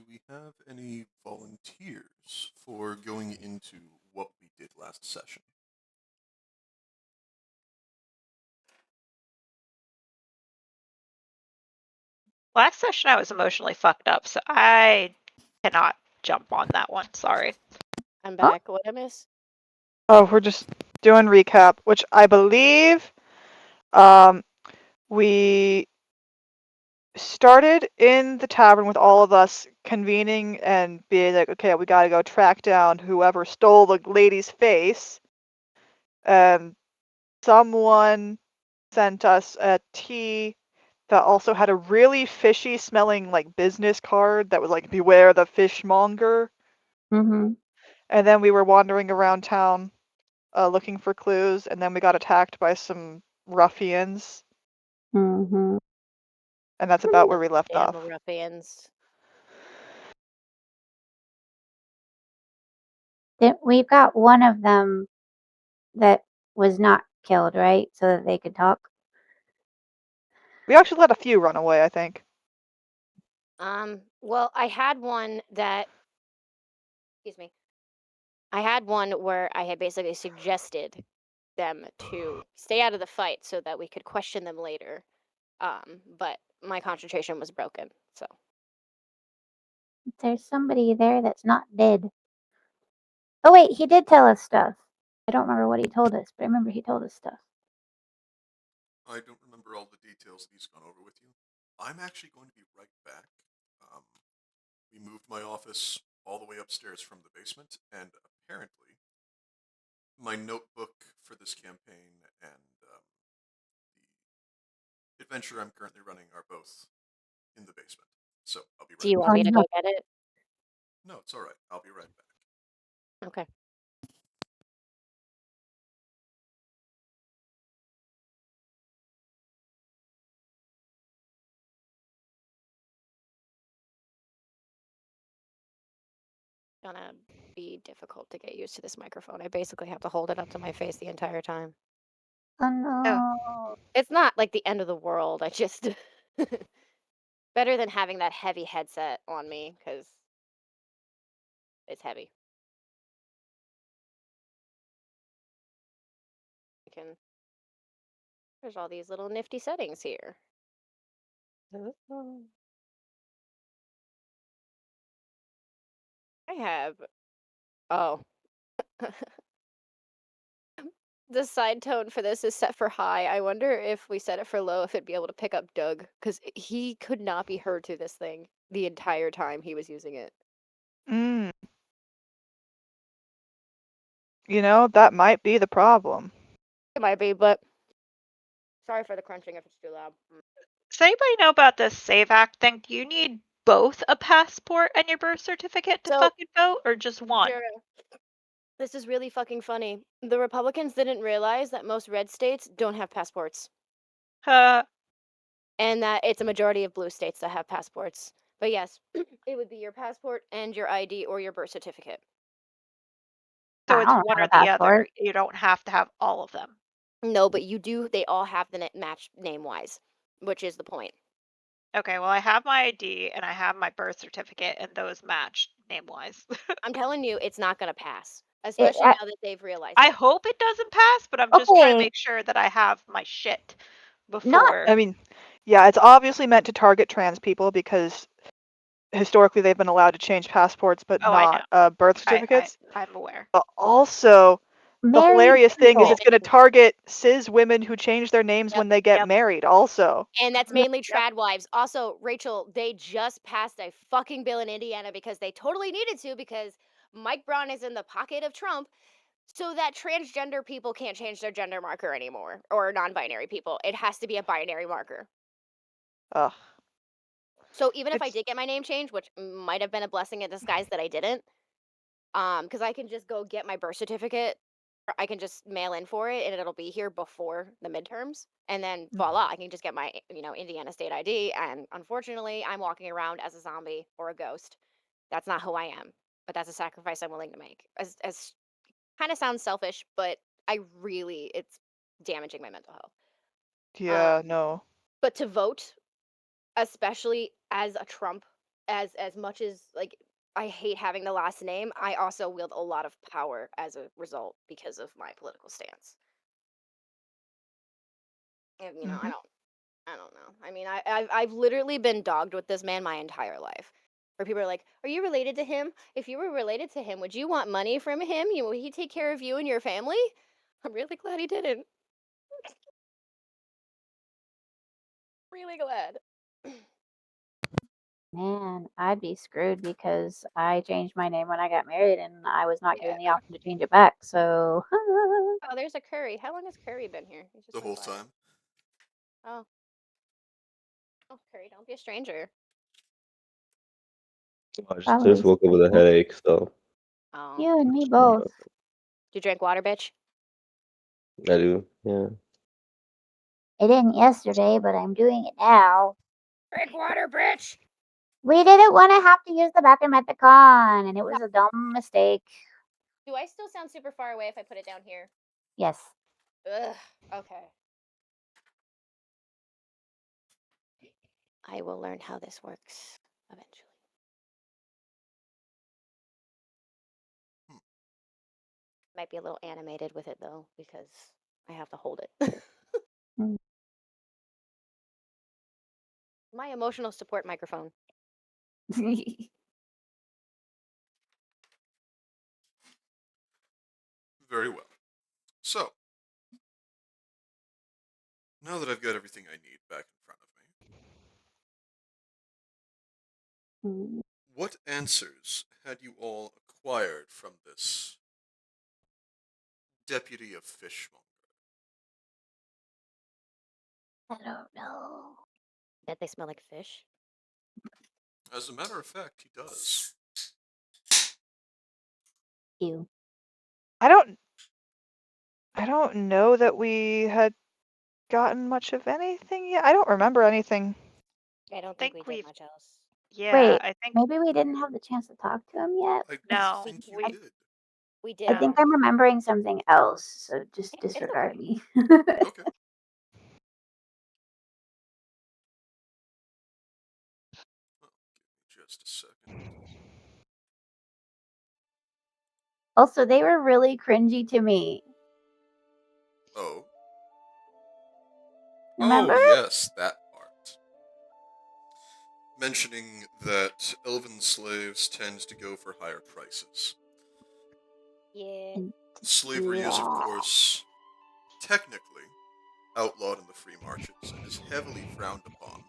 we have any volunteers for going into what we did last session? Last session I was emotionally fucked up, so I cannot jump on that one. Sorry. I'm back. What I miss? Oh, we're just doing recap, which I believe we started in the tavern with all of us convening and being like, okay, we gotta go track down whoever stole the lady's face. Someone sent us a tea that also had a really fishy smelling like business card that was like, beware the fishmonger. Mm-hmm. And then we were wandering around town looking for clues, and then we got attacked by some ruffians, Mm-hmm. and that's about where we left Damn off. ruffians. We've got one of them that was not killed, right? So that they could talk. We actually let a few run away, I think. Well, I had one that, excuse me. I had one where I had basically suggested them to stay out of the fight so that we could question them later. But my concentration was broken, so. There's somebody there that's not dead. Oh wait, he did tell us stuff. I don't remember what he told us, but I remember he told us stuff. I don't remember all the details that he's gone over with you. I'm actually going to be right back. We moved my office all the way upstairs from the basement, and apparently, my notebook for this campaign and the adventure I'm currently running are both in the basement. So I'll be right Do you back. want me to no. go get it? No, it's all right. I'll be right back. Okay. Gonna be difficult to get used to this microphone. I basically have to hold it up to my face the entire time. Oh no. It's not like the end of the world. I just better than having that heavy headset on me because it's heavy. I can. There's all these little nifty settings here. I have. Oh. The side tone for this is set for high. I wonder if we set it for low, if it'd be able to pick up Doug, because he could not be heard through this thing the entire time he was using it. Mm. You know, that might be the problem. It might be, but sorry for the crunching if it's too loud. Does anybody know about this Save Act thing? Do you need both a passport and your birth certificate to So- fucking vote, or just one? Jura, this is really fucking funny. The Republicans didn't realize that most red states don't have passports, and that it's a majority of blue states that have passports. But yes, it would be your passport and your ID or your birth certificate. So I it's don't one or have a the other. passport. You don't have to have all of them. No, but you do. They all have the match name-wise, which is the point. Okay, well, I have my ID and I have my birth certificate, and those match name-wise. I'm telling you, it's not gonna pass, especially now that they've realized I it. hope it doesn't pass, but I'm just trying to Okay. make sure that I have my shit Not- before. I mean, yeah, it's obviously meant to target trans people because historically they've been allowed to change passports but Oh, I not birth certificates. I'm aware. But also, the Married hilarious thing is people. it's going to target cis women who change their names Yep. when they get Yep. married also. And that's Yep. mainly trad wives. Also, Rachel, they just passed a fucking bill in Indiana because they totally needed to, because Mike Braun is in the pocket of Trump, so that transgender people can't change their gender marker anymore, or non-binary people. It has to be a binary marker. Ugh. So even if I It's- did get my name changed, which might have been a blessing in disguise that I didn't, because I can just go get my birth certificate, or I can just mail in for it, and it'll be here before the midterms, and then voila, I can just get my Indiana state ID. And unfortunately, I'm walking around as a zombie or a ghost. That's not who I am, but that's a sacrifice I'm willing to make. As kind of sounds selfish, but it's damaging my mental health. Yeah, no. But to vote, especially as a Trump as much as like I hate having the last name, I also wield a lot of power as a result because of my political stance. And, you know, Mhm. I don't know. I mean, I've literally been dogged with this man my entire life. Where people are like, "Are you related to him? If you were related to him, would you want money from him? Will he take care of you and your family?" I'm really glad he didn't. Really glad. Man, I'd be screwed because I changed my name when I got married and I was not given the Yeah. option to change it back. So, Oh, there's a Curry. How long has Curry been here? He just The went whole by. time. Oh. Oh, Curry, don't be a stranger. I just probably woke up with a special. headache, so Oh. You and me just both. Did you drink water, bitch? I do. Yeah. I didn't yesterday, but I'm doing it now. Drink water, bitch! We didn't want to have to use the bathroom at the con, and it was a dumb mistake. Do I still sound super far away if I put it down here? Yes. Ugh. Okay. I will learn how this works eventually. Hmm. Might be a little animated with it though, because I have to hold it. Mm. My emotional support microphone. Very well. So, now that I've got everything I need back in front of me, Mm. what answers had you all acquired from this deputy of fishmonger? I don't know. Bet they smell like fish. As a matter of fact, he does. You. I don't know that we had gotten much of anything yet. I don't remember anything. I don't think think we did we've- much else. Yeah, Wait, I think maybe we didn't have the chance to talk to him yet. I No, think you we- did. We I did. think I'm remembering something else, so just It's okay. disregard me. Okay. Well, give me just a second. Also, they were really cringy to me. Oh. Remember? Oh, yes, that part. Mentioning that elven slaves tend to go for higher prices. Yeah. Slavery is, of Yeah. course, technically outlawed in the free marches and is heavily frowned upon,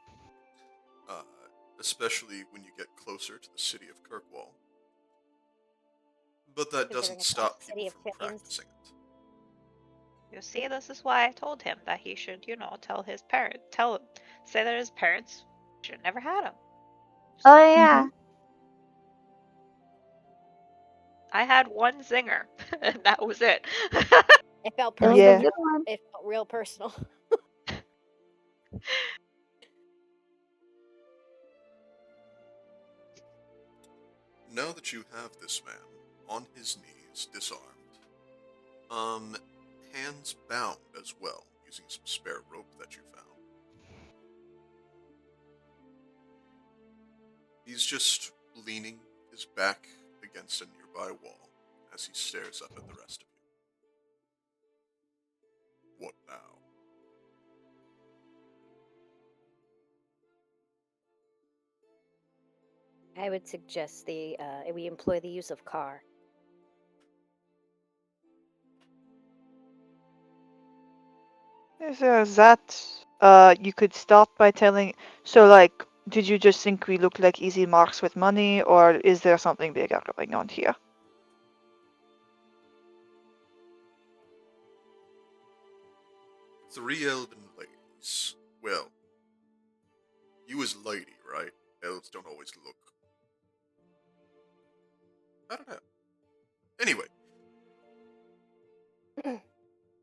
especially when you get closer to the city of Kirkwall. But that Considering doesn't it's stop also the city people of from Queens. practicing it. you see, this is why I told him that he should, tell his parents, say that his parents should have never had him. Oh yeah. I had one zinger, and that was it. It felt It was personal. Yeah. a good one. It felt real personal. Now that you have this man on his knees, disarmed, hands bound as well, using some spare rope that you found. He's just leaning his back against a nearby wall as he stares up at the rest of you. What now? I would suggest we employ the use of car. Is that you could start by telling, so like, did you just think we looked like easy marks with money, or is there something bigger going on here? 3 elven ladies. Well, you as lady, right? Elves don't always look. I don't know. Anyway,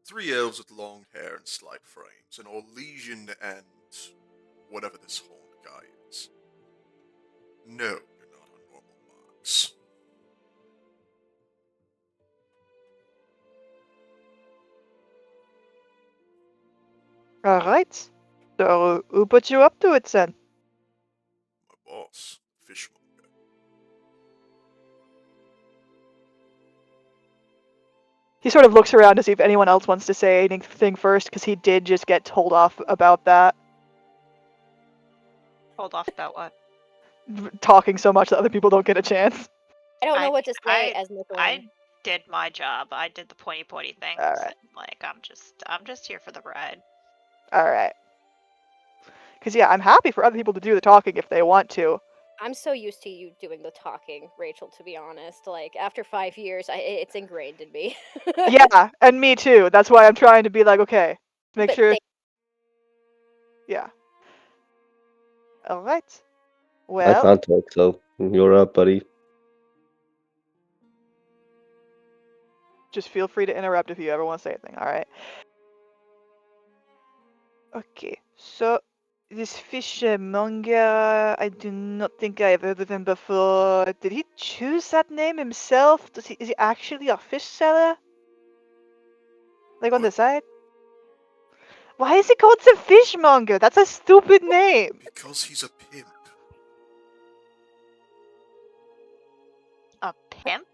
3 elves with long hair and slight frames, an Orlesian and whatever this horned guy is. No, you're not on normal marks. Alright. So, who put you up to it then? My boss, fishmonger. He sort of looks around to see if anyone else wants to say anything first, because he did just get told off about that. Hold off about what? Talking so much that other people don't get a chance. I don't know I- what to say I- as Michelin. I did my job. I did the pointy things. Alright. And, like, I'm just here for the ride. Alright. Because, yeah, I'm happy for other people to do the talking if they want to. I'm so used to you doing the talking, Rachel, to be honest. Like, after 5 years, it's ingrained in me. Yeah, and me too. That's why I'm trying to be like, okay, make But sure. they- Yeah. Alright. I Well, can't talk, so you're up, buddy. just feel free to interrupt if you ever want to say anything, alright? Okay, so this fishmonger, I do not think I've heard of him before. Did he choose that name himself? Is he actually a fish seller? Like on the side? Why is he called the fishmonger? That's a stupid name. Because he's a pimp. A pimp?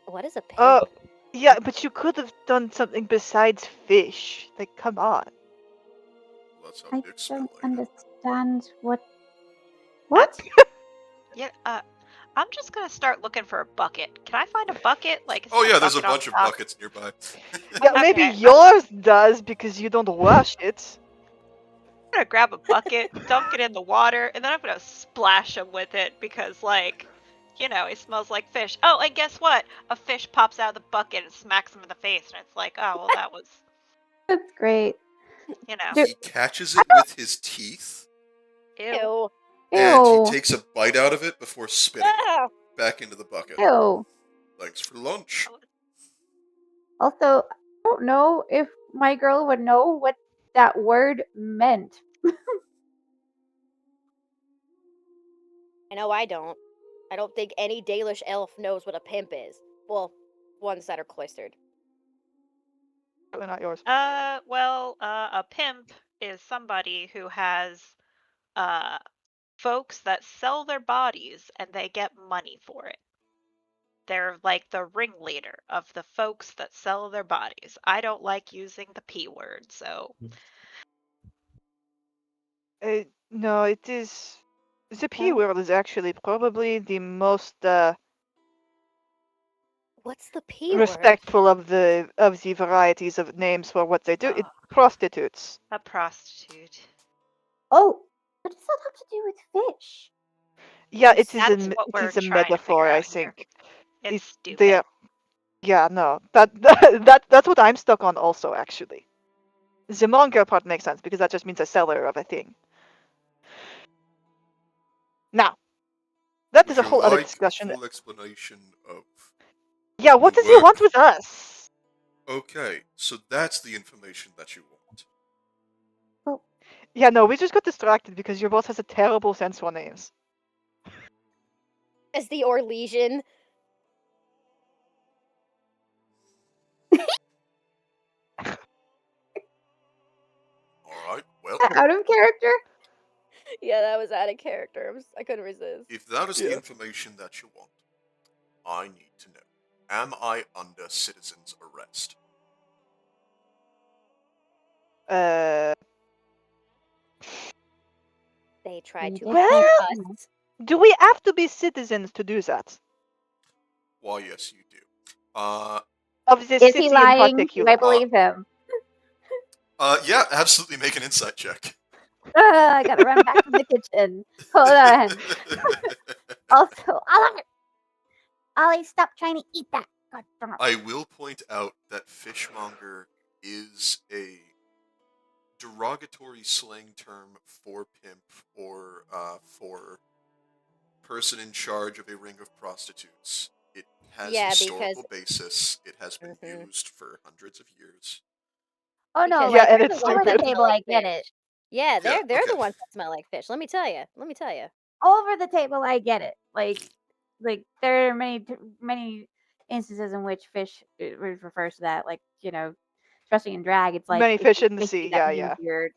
What is a pimp? Oh, yeah, but you could have done something besides fish. Like, come on. That's how I Dick don't like it. understand what. What? Yeah, I'm just gonna start looking for a bucket. Can I find a bucket? Like, is Oh there yeah, there's a bucket on bunch of top? buckets nearby. Yeah, maybe Okay, yours does because you don't wash it. I'm gonna grab a bucket, dunk it in the water, and then I'm gonna splash him with it because, like, you know, he smells like fish. Oh, and guess what? A fish pops out of the bucket and smacks him in the face, and it's like, oh, well, that was, That's great. you know, Dude. He catches it with his teeth, ew. Ew. and Ew. he takes a bite out of it before spitting it Ah! back into the bucket. Ew. Thanks for lunch. Also, I don't know if my girl would know what that word meant. I know I don't. I don't think any Dalish elf knows what a pimp is. Well, ones that are cloistered. Probably not yours. Well, a pimp is somebody who has, folks that sell their bodies and they get money for it. They're like the ringleader of the folks that sell their bodies. I don't like using the P word, so No, it is. The P Yeah. word is actually probably the most What's the P word? respectful of the varieties of names for what they do. It's prostitutes. a prostitute. Oh, what does that have to do with fish? Yeah, it is That's a, what it we're is a trying to metaphor, figure I out here. think. It's They stupid. are, yeah, no, that's what I'm stuck on also, actually. The manga part makes sense because that just means a seller of a thing. Now, that is Would a you whole other like discussion. a full explanation of? Yeah, what the does he want work? with us? Okay, so that's the information that you want. Yeah, no, we just got distracted because your boss has a terrible sense for names. As the Orlesian. All right. Well, Out of character? Yeah, that was out of character. I couldn't resist. if that is the Yeah. information that you want, I need to know: am I under citizen's arrest? They tried to Well, hide us. Do we have to be citizens to do that? Why, yes, you do. Of this Is city he in lying? Do particular? I believe him? Yeah, absolutely. Make an insight check. I gotta run back to the kitchen. Hold on. Also, Ollie, stop trying to eat that. God darn it. I will point out that fishmonger is a derogatory slang term for pimp or for person in charge of a ring of prostitutes. It has Yeah, historical because- basis. It has been Mhm. used for hundreds of years. Oh no, Because Yeah, like and they're it's the ones over the that stupid. table, smell I like get fish. it. Yeah, they're Yeah, the okay. ones that smell like fish. Let me tell you. Over the table, I get it. Like there are many instances in which fish refers to that. Like especially in drag, it's like Many if fish you're in the fishy, sea. that Yeah, means yeah. you're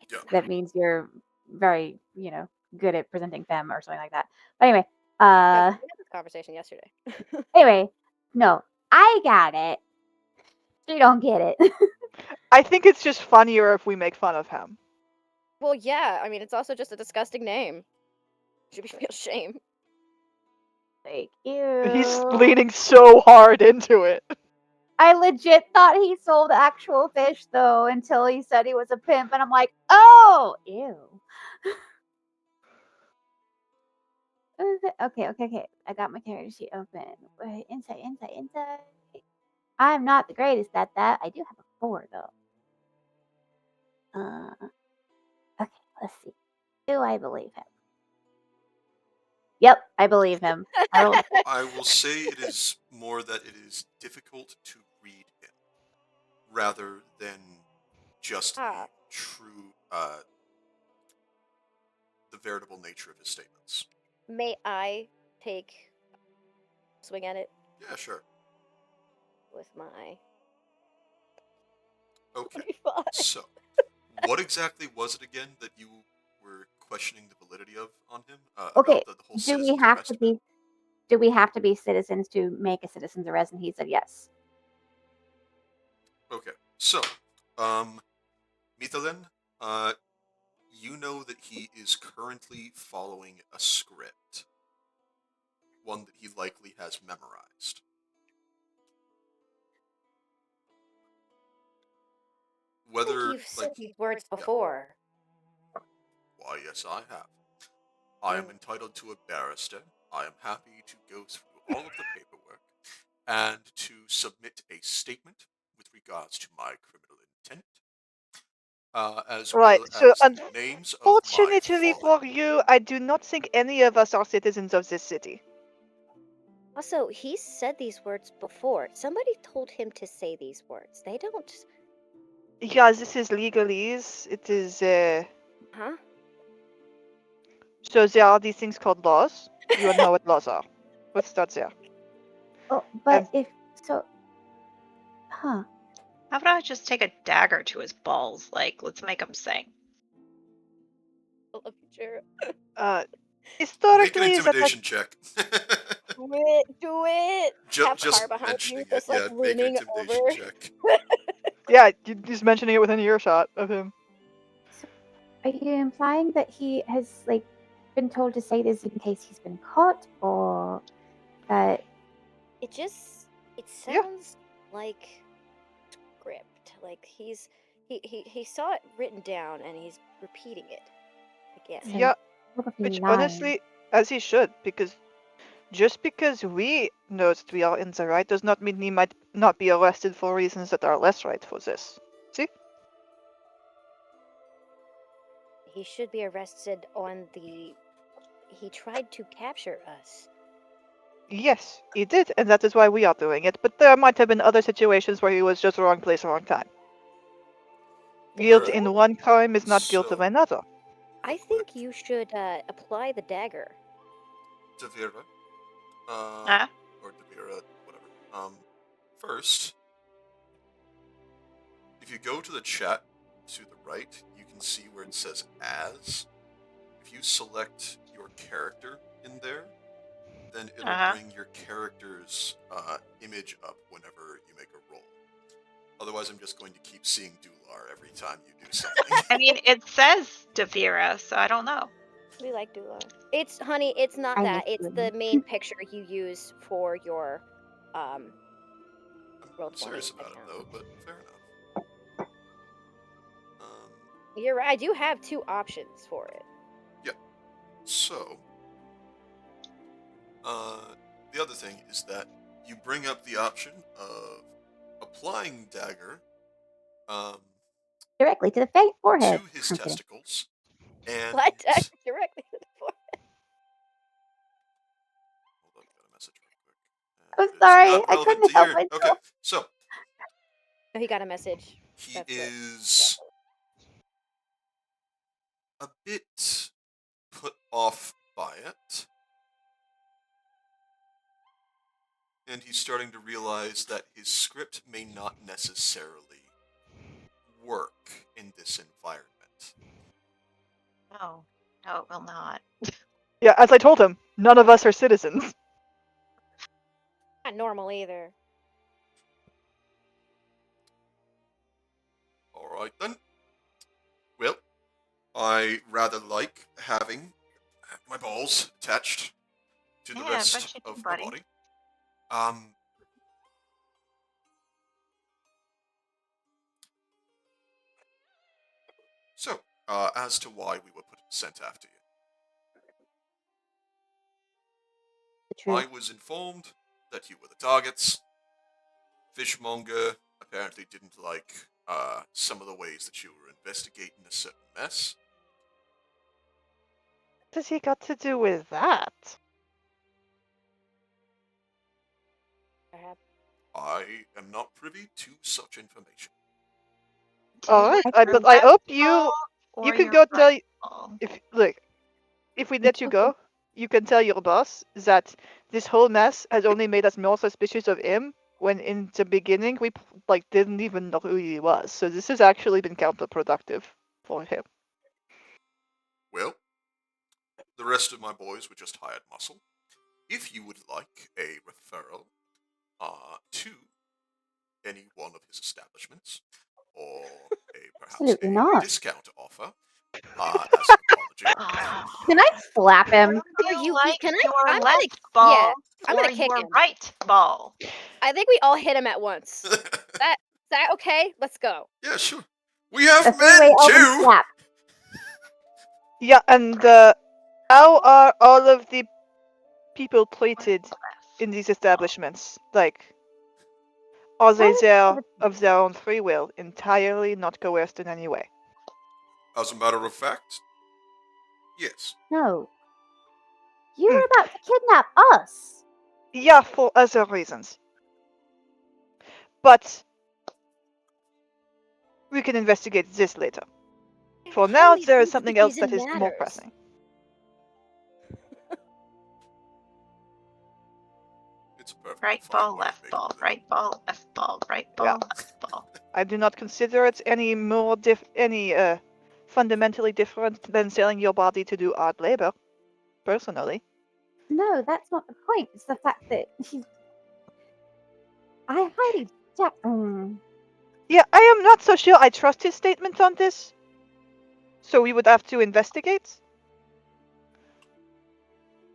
Yeah. that means you're very good at presenting femme or something like that. But anyway, Yeah, we had this conversation yesterday. Anyway, no, I got it. You don't get it. I think it's just funnier if we make fun of him. Well, yeah. I mean, it's also just a disgusting name. Should be feel shame. Like, ew. He's leaning so hard into it. I legit thought he sold actual fish though until he said he was a pimp, and I'm like, oh, ew. What is it? Okay. I got my character sheet open. Wait, insight. I'm not the greatest at that. I do have a 4 though. Okay, let's see. Do I believe him? Yep, I believe him. I will say it is more that it is difficult to read him, rather than just the true, the veritable nature of his statements. May I take a swing at it Yeah, sure. with my? Okay. 25. So, what exactly was it again that you were questioning the validity of on him? Okay, About the whole do citizens we have arrest to bit? be? Do we have to be citizens to make a citizen's arrest? And he said yes. Okay, so, Mithalen, you know that he is currently following a script, one that he likely has memorized. I think Whether, you've said like, these words before. why, yes, I have. I am entitled to a barrister. I am happy to go through all of the paperwork and to submit a statement with regards to my criminal intent, as Right, well so as the names of my unfortunately fallen. for you, I do not think any of us are citizens of this city. Also, he said these words before. Somebody told him to say these words. They don't. Yeah, this is legalese. It is, Huh? so there are these things called laws. You know what laws are. Let's start there. Oh, but Um, if so, huh? How about I just take a dagger to his balls? Like, let's make him sing. I love you, Jared. Make an historically, that intimidation check. Do it. Do it. Have Just car behind you, mentioning it, just like yeah, make an looming intimidation over. check. yeah, he's mentioning it within earshot of him. So, are you implying that he has like been told to say this in case he's been caught, or that? It just. It Yeah. sounds like script. Like he saw it written down and he's repeating it. I guess. So Yeah, probably which lying. honestly, as he should, because just because we know that we are in the right does not mean he might not be arrested for reasons that are less right for this. See? He should be arrested on the. He tried to capture us. Yes, he did, and that is why we are doing it. But there might have been other situations where he was just wrong place, wrong time. Guilt Alright. in one crime is not guilt of So- another. I think you should apply the dagger. Devira, Huh? or Devira, whatever. First, if you go to the chat to the right, you can see where it says as. If you select your character in there, then it'll bring your character's image up whenever you make a roll. Otherwise, I'm just going to keep seeing Dular every time you do something. I mean, it says Devira, so I don't know. We like Dula. It's honey. It's not I that. miss It's Dula. the main picture you use for your I'm Roll serious 20 about it account. though, but fair enough. You're right. I do have 2 options for it. So, the other thing is that you bring up the option of applying dagger Directly to the forehead. to his I'm kidding. testicles, and Apply dagger directly to the forehead. hold on, got a message real quick. I'm It is sorry, not I relevant couldn't to help here. myself. Okay, so Oh, he got a message. he That's it. is a bit put off by it. And he's starting to realize that his script may not necessarily work in this environment. No, it will not. Yeah, as I told him, none of us are citizens. Not normal either. All right then. Well, I rather like having my balls attached to the Yeah, I rest bet you do, of my buddy. body. So, as to why we were sent after you, The truth. I was informed that you were the targets. Fishmonger apparently didn't like some of the ways that you were investigating a certain mess. What does he got to do with that? Perhaps. I am not privy to such information. All right, Do but your I left hope ball you or can your go right tell ball. if we let you go, you can tell your boss that this whole mess has only made us more suspicious of him. When in the beginning we didn't even know who he was, so this has actually been counterproductive for him. Well, the rest of my boys were just hired muscle. If you would like a referral to any one of his establishments, or perhaps Absolutely a not. discount offer as an apology, Can I slap him? Would Are you you? like Can I? your I'm gonna. left Yeah, ball I'm or gonna kick your him. right ball? I think we all hit him at once. That okay? Let's go. yeah, sure. We have The three-way men elven too. slap. Yeah, and how are all of the people treated in these establishments? Are they Why there would- of their own free will, entirely not coerced in any way? As a matter of fact, yes. No. You were about to kidnap us. Yeah, for other reasons. But we can investigate this later. For now, Highly there is sensitive something else that reason is more matters. pressing. It's a perfectly Right fine ball, way of left making ball, a living. right ball, left ball, right Yeah. ball, left ball. I do not consider it any more fundamentally different than selling your body to do odd labor, personally. No, that's not the point. It's the fact that I highly doubt. Yeah, I am not so sure I trust his statement on this. So we would have to investigate?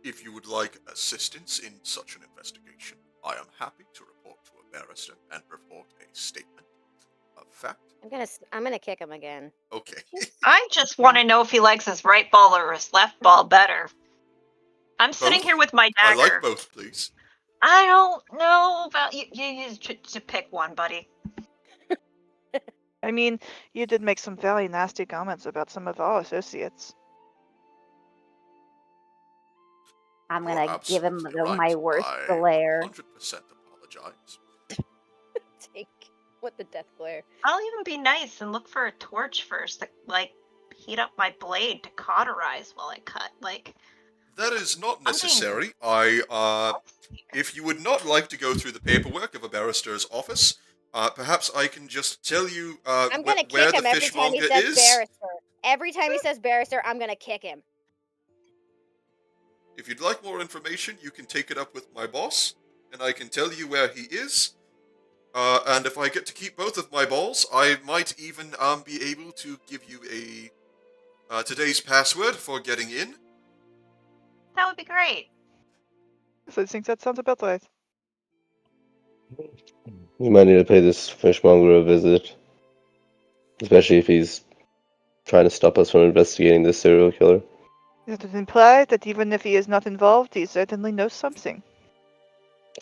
If you would like assistance in such an investigation, I am happy to report to a barrister and report a statement of fact. I'm gonna kick him again. Okay. I just want to know if he likes his right ball or his left ball better. I'm sitting Both? here with my I dagger. like both, please. I don't know about you. You to pick one, buddy. I mean, you did make some very nasty comments about some of our associates. I'm You're gonna give him absolutely right. my worst I glare. 100% apologize. Take what the death glare. I'll even be nice and look for a torch first to heat up my blade to cauterize while I cut. That is not I'm being necessary. If you would not like to go through the paperwork of a barrister's office, perhaps I can just tell you I'm gonna where kick the him every time he fishmonger says is. barrister. Every time he says barrister, I'm gonna kick him. If you'd like more information, you can take it up with my boss, and I can tell you where he is. And if I get to keep both of my balls, I might even be able to give you a today's password for getting in. That would be great. So I think that sounds about right. We might need to pay this fishmonger a visit. Especially if he's trying to stop us from investigating this serial killer. It would imply that even if he is not involved, he certainly knows something.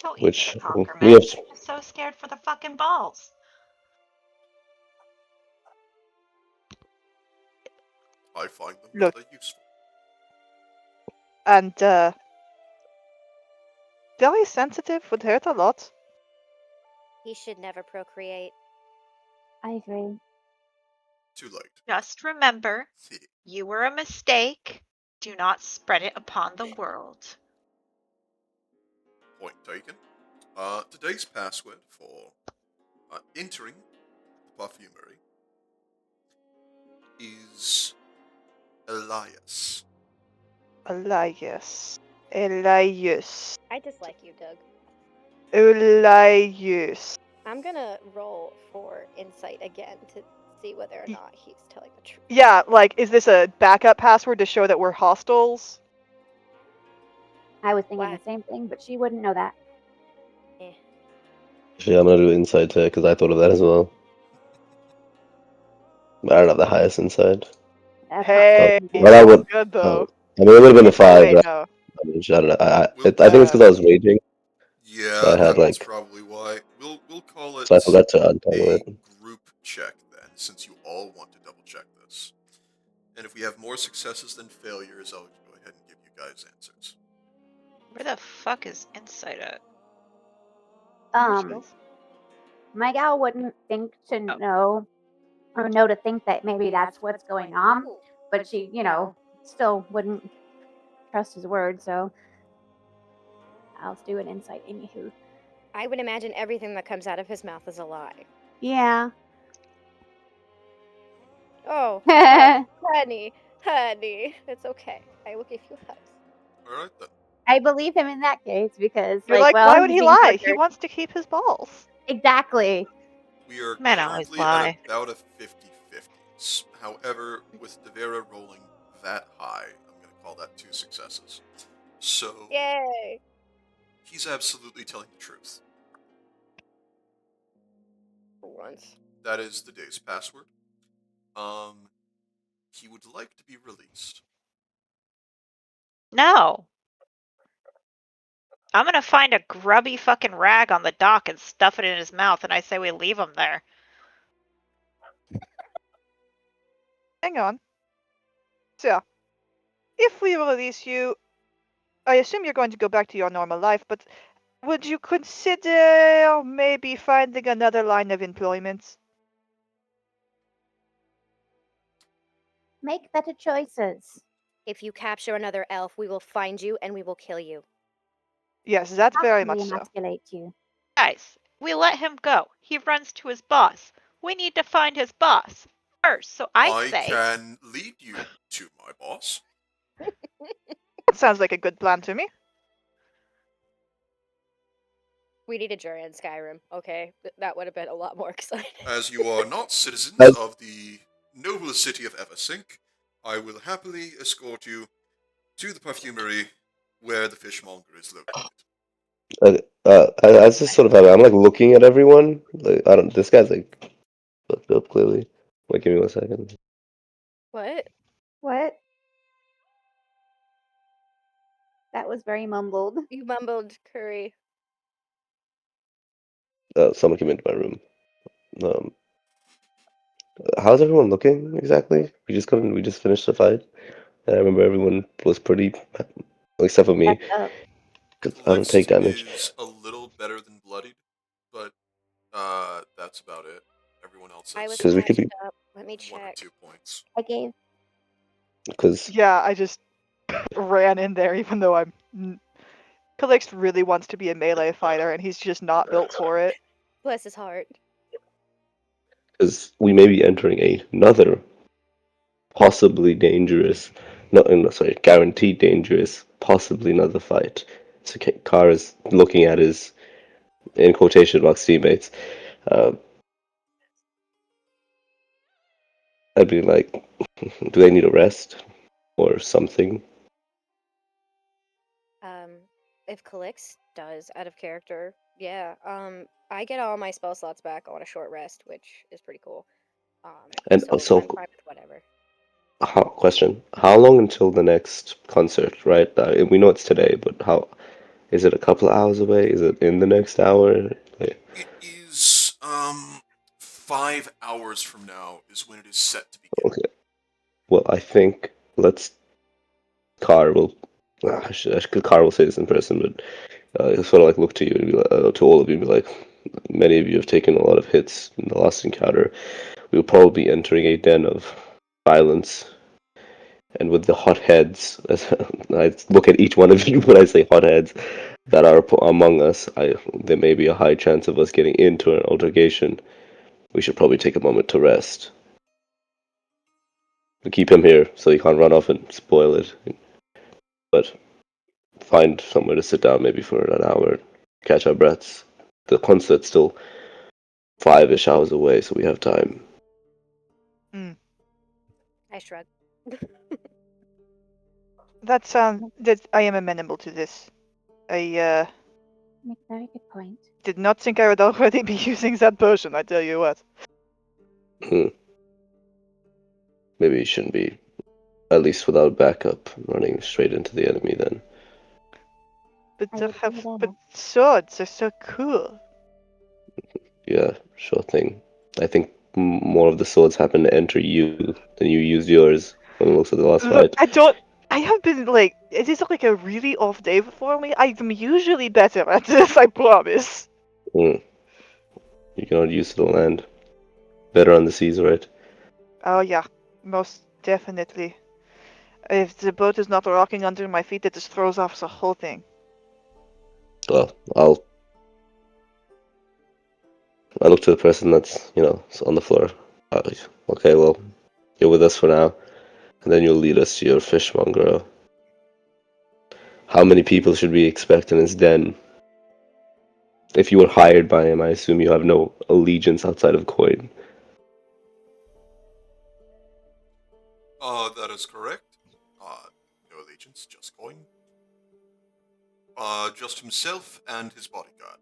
So easy Which to conquer, we man. have. I'm just so scared for the fucking balls. I find them Look. rather useful. And, very sensitive would hurt a lot. He should never procreate. I agree. Too late. Just remember, you were a mistake. Do not spread it upon the world. Point taken. Today's password for entering the perfumery is Elias. Elias. I dislike you, Doug. Elias. I'm gonna roll for insight again to see whether or not he's telling the truth. Yeah, like, is this a backup password to show that we're hostiles? I was thinking Why? the same thing, but she wouldn't know that. Eh. Actually, I'm gonna do insight check because I thought of that as well. But I don't have the highest insight. That's Hey, not Well, I that was would. good though. I mean, it would have been a Wait, 5. wait, no. I don't know. I We'll- think it's because I was raging, Yeah, So I had, that's like- probably why. We'll call it so I forgot to untoggle a it. group check then, since you all want to double check this. And if we have more successes than failures, I'll go ahead and give you guys answers. Where the fuck is insight at? My gal wouldn't think to Oh. know or know to think that maybe that's what's going on, but she, still wouldn't trust his word, so I'll do an insight anywho. I would imagine everything that comes out of his mouth is a lie. Yeah. Oh, I honey, it's okay. I will give you hugs. Alright then. believe him in that case because, You're like, well, why would he's he being lie? He tortured. wants to keep his balls. Exactly. We are Men always currently lie. at about a 50-50. However, with Devera rolling that high, I'm going to call that 2 successes. So, Yay! he's absolutely telling the truth. For once. That is the day's password. He would like to be released. No. I'm gonna find a grubby fucking rag on the dock and stuff it in his mouth, and I say we leave him there. Hang on. So, if we release you, I assume you're going to go back to your normal life, but would you consider maybe finding another line of employment? Make better choices. If you capture another elf, we will find you and we will kill you. Yes, that's very Possibly much so. emasculate you. Guys, we let him go. He runs to his boss. We need to find his boss first. So I say, can lead you to my boss. Sounds like a good plan to me. We need a jury in Skyrim, okay? That would have been a lot more exciting. As you are not citizens of the noble city of Eversink, I will happily escort you to the perfumery where the fishmonger is located. I just sort of have. I'm like looking at everyone. Like, I don't. This guy's like fucked up clearly. Wait, give me 1 second. What? What? That was very mumbled. You mumbled, Curry. Someone came into my room. How's everyone looking exactly? We just finished the fight, and I remember everyone was pretty, except for me, Back up. because I don't take damage. is a little better than bloodied, but that's about it. Everyone else I was is 'Cause we could patched be- up. Let me 1 or check. 2 points. I gave. Because Yeah, I just ran in there even though Calix really wants to be a melee fighter and he's just not built for it. Bless his heart. we may be entering another possibly dangerous, guaranteed dangerous, possibly another fight. So Carr is looking at his, in quotation marks, teammates. I'd be like, do they need a rest or something? If Calix does out of character, yeah. I get all my spell slots back on a short rest, which is pretty cool. And so also, I'm fine with whatever. question: how long until the next concert? Right? We know it's today, but how? Is it a couple of hours away? Is it in the next hour? Like, It is 5 hours from now is when it is set to begin. okay. Well, I think Carr will. Carr will say this in person, but he'll sort of like look to you and be like, to all of you, and be like, many of you have taken a lot of hits in the last encounter. We'll probably be entering a den of violence. And with the hotheads, I look at each one of you when I say hotheads that are among us, there may be a high chance of us getting into an altercation. We should probably take a moment to rest. We keep him here so he can't run off and spoil it. but find somewhere to sit down maybe for an hour, catch our breaths. The concert's still 5-ish hours away, so we have time. I shrug. That I am amenable to this. I Make a very good point. did not think I would already be using that potion, I tell you what. Maybe you shouldn't be, at least without backup, running straight into the enemy then. But I they would have do that. but swords are so cool. Yeah, sure thing. I think more of the swords happen to enter you than you used yours when it looks at the last Look, fight. I have been like, it is like a really off day for me. I'm usually better at this, I promise. You cannot use the land. Better on the seas, right? Oh yeah, most definitely. If the boat is not rocking under my feet, it just throws off the whole thing. Well, I look to the person that's, on the floor. Okay, well, you're with us for now, and then you'll lead us to your fishmonger. How many people should we expect in his den? If you were hired by him, I assume you have no allegiance outside of Coin. That is correct. No allegiance, just coin. Just himself and his bodyguard.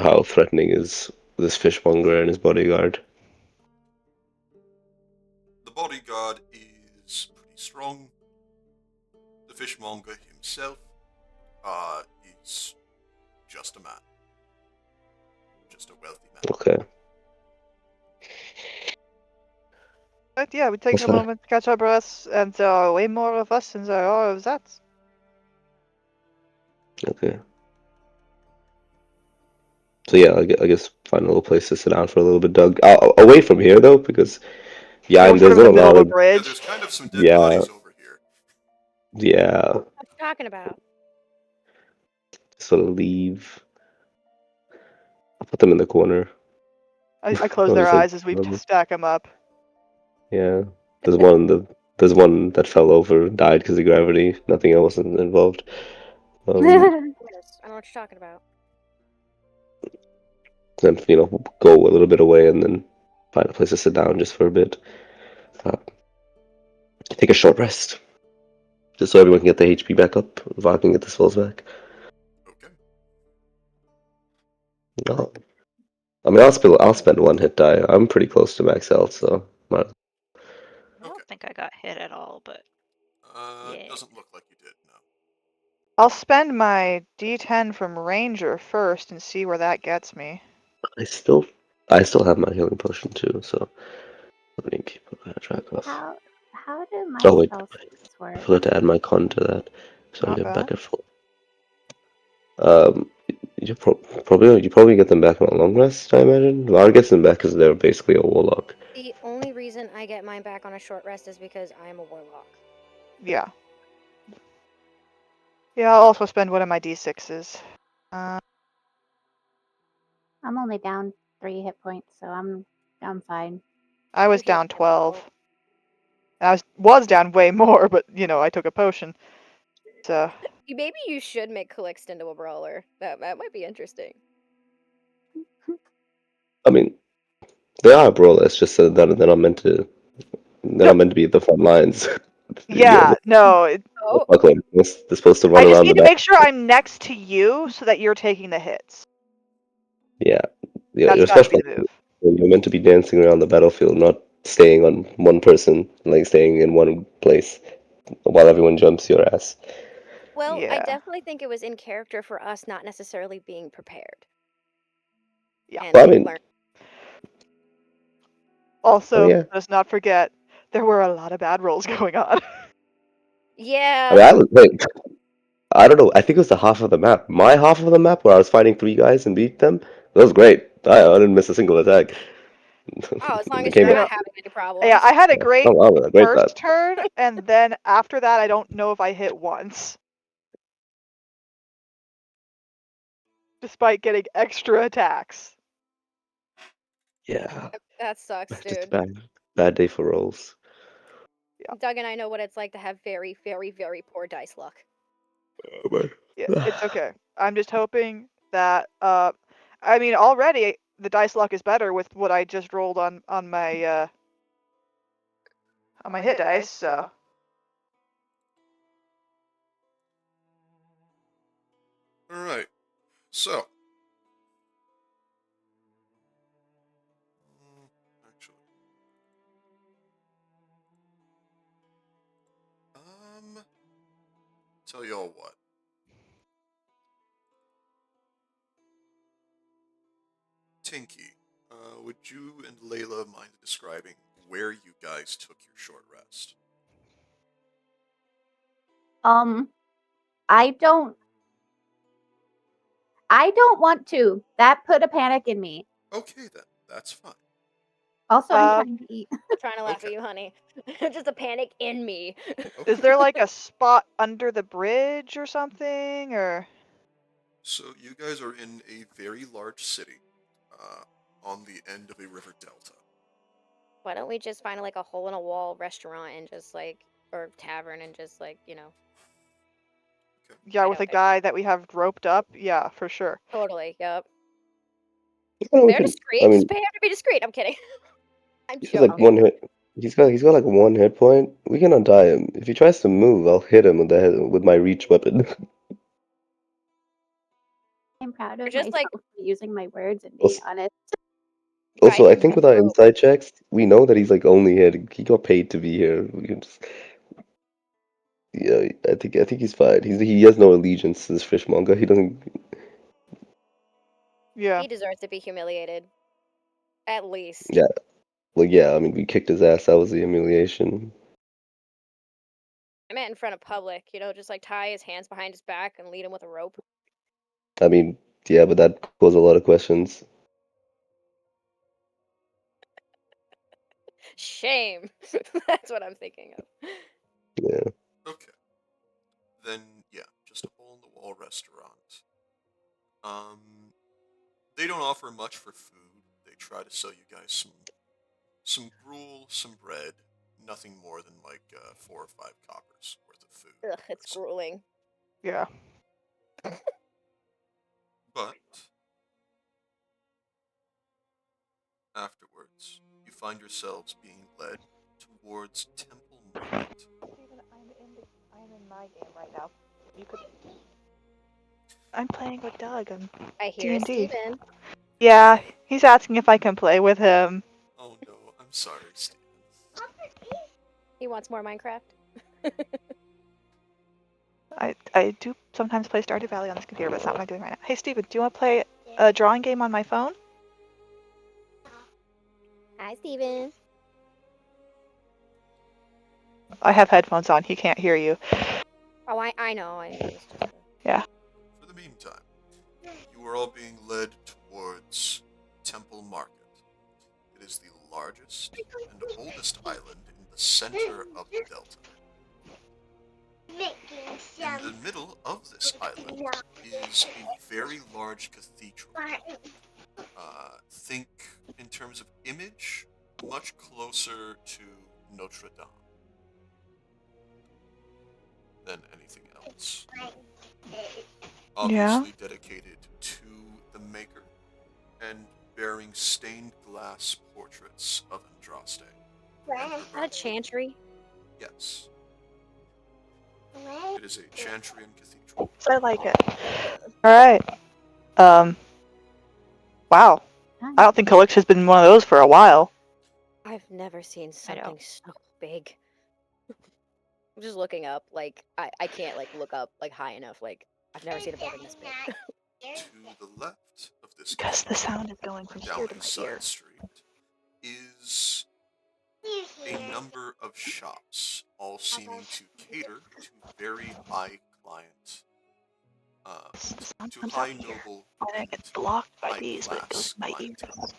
How threatening is this fishmonger and his bodyguard? The bodyguard is pretty strong. The fishmonger himself, is just a man. Just a wealthy man. Okay. But yeah, we take That's a fine. moment to catch our breaths, and there are way more of us than there are of that. Okay. So yeah, I guess find a little place to sit down for a little bit, Doug. Away from here though, because Go there's from the not a middle lot of a of Yeah, bridge. there's kind of some dead Yeah. bodies over here. yeah. What you talking about? Sort of leave. I'll put them in the corner. I close I'll their just, like, eyes as we stack them up. yeah. There's one that fell over, died because of gravity. Nothing else was involved. Yes, I don't know what you're talking about. Then go a little bit away and then find a place to sit down just for a bit. Take a short rest, just so everyone can get the HP back up. Vog can get the spells back. Okay. No. I mean, I'll spend one hit die. I'm pretty close to max health, so I don't think I got hit at all, but yeah. Doesn't look like you did, no. I'll spend my D10 from Ranger first and see where that gets me. I still have my healing potion too. So let me keep track of. How do my Oh wait, spell I slots work? forgot to add my con to that. So Not you have back bad. at full. You probably get them back on a long rest, I imagine. Var gets them back because they're basically a warlock. The only reason I get mine back on a short rest is because I am a warlock. Yeah. Yeah, I'll also spend one of my D6s. I'm only down 3 hit points, so I'm fine. I was Okay, down that's 12. I was down way more, but I took a potion. So Maybe you should make Calixte into a brawler. That might be interesting. I mean, they are brawlers. It's just that they're not meant to. They're not meant to be at the front lines. yeah, no. Oh, Buckler. They're supposed to run I just around need the to back. make sure I'm next to you so that you're taking the hits. Yeah, That's you're gotta be special. the move. You're meant to be dancing around the battlefield, not staying on one person, like staying in one place while everyone jumps your ass. well, I Yeah. definitely think it was in character for us not necessarily being prepared. Yeah. And Well, I like mean, learn. Also, yeah. let's not forget there were a lot of bad rolls going on. Yeah. I mean, I don't know. I think it was the half of the map. My half of the map where I was fighting 3 guys and beat them. That was great. I didn't miss a single attack. Oh, as long They as you're came not in. having any Yeah, problems. I had a great Oh, wow, great that. first turn, and then after that, I don't know if I hit once. Despite getting extra attacks. Yeah, That sucks, just a dude. bad day for rolls. Doug and I know what it's like to have very, very, very poor dice luck. Yeah, it's okay. I'm just hoping that I mean already the dice luck is better with what I just rolled on my hit dice, so All right. So, actually, tell y'all what. Tinky, would you and Layla mind describing where you guys took your short rest? I don't want to. That put a panic in me. Okay, then. That's fine. Also, I'm trying to eat. Trying to laugh Okay. at you, honey. Just a panic in me. Okay. is there like a spot under the bridge or something, or? So, you guys are in a very large city, on the end of a river delta. Why don't we just find like a hole in a wall restaurant and just like, or tavern and just like, you know. Yeah, hide with out a there. guy that we have roped up. Yeah, for sure. Totally. Yep. We They're can- discreet. I mean, Just pay him to be discreet. I'm kidding. I'm he has like joking. one hit. He's got like one hit point. We can untie him. If he tries to move, I'll hit him with the head with my reach weapon. I'm proud of just, like- myself for using my words and being Also, honest. also, Guide I him think to with our the rope. inside checks, we know that he's like only here. He got paid to be here. We can just, yeah, I think he's fine. He has no allegiance to this fishmonger. He doesn't. Yeah. He deserves to be humiliated. At least. Yeah, like yeah. I mean, we kicked his ass. That was the humiliation. I meant in front of public, you know, just like tie his hands behind his back and lead him with a rope. I mean, yeah, but that caused a lot of questions. Shame. That's what I'm thinking of. Yeah. Okay. Then, yeah, just a hole in the wall restaurant. They don't offer much for food. They try to sell you guys some gruel, some bread, nothing more than like 4 or 5 coppers worth of food. Ugh, per it's person. grueling. Yeah. But afterwards, you find yourselves being led towards Temple Market. I'm in my game right now. You could. I'm playing with Doug. I hear D&D. Steven. Yeah, he's asking if I can play with him. Oh no, I'm sorry, Steven. He wants more Minecraft. I do sometimes play Stardew Valley on this computer, but it's not what I'm doing right now. Hey, Steven, do you want to play a drawing game on my phone? Hi, Steven. I have headphones on. He can't hear you. Oh, I know. I know. It's just For the meantime, you are all being led towards Temple Market. It is the largest and oldest island in the center of the delta. In the middle of this island is a very large cathedral. Think, in terms of image, much closer to Notre Dame than anything else. Obviously dedicated to the Maker and bearing stained glass portraits of Andraste. and her a brother. chantry. Yes. It is a chantry and cathedral. I like it. Alright. Wow. I don't think Calix has been in one of those for a while. I've never seen I know. something so big. I'm just looking up. Like, I can't, like, look up, like, high enough. Like, I've never seen a building this big. To the left of this Because the cathedral, sound is going from down here to a my side ear. street, is a number of shops, all seeming to cater to very high client, The sound to comes high out here. noble And then it and gets blocked by high these, but it goes class to my ear. clientele.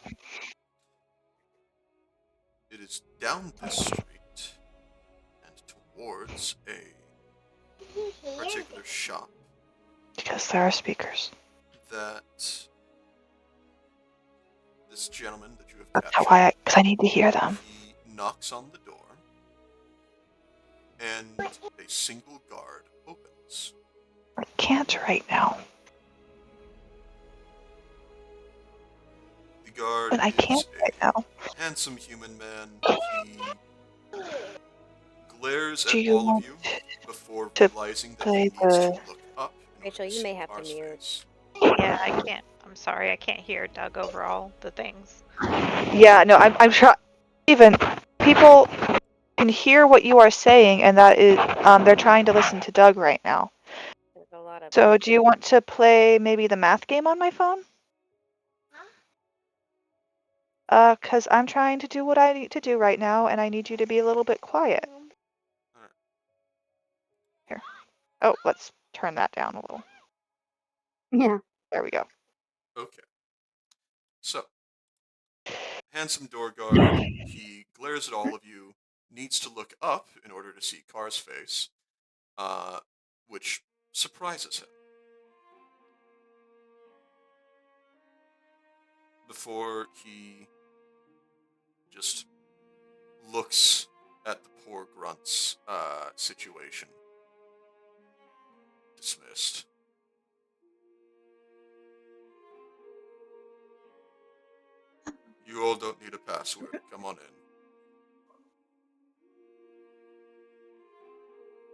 It is down this street and towards a particular shop Because there are speakers. that this gentleman that you have That's how captured, because I need to hear them. he knocks on the door and a single guard opens. I can't right now. The guard But I can't is right a now. handsome human man. He glares Do at you all of want you before to realizing that play he needs to the- look up in Rachel, order to you see may have to Car's mute. face. Yeah, I can't. I'm sorry, I can't hear Doug over all the things. Yeah, no, I'm trying. Even people can hear what you are saying, and that is, they're trying to listen to Doug right now. There's a lot of. So, do you want to play maybe the math game on my phone? Cause I'm trying to do what I need to do right now, and I need you to be a little bit quiet. Alright. Here. Oh, let's turn that down a little. Yeah. There we go. Okay. So, handsome door guard, he glares at all of you, needs to look up in order to see Car's face, which surprises him. Before he just looks at the poor grunt's situation. Dismissed. You all don't need a password. Come on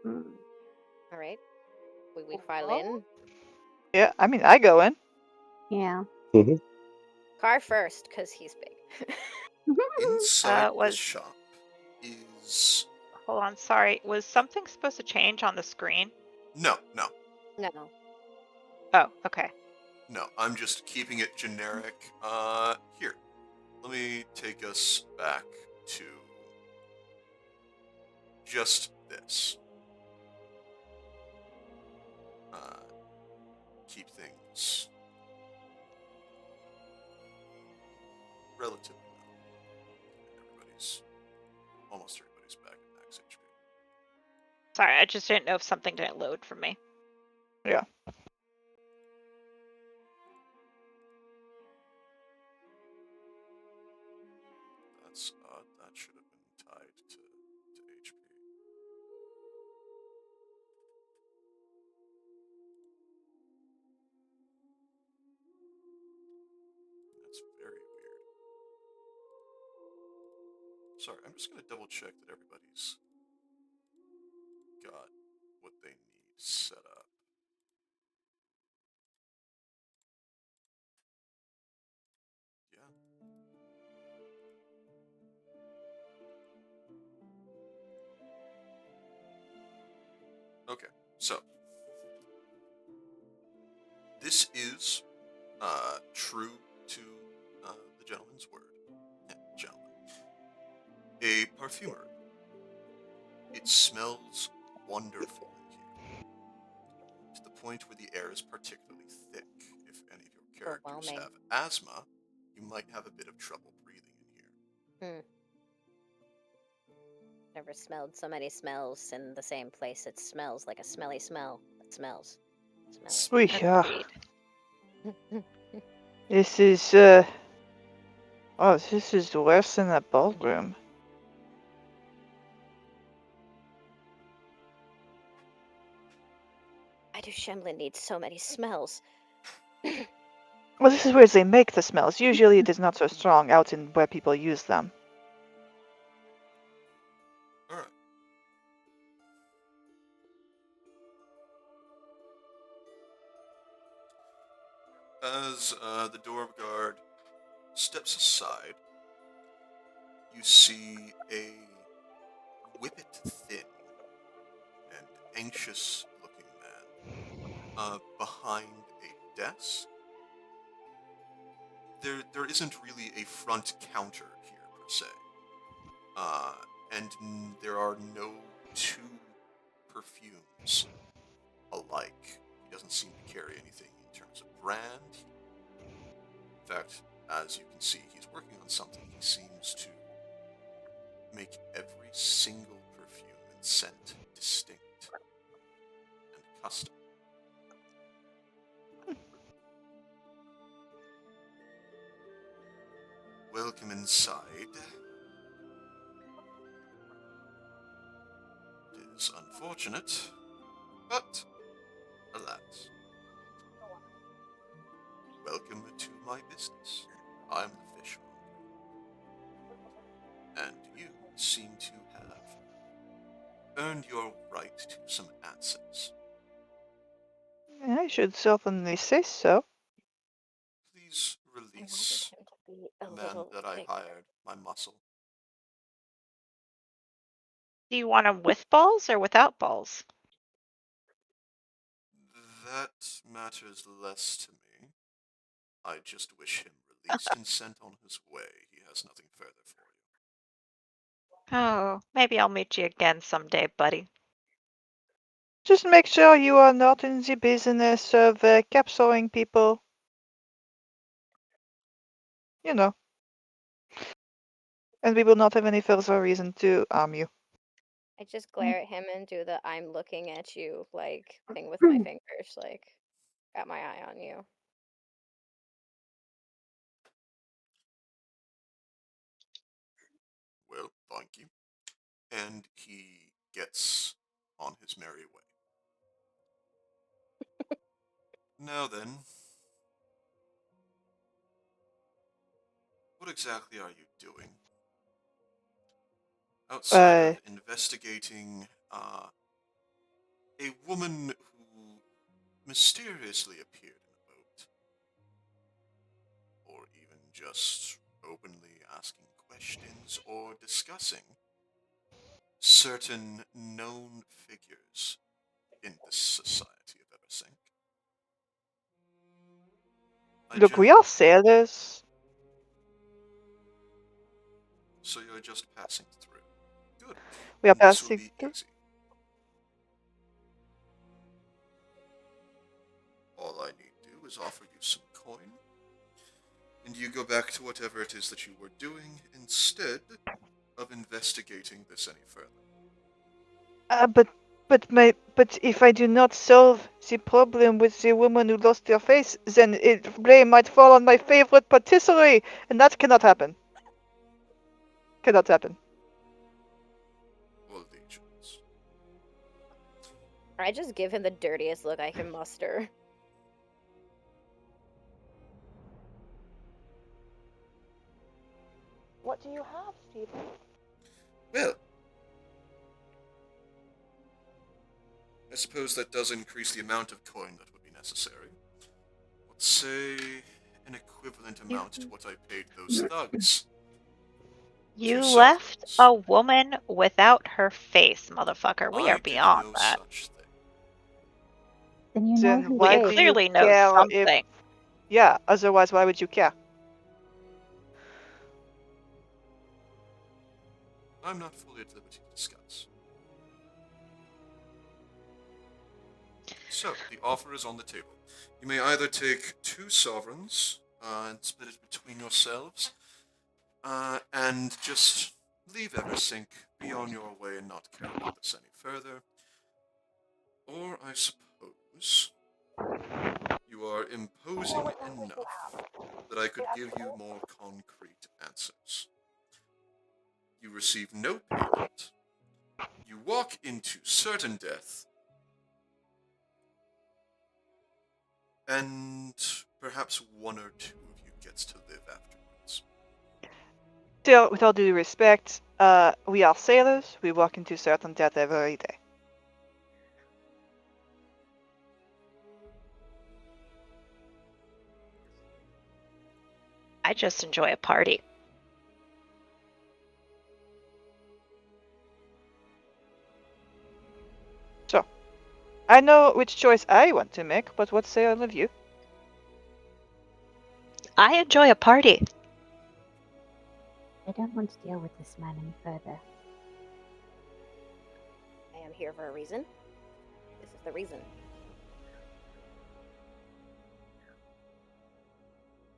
in. Mm. All right. We file in. Yeah, I mean, I go in. Yeah. Car first, because he's big. Inside was- this shop is... Hold on, sorry. Was something supposed to change on the screen? No. No. Oh, okay. No, I'm just keeping it generic. Here. Let me take us back to just this. Keep things relatively low. Almost everybody's back at max HP. Sorry, I just didn't know if something didn't load for me. Yeah. That's odd. That should have been tied to HP. That's very weird. Sorry, I'm just going to double check that everybody's got what they need set up. Yeah. Okay, so this is true to the gentleman's word. Yeah, gentleman. A perfumery. It smells wonderful in here, to the point where the air is particularly thick. If any of your characters Overwhelming. have asthma, you might have a bit of trouble breathing in here. Never smelled so many smells in the same place. It smells like a smelly smell. It smells. Sweet. Yeah. Agreed. This is oh, this is worse than that ballroom. Why do Shemlin need so many smells? Well, this is where they make the smells. Usually it is not so strong out in where people use them. Alright. As the door guard steps aside, you see a whippet thin and anxious looking man behind a desk. There isn't really a front counter here per se, and there are no two perfumes alike. He doesn't seem to carry anything in terms of brand. In fact, as you can see, he's working on something. He seems to make every single perfume and scent distinct and custom. Welcome inside. It is unfortunate, but alas. Welcome to my business. I'm the fishmonger. And you seem to have earned your right to some answers. I should certainly say so. Please I wanted release him to be a the man little that I bigger. hired, my muscle. Do you want him with balls or without balls? That matters less to me. I just wish him released and sent on his way. He has nothing further for you. Oh, maybe I'll meet you again someday, buddy. Just make sure you are not in the business of capturing people. You know. And we will not have any further reason to harm you. I just glare at him and do the I'm looking at you like thing with my fingers, like got my eye on you. Well, thank you. And he gets on his merry way. Now then, what exactly are you doing? Outside of investigating a woman who mysteriously appeared in a boat, or even just openly asking questions or discussing certain known figures in this society of Eversink. Look, we are sailors. So you're just passing through. Good. We are Then this will passing be through. easy. All I need to do is offer you some coin, and you go back to whatever it is that you were doing instead of investigating this any further. But if I do not solve the problem with the woman who lost her face, then blame might fall on my favorite patisserie, and that cannot happen. Cannot happen. Allegiance. I just give him the dirtiest look I can muster. What do you have, Stephen? Well, I suppose that does increase the amount of coin that would be necessary. Let's say an equivalent amount to what I paid those thugs. You Two left sovereigns. a woman without her face, motherfucker. We I are did beyond no that. such thing. Then you know Then who why We did. do you clearly know care something. if? Yeah. Otherwise, why would you care? I'm not fully at liberty to discuss. So, the offer is on the table. You may either take 2 sovereigns and split it between yourselves, and just leave Eversink, be on your way, and not care about this any further. Or, I suppose, you are imposing enough that I could give you more concrete answers. You receive no payment. You walk into certain death, and perhaps 1 or 2 of you gets to live afterwards. Still, with all due respect, we are sailors. We walk into certain death every day. I just enjoy a party. So, I know which choice I want to make, but what say all of you? I enjoy a party. I don't want to deal with this man any further. I am here for a reason. This is the reason.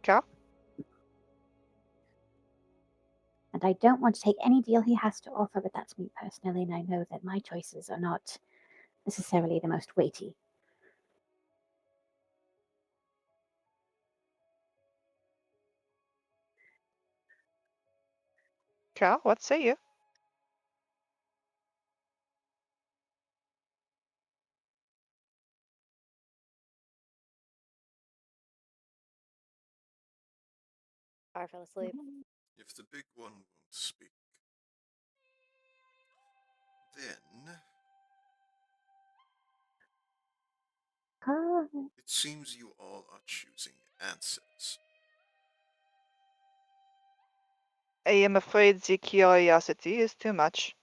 Car? And I don't want to take any deal he has to offer, but that's me personally, and I know that my choices are not necessarily the most weighty. Car, what say you? I fell asleep. If the big one won't speak, then it seems you all are choosing answers. I am afraid the curiosity is too much.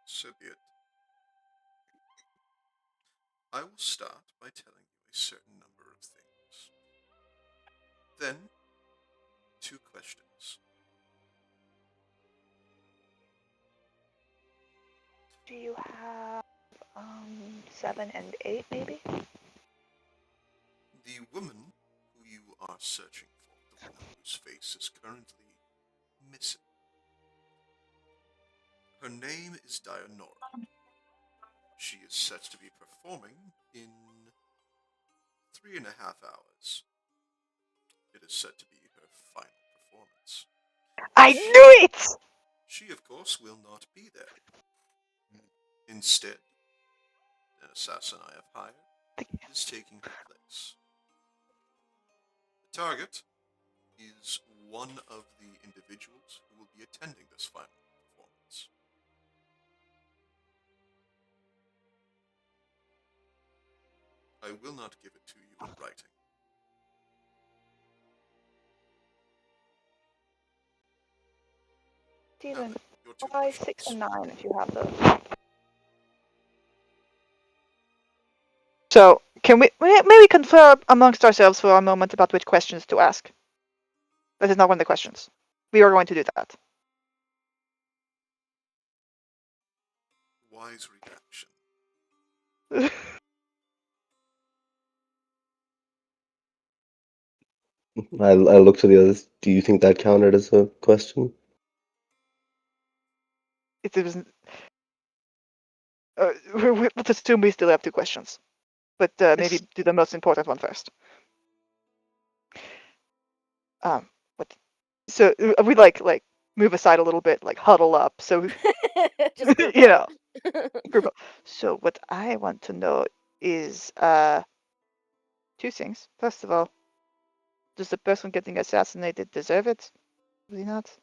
So be it. I will start by telling you a certain number of things. Then, 2 questions. Do you have 7 and 8 maybe? The woman who you are searching for, the one whose face is currently missing. Her name is Dianora. She is set to be performing in 3.5 hours. It is set to be her final performance. I knew it! She, of course, will not be there. Instead, an assassin I have hired is taking her place. The target is one of the individuals who will be attending this final performance. I will not give it to you in writing. Steven, Now, your 2 try questions. 6 and 9 if you have those. So, can we maybe confer amongst ourselves for a moment about which questions to ask? That is not one of the questions. We are going to do that. Wise redaction. I look to the others. Do you think that counted as a question? It was. Let's assume we still have 2 questions, but maybe do the most important one first. What? So we like move aside a little bit, like huddle up. So Just group you up. know, group up. So what I want to know is 2 things. First of all, does the person getting assassinated deserve it? Probably not.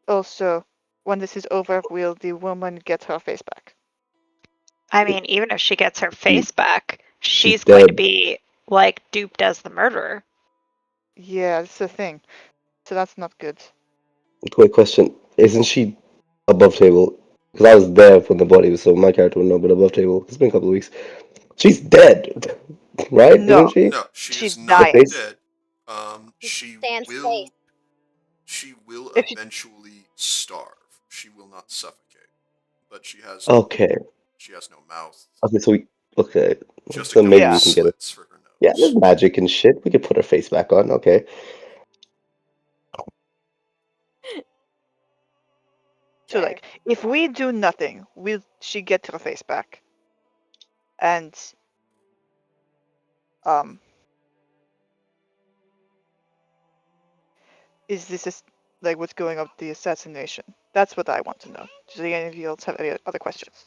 Also, when this is over, will the woman get her face back? I mean, even if she gets her face back, she's dead. going to be like duped as the murderer. Yeah, that's the thing. So that's not good. Quick question: isn't she above table? Because I was there when the body was, so my character would know. But above table, it's been a couple of weeks. She's dead, right? No. Isn't she? No, she She's is not dying. dead. She Stands will. safe. She will If she- eventually starve. She will not suffocate, but she has Okay. she has no mouth. Okay, so okay. Just a So couple maybe of we can get it. slits for her nose. Yeah, there's magic and shit. We could put her face back on. Okay. So Fair. like, if we do nothing, will she get her face back? And is this like what's going on with the assassination? That's what I want to know. Does any of you else have any other questions?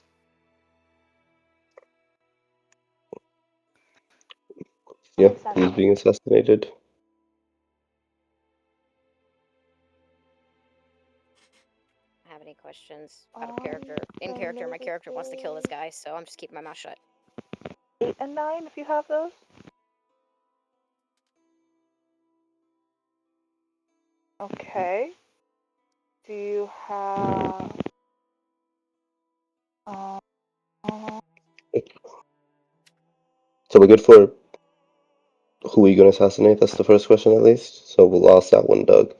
Yeah, who's being assassinated? Have any questions out of character? In character, my character wants to kill this guy, so I'm just keeping my mouth shut. 8 and 9, if you have those. Okay. Do you have? So we're good for who are you gonna assassinate? That's the first question, at least. So we'll ask that one, Doug.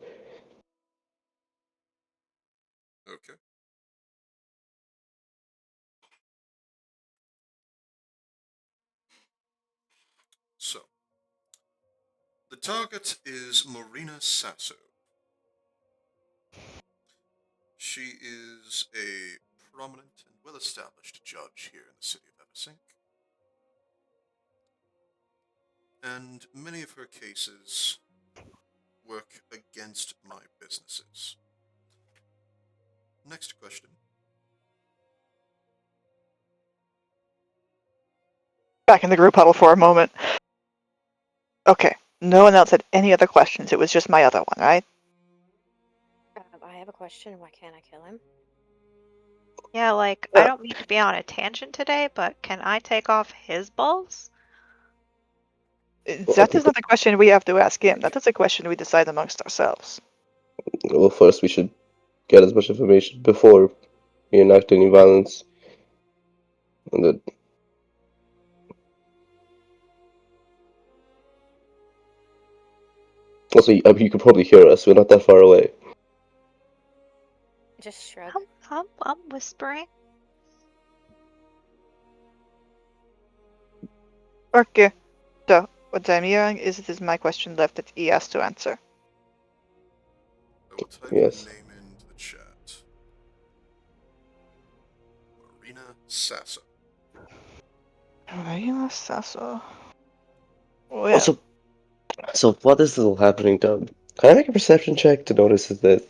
Okay. So, the target is Marina Sasso. She is a prominent and well-established judge here in the city of Eversink. And many of her cases work against my businesses. Next question. Back in the group huddle for a moment. Okay, No one else had any other questions. It was just my other one, right? I have a question. Why can't I kill him? Yeah, like, Yeah. I don't mean to be on a tangent today, but can I take off his balls? Well, That is not a question we have to ask him. That is a question we decide amongst ourselves. Well, first we should get as much information before we enact any violence. And then, also, you could probably hear us. We're not that far away. Just shrug. I'm whispering. Okay. So, what I'm hearing is it is my question left that he has to answer. I will type Yes. your name into the chat. Marina Sasso. Marina Sasso. Well, Also, so while this is all happening, can I make a perception check to notice if there's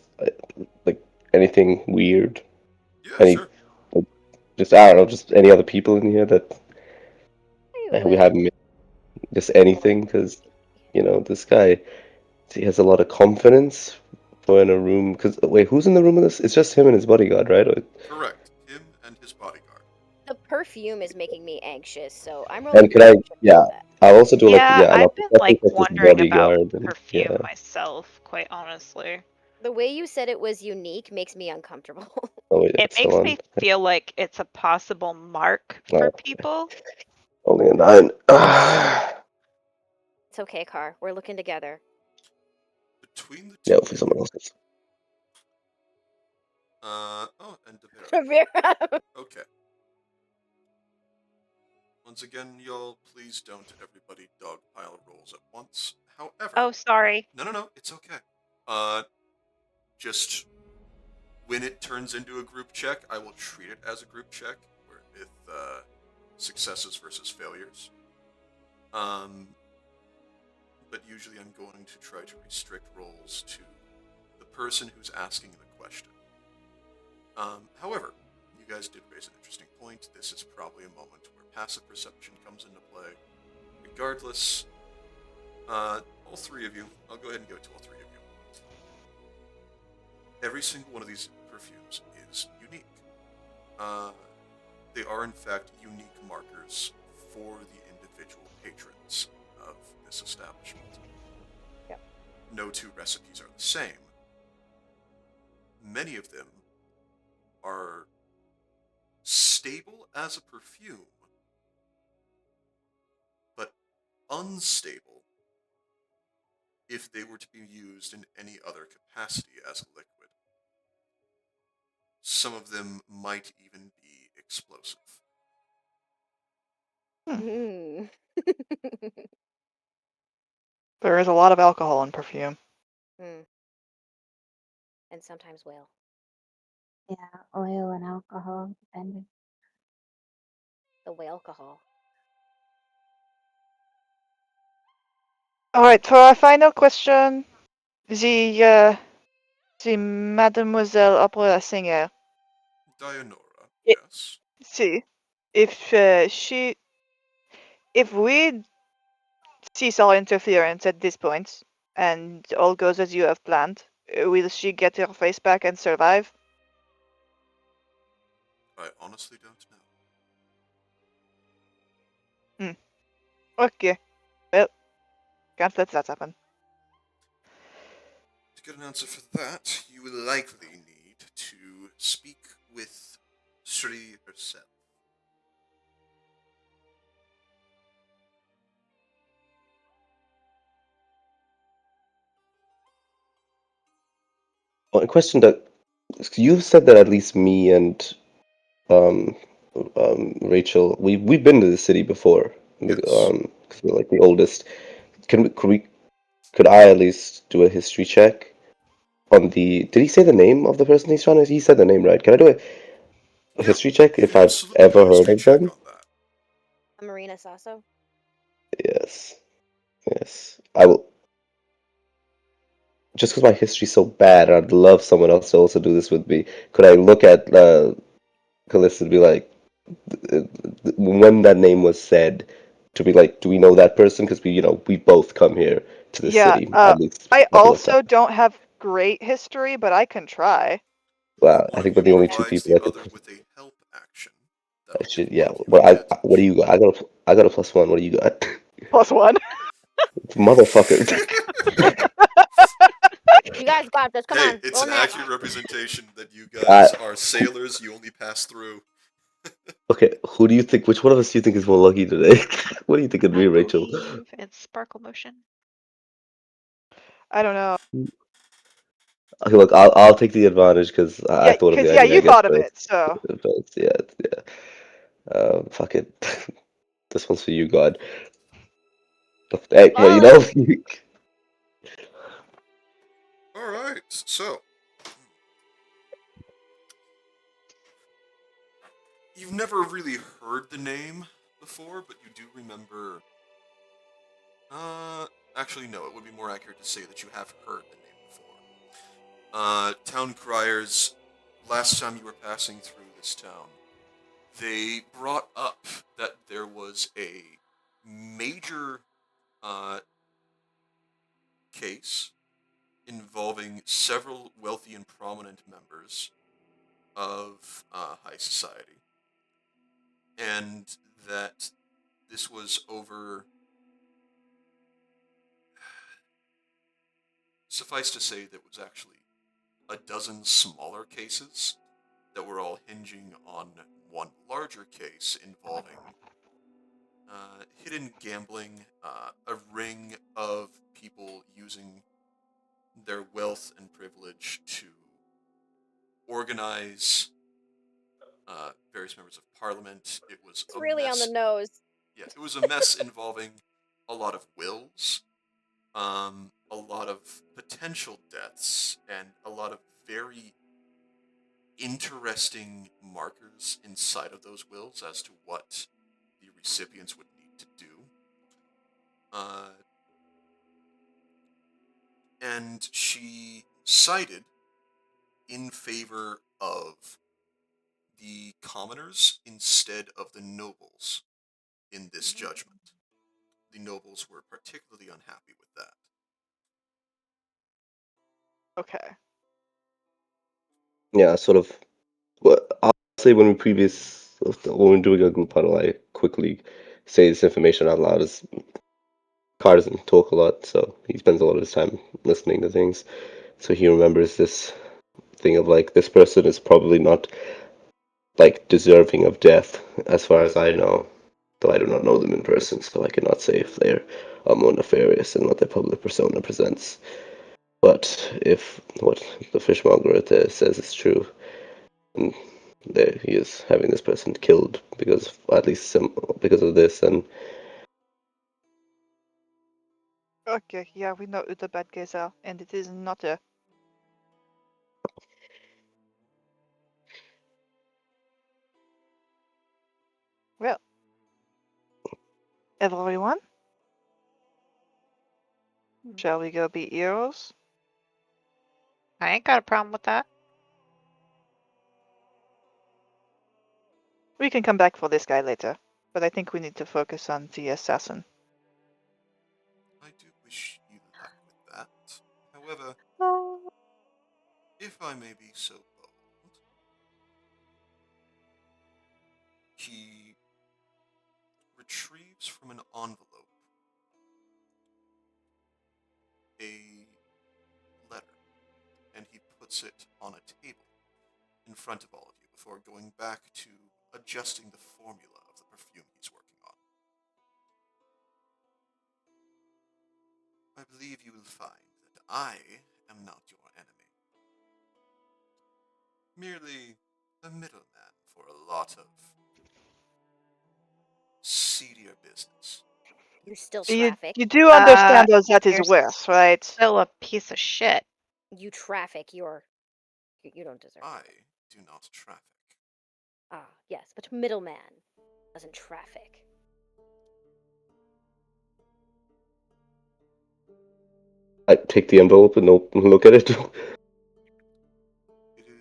like anything weird? Yeah, Any, sure. just I don't know, just any other people in here that we haven't met? Just anything, because this guy, he has a lot of confidence for in a room. Because wait, who's in the room with us? It's just him and his bodyguard, right? Correct. Him and his bodyguard. The perfume is making me anxious, so I'm rolling. And can I? perception Yeah, for that. I'll also do Yeah, an I've been perception like check with wondering about bodyguard and perfume yeah. myself, quite honestly. The way you said it was unique makes me uncomfortable. Oh yeah, It it's still makes on. me feel like it's a possible mark Oh. for people. Only a 9. It's okay, Car. We're looking together. Between the two. Yeah, hopefully someone else is. Oh, and Devera. Rivera. Okay. Once again, y'all, please don't everybody dogpile rolls at once. However, Oh, sorry. no, it's okay. Just when it turns into a group check, I will treat it as a group check, where with successes versus failures. But usually I'm going to try to restrict rolls to the person who's asking the question. However, you guys did raise an interesting point. This is probably a moment where passive perception comes into play. Regardless, all three of you, I'll go ahead and give it to all three of you. Every single one of these perfumes is unique. They are, in fact, unique markers for the individual patrons of this establishment. Yep. No two recipes are the same. Many of them are stable as a perfume, but unstable if they were to be used in any other capacity as a liquid. Some of them might even be explosive. Hmm. there is a lot of alcohol in perfume. Hmm. And sometimes whale. Yeah, oil and alcohol, depending. The whale alcohol. Alright, for our final question, the Mademoiselle Opera singer. Dianora, It- yes. See, if we cease all interference at this point, and all goes as you have planned, will she get her face back and survive? I honestly don't know. Okay. Well, can't let that happen. To get an answer for that, you will likely need to speak with Sri herself. A question that you said that at least me and Rachel, we've been to the city before. Yes. 'Cause we're like the oldest. Could I at least do a history check on the? Did he say the name of the person he's trying to? He said the name, right? Can I do a history check You if can I've absolutely ever do a heard history of check them? on that. Marina Sasso. Yes, yes. I will. Just because my history's so bad, I'd love someone else to also do this with me. Could I look at Callista and be like, when that name was said, to be like, do we know that person? Because we both come here. to the Yeah, city at least I a couple of also times. don't have great history, but I can try. Wow, I One think of we're the you only two provides people the that could. other with a help action. That'll give Actually, one yeah. of you Well, advantage. what do you got? I got a +1. What do you got? +1. Motherfucker. You guys got this. Come Hey, on. it's Roll an net. accurate representation that you Uh, guys are sailors. You only pass through. okay, who do you think? Which one of us do you think is more lucky today? What do you think it'd be, I Rachel? believe it's sparkle motion. I don't know. Okay, look, I'll take the advantage because I Yeah, thought of the because idea. I you guess thought of first. it, so. But yeah. Fuck it. This one's for you, God. Hey, well, you Oh. know. All right, so you've never really heard the name before, but you do remember. Actually, no. It would be more accurate to say that you have heard the name before. Town criers. Last time you were passing through this town, they brought up that there was a major case involving several wealthy and prominent members of high society, and that this was over. Suffice to say, there was actually a dozen smaller cases that were all hinging on one larger case involving hidden gambling, a ring of people using their wealth and privilege to organize various members of parliament. It was It's a really on the mess. nose. Yeah, it was a mess involving a lot of wills, a lot of potential deaths, and a lot of very interesting markers inside of those wills as to what the recipients would need to do. And she sided in favor of the commoners instead of the nobles in this judgment. The nobles were particularly unhappy with that. Okay. Yeah, sort of. Well, I'll say when we're doing a group huddle, I quickly say this information out loud. As Car doesn't talk a lot, so he spends a lot of his time listening to things. So he remembers this thing of like this person is probably not like deserving of death, as far as I know. Though I do not know them in person, so I cannot say if they're more nefarious and what their public persona presents. But if what the fishmonger there says is true, and there he is having this person killed because of, at least some because of this, and Okay, yeah, we know who the bad guys are, and it is not her. Well, everyone, shall we go be heroes? I ain't got a problem with that. We can come back for this guy later, but I think we need to focus on the assassin. I do wish you luck with that. However, Oh. if I may be so bold, he retrieves from an envelope a letter, and he puts it on a table in front of all of you before going back to adjusting the formula of the perfume he's working on. I believe you will find that I am not your enemy. Merely a middleman for a lot of seedier business. You're still You traffic. do understand though that is You're worse, right? still a piece of shit. You traffic. You don't deserve I it. do not traffic. Ah, yes, but middleman doesn't traffic. I take the envelope and look at it. It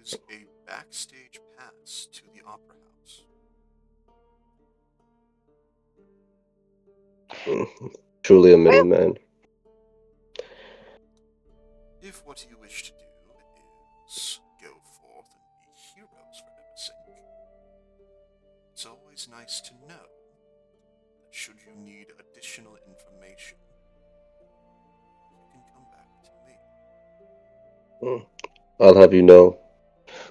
is a backstage pass to the Opera House. Truly a Well, middleman. what you wish to do is go forth and be heroes for Neversink. It's always nice to know that should you need additional information, you can come back to me. I'll have you know,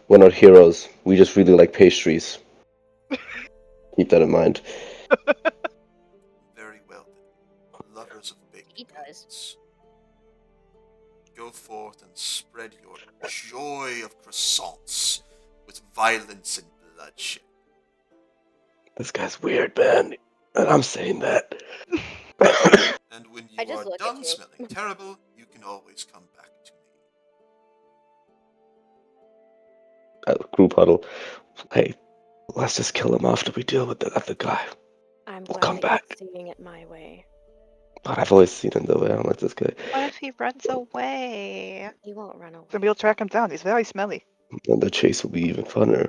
we're not heroes. We just really like pastries. Keep that in mind. Very well then, lovers of baked He does. goods. Go forth and spread your joy of croissants with violence and bloodshed. This guy's weird, man. And I'm saying that. And when I you just are look at done you. smelling terrible, you can always come back to me. Group huddle. Hey, let's just kill him after we deal with the other guy. I'm We'll glad come that back. you're seeing it my way. But I've always seen him the way. I don't like this guy. What if he runs away? He won't run away. Then we'll track him down. He's very smelly. And the chase will be even funner.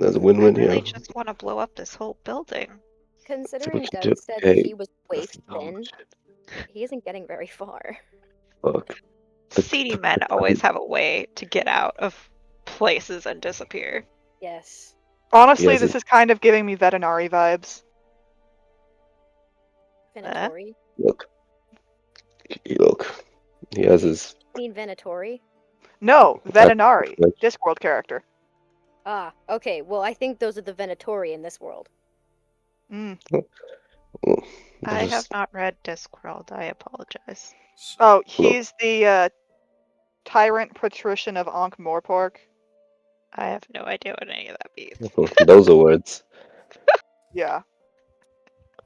There's a I win-win really here. just want to blow up this whole building. Considering you Doug do. said Hey, he was waist Oh, thin, shit. he isn't getting very far. Fuck. Seedy men always have a way to get out of places and disappear. Yes. Honestly, has this a- is kind of giving me veterinary vibes. Venatori? Look. Look. He has his. You mean Venatori? No, veterinary. like- Discworld character. Ah, okay. Well, I think those are the Venatori in this world. Mm. Well, I there's- have not read Discworld. I apologize. So, Oh, he's the tyrant patrician of Ankh Morpork. I have no idea what any of that means. Those are words. Yeah.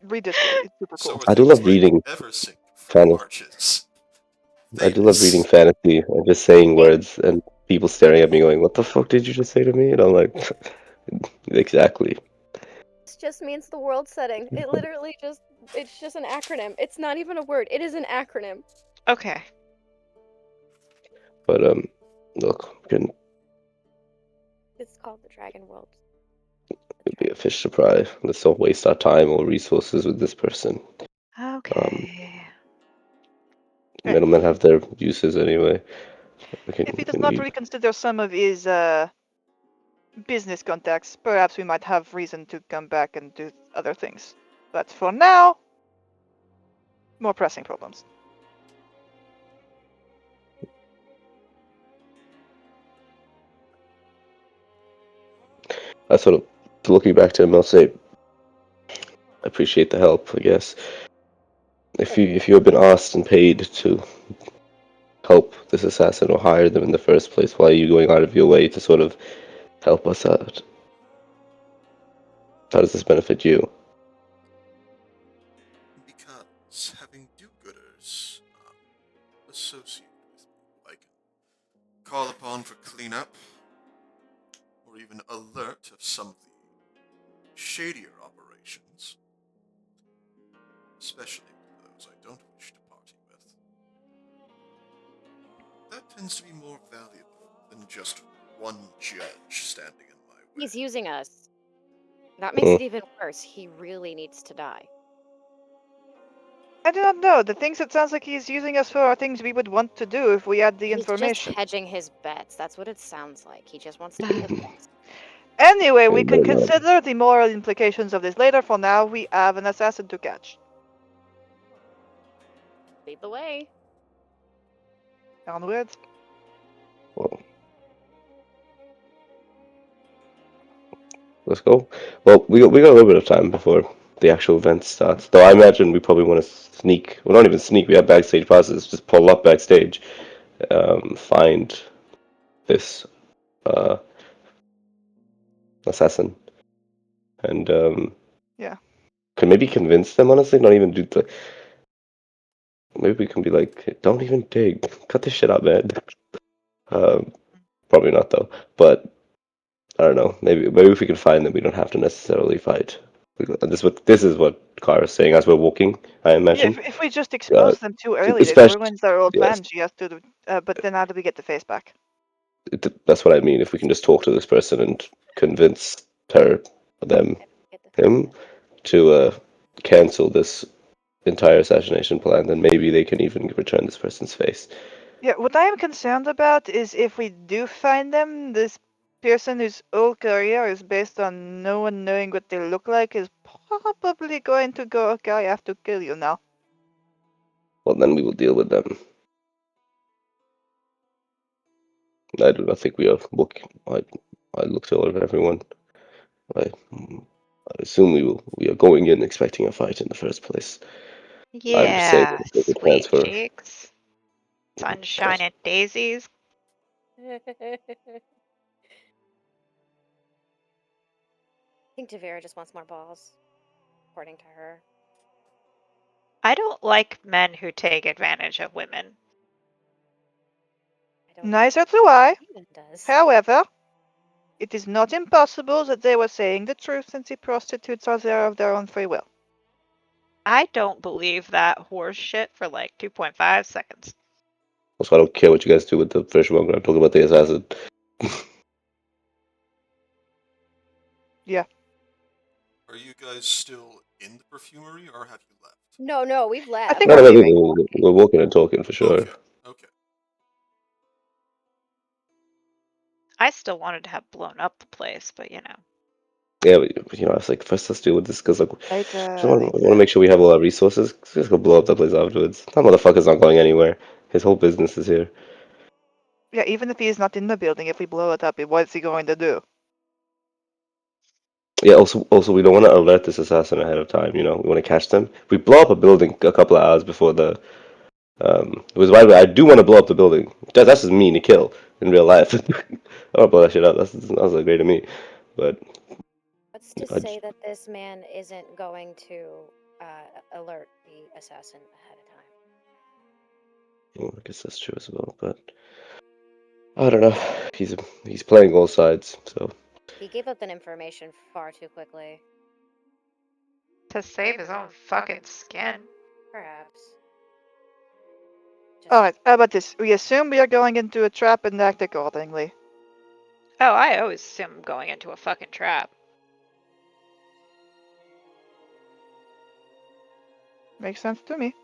Read Discworld. It's super so cool. are I do things love like reading Eversink for fantasy. Marches. I do love reading Famous. fantasy and just saying words and people staring at me going, "What the fuck did you just say to me?" And I'm like, exactly. This just means the world setting. It literally it's just an acronym. It's not even a word. It is an acronym. Okay. But look, It's called the Dragon World. it'd be a fish to fry. Let's not waste our time or resources with this person. Okay. Middlemen have their uses anyway. We If he does can not leave. reconsider some of his business contacts, perhaps we might have reason to come back and do other things. But for now, more pressing problems. I sort of, looking back to him, I'll say, I appreciate the help. I guess if you had been asked and paid to help this assassin or hire them in the first place, why are you going out of your way to sort of help us out? How does this benefit you? Because having do-gooders associated with me who I can call upon for cleanup, or even alert of some of the shadier operations, especially those I don't wish to party with, that tends to be more valuable than just one judge standing in my way. He's using us. That makes it even worse. He really needs to die. I do not know. The things it sounds like he's using us for are things we would want to do if we had the He's information. just hedging his bets. That's what it sounds like. He just wants to be the best. Anyway, we And can then, consider the moral implications of this later. For now, we have an assassin to catch. Lead the way. Onwards. well, let's go. Well, we got a little bit of time before the actual event starts. Though I imagine we probably want to sneak. Well, not even sneak. We have backstage passes. Just pull up backstage, find this assassin, and Yeah. can maybe convince them. Honestly, not even do the. Maybe we can be like, don't even dig. Cut this shit out, man. Probably not though. But I don't know. Maybe if we can find them, we don't have to necessarily fight. This is what Kara's saying as we're walking. I Yeah, imagine. if we just expose them too early, it especially- ruins their old yes. plan. She has to do, but then how do we get the face back? That's what I mean. If we can just talk to this person and convince her, them, Get the him, to cancel this entire assassination plan, then maybe they can even return this person's face. Yeah, what I am concerned about is if we do find them, this person whose whole career is based on no one knowing what they look like is probably going to go, okay, I have to kill you now. Well, then we will deal with them. I do not think we are looking. I looked over everyone. I assume we are going in expecting a fight in the first place. I'm just saying Yeah, there's a sweet transfer. cheeks. Sunshine and daisies. I think Tavera just wants more balls, according to her. I don't like men who take advantage of women. I don't Neither do I. think he does. However, it is not impossible that they were saying the truth since the prostitutes are there of their own free will. I don't believe that horse shit for like 2.5 seconds. Also, I don't care what you guys do with the fishmonger. I'm talking about the assassin. Are you guys still in the perfumery or have you left? No, we've left. think No, we're no, leaving. we're walking and talking for sure. Okay. Okay. I still wanted to have blown up the place, but you know. Yeah, but, you know, I was like, first let's deal with this because like, Later, we want to make sure we have all our resources. Just go blow up that place afterwards. That motherfucker's not going anywhere. His whole business is here. Yeah, even if he is not in the building, if we blow it up, what is he going to do? Yeah. Also, we don't want to alert this assassin ahead of time. You know, we want to catch them. We blow up a building a couple of hours before the. It was by the way, I do want to blow up the building. That's just mean to kill in real life. I want to blow that shit up. That sounds great to me. But What's to I say just- that this man isn't going to alert the assassin ahead of time? well, I guess that's true as well. But I don't know. He's playing all sides. So He gave up that information far too quickly. To save his own fucking skin. Perhaps. Just Alright, how about this? We assume we are going into a trap and act accordingly. Oh, I always assume I'm going into a fucking trap. Makes sense to me.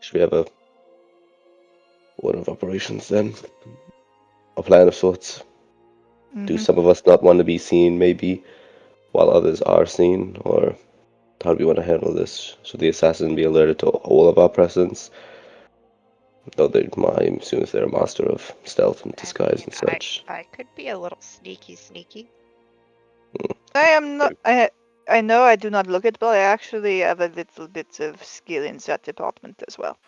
should we have a order of operations then? A plan of sorts. Do Mhm. some of us not want to be seen, maybe, while others are seen, or how do we want to handle this? Should the assassin be alerted to all of our presence? Though I assume if they're a master of stealth and disguise and such. I could be a little sneaky. I am not. I know I do not look it, but I actually have a little bit of skill in that department as well.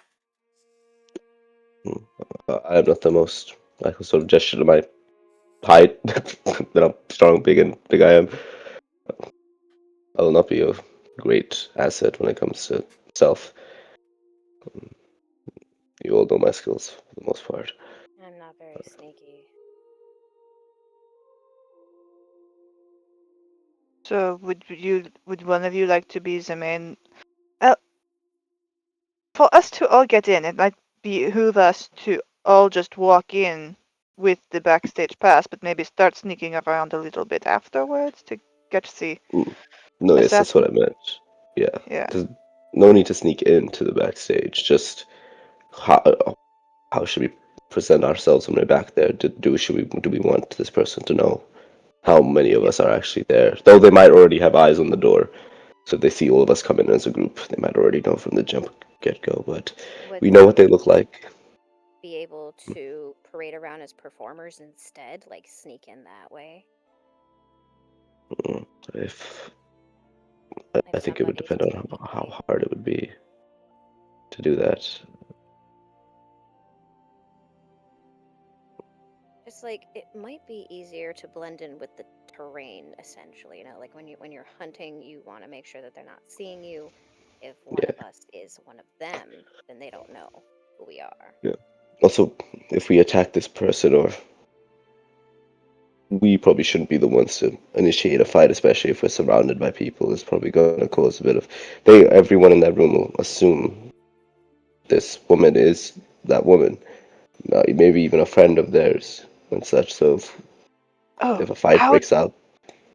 I am not the most. I can sort of gesture to my height that I'm strong, big I am. I will not be a great asset when it comes to stealth. You all know my skills for the most part. I'm not very sneaky. So would one of you like to be the main? For us to all get in, it might behoove us to all just walk in with the backstage pass, but maybe start sneaking around a little bit afterwards to get to see. No, yes, that's what I Assassin. meant. Yeah. Yeah. There's no need to sneak into the backstage. Just how should we present ourselves when we're back there? Do we want this person to know how many of us are actually there? Though they might already have eyes on the door, so if they see all of us come in as a group, they might already know from the get-go. But Would we know what they look like. be able to parade around as performers instead, like sneak in that way. If Like I think it would somebody depend on how hard it would be to do that. Just like it might be easier to blend in with the terrain, essentially. You know, like when you're hunting, you want to make sure that they're not seeing you. If one of us is one of them, then they don't know who we are. Also, if we attack this person, or we probably shouldn't be the ones to initiate a fight, especially if we're surrounded by people. It's probably going to cause a bit of. Everyone in that room will assume this woman is that woman, maybe even a friend of theirs and such. So if a fight How breaks out,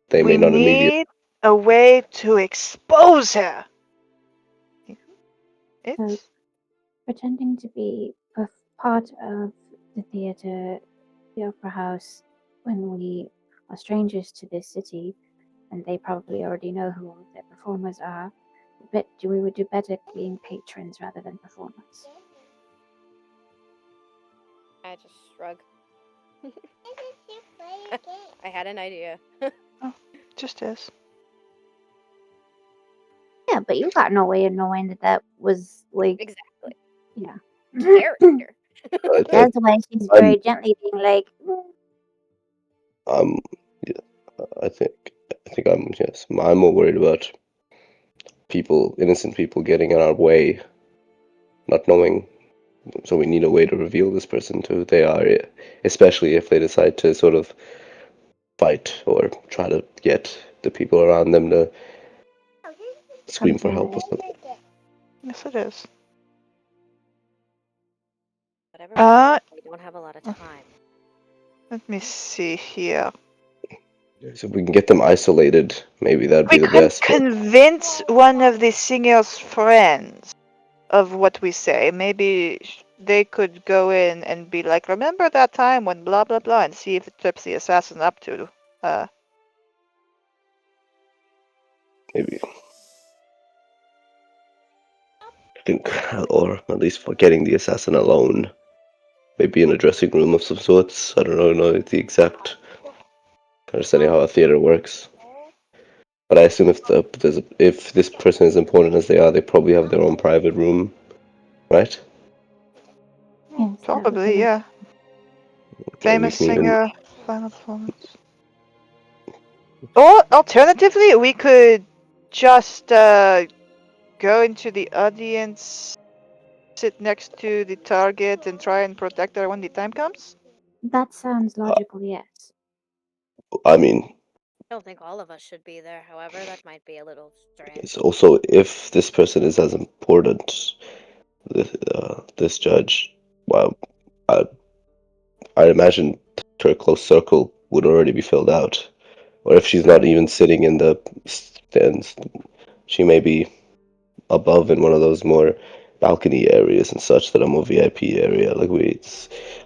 they we may not immediately. need a way to expose her. It's pretending to be part of the theatre, the opera house, when we are strangers to this city, and they probably already know who all of their performers are. But we would do better being patrons rather than performers. I just shrug. I had an idea. Just is. Yeah, but you got no way of knowing that was like, Exactly. yeah. Character. That's why she's I'm- very gently being like, yeah, I think I'm more worried about innocent people getting in our way, not knowing. So we need a way to reveal this person to who they are, especially if they decide to sort of fight or try to get the people around them to scream for help or something. Yes, it is. But everyone we don't have a lot of time. Let me see here. So if we can get them isolated, maybe that'd be We the could best. but- convince one of the singer's friends of what we say. Maybe they could go in and be like, remember that time when blah blah blah, and see if it trips the assassin up to. Maybe. I think, or at least for getting the assassin alone. Maybe in a dressing room of some sorts. I don't know the exact understanding how a theater works. But I assume if this person is important as they are, they probably have their own private room, right? yes, that would Probably, be- yeah. And we Famous can even singer, final performance. Or alternatively, we could just go into the audience, sit next to the target, and try and protect her when the time comes. That sounds logical, yes. I mean, I don't think all of us should be there, however, that might be a little strange. it's also if this person is as important, this judge, well, I imagine her close circle would already be filled out. Or if she's not even sitting in the stands, she may be above in one of those more balcony areas and such that are more VIP area. Like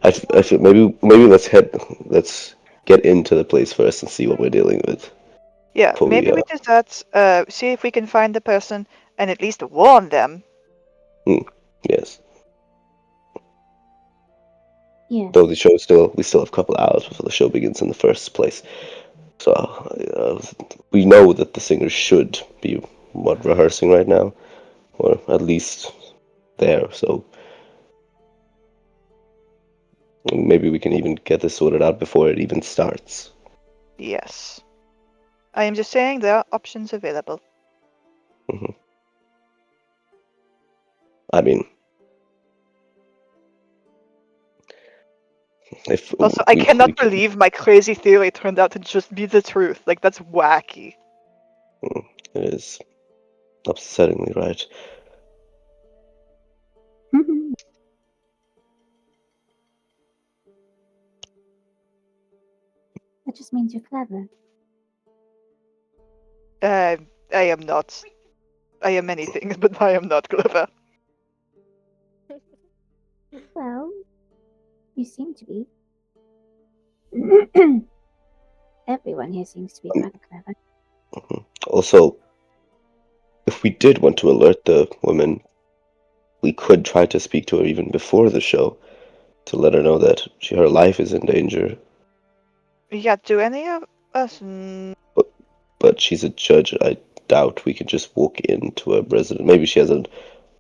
I feel maybe let's get into the place first and see what we're dealing with. Yeah, Before maybe we just see if we can find the person and at least warn them. Yes. Yes. Though we still have a couple hours before the show begins in the first place. So we know that the singers should be rehearsing right now, or at least there. So maybe we can even get this sorted out before it even starts. Yes. I am just saying there are options available. hmm I mean, if Also, I we cannot can- believe my crazy theory turned out to just be the truth. Like, that's wacky. it is upsettingly right. That just means you're clever. I am not. I am many things, but I am not clever. Well, you seem to be. Everyone here seems to be rather clever. Also, if we did want to alert the woman, we could try to speak to her even before the show to let her know that her life is in danger. Yeah, do any of us? But she's a judge. I doubt we could just walk into a resident. Maybe she has an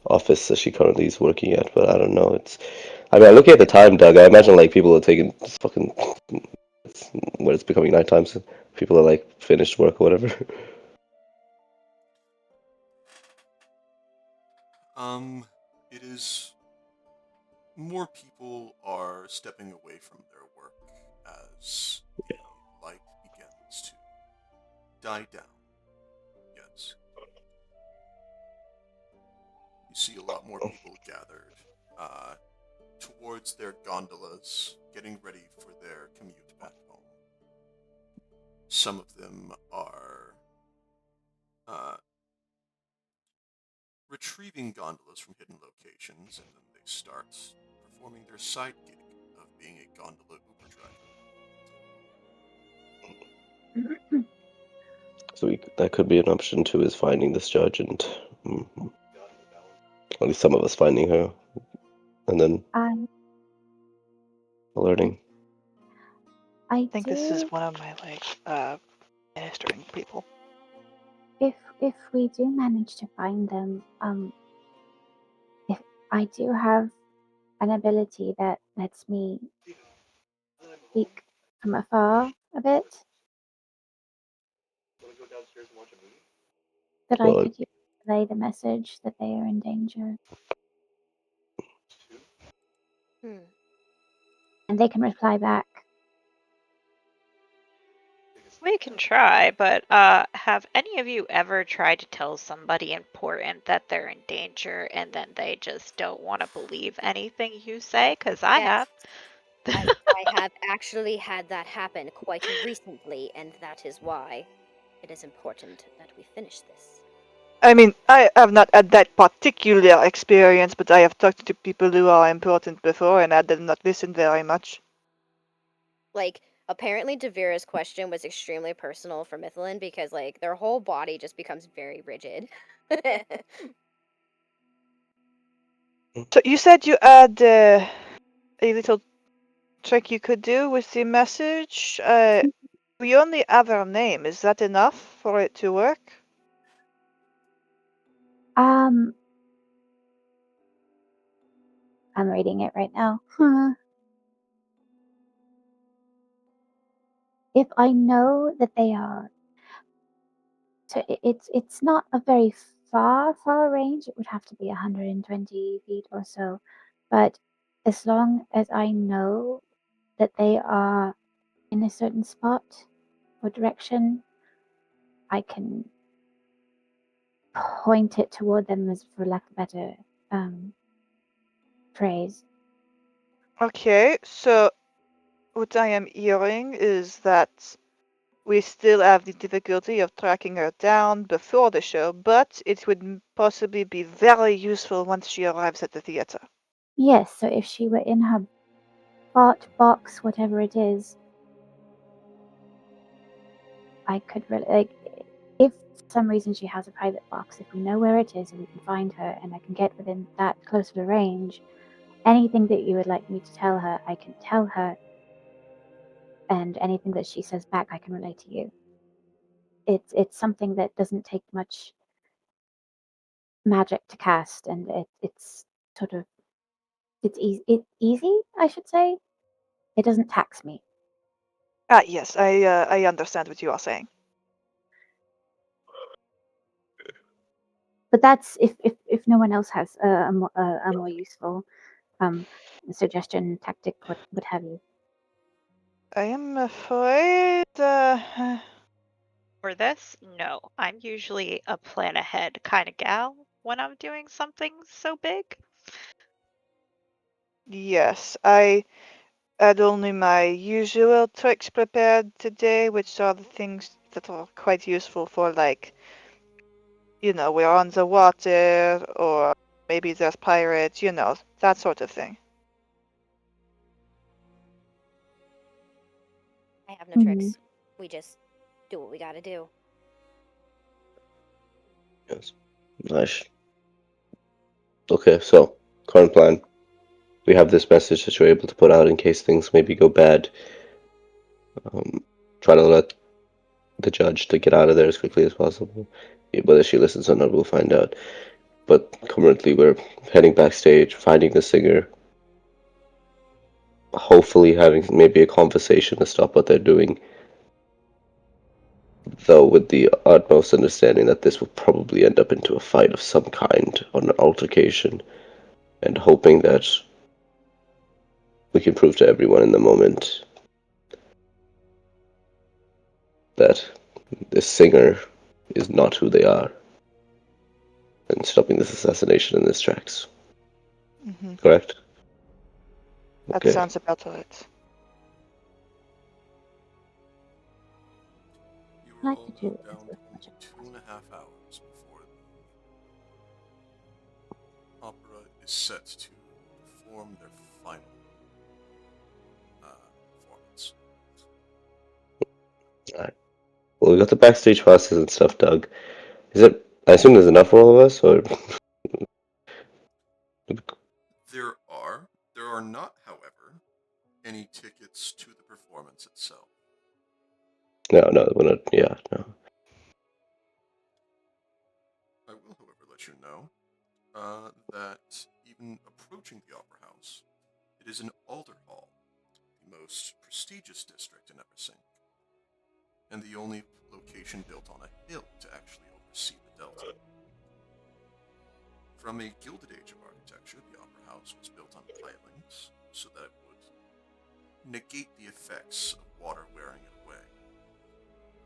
office that she currently is working at, but I don't know. I mean, looking at the time, Doug, I imagine like people are taking fucking when it's becoming nighttime, so people are like finished work or whatever. It is more people are stepping away from their work as the light begins to die down. Yes. You see a lot more people gathered towards their gondolas, getting ready for their commute back home. Some of them are retrieving gondolas from hidden locations, and then they start performing their side gig of being a gondola Uber driver. So that could be an option too, is finding this judge and at least some of us finding her, and then I alerting. I think do. this is one of my ministering people. If we do manage to find them, if I do have an ability that lets me speak from afar a bit, that I Well, could use to relay the message that they are in danger, Hmm. and they can reply back. We can try, but have any of you ever tried to tell somebody important that they're in danger and then they just don't want to believe anything you say? Because I Yes. have. I have actually had that happen quite recently, and that is why it is important that we finish this. I mean, I have not had that particular experience, but I have talked to people who are important before, and I did not listen very much. Like, apparently Devira's question was extremely personal for Mythalin because, like, their whole body just becomes very rigid. So you said you had a little trick you could do with the message. We only have her name. Is that enough for it to work? I'm reading it right now. If I know that they are, so it's not a very far range. It would have to be 120 feet or so, but as long as I know that they are in a certain spot or direction, I can point it toward them, as for lack of a better phrase. Okay, so what I am hearing is that we still have the difficulty of tracking her down before the show, but it would possibly be very useful once she arrives at the theater. Yes, so if she were in her bot box, whatever it is, I could really, like, if for some reason she has a private box, if we know where it is and we can find her and I can get within that close of a range, anything that you would like me to tell her, I can tell her, and anything that she says back, I can relay to you. It's something that doesn't take much magic to cast, and it's sort of it's easy, I should say. It doesn't tax me. Ah, yes, I understand what you are saying. But that's if no one else has a more useful suggestion, tactic, what have you. I am afraid. For this, no. I'm usually a plan ahead kind of gal when I'm doing something so big. Yes, I had only my usual tricks prepared today, which are the things that are quite useful for, like, we're on the water, or maybe there's pirates, that sort of thing. I have no Mhm. tricks. We just do what we gotta do. Yes. Nice. Okay, so current plan. We have this message that you're able to put out in case things maybe go bad. Try to let the judge to get out of there as quickly as possible. Whether she listens or not, we'll find out. But currently, we're heading backstage, finding the singer, hopefully having maybe a conversation to stop what they're doing. Though with the utmost understanding that this will probably end up into a fight of some kind or an altercation, and hoping that we can prove to everyone in the moment that this singer is not who they are, and stopping this assassination in its tracks. Mm-hmm. Correct? That Okay. sounds about right. You I are like all to do moved as down to much only as 2.5 hours before is set to perform their final performance. Well, we got the backstage passes and stuff, Doug. Is it? I assume there's enough for all of us, or There are not, however, any tickets to the performance itself. no, we're not. Yeah, no. I will, however, let you know that even approaching the Opera House, it is in Alderhall, the most prestigious district in Eversink, and the only location built on a hill to actually oversee the Delta. From a Gilded Age of architecture, the Opera House was built on pilings so that it would negate the effects of water wearing it away.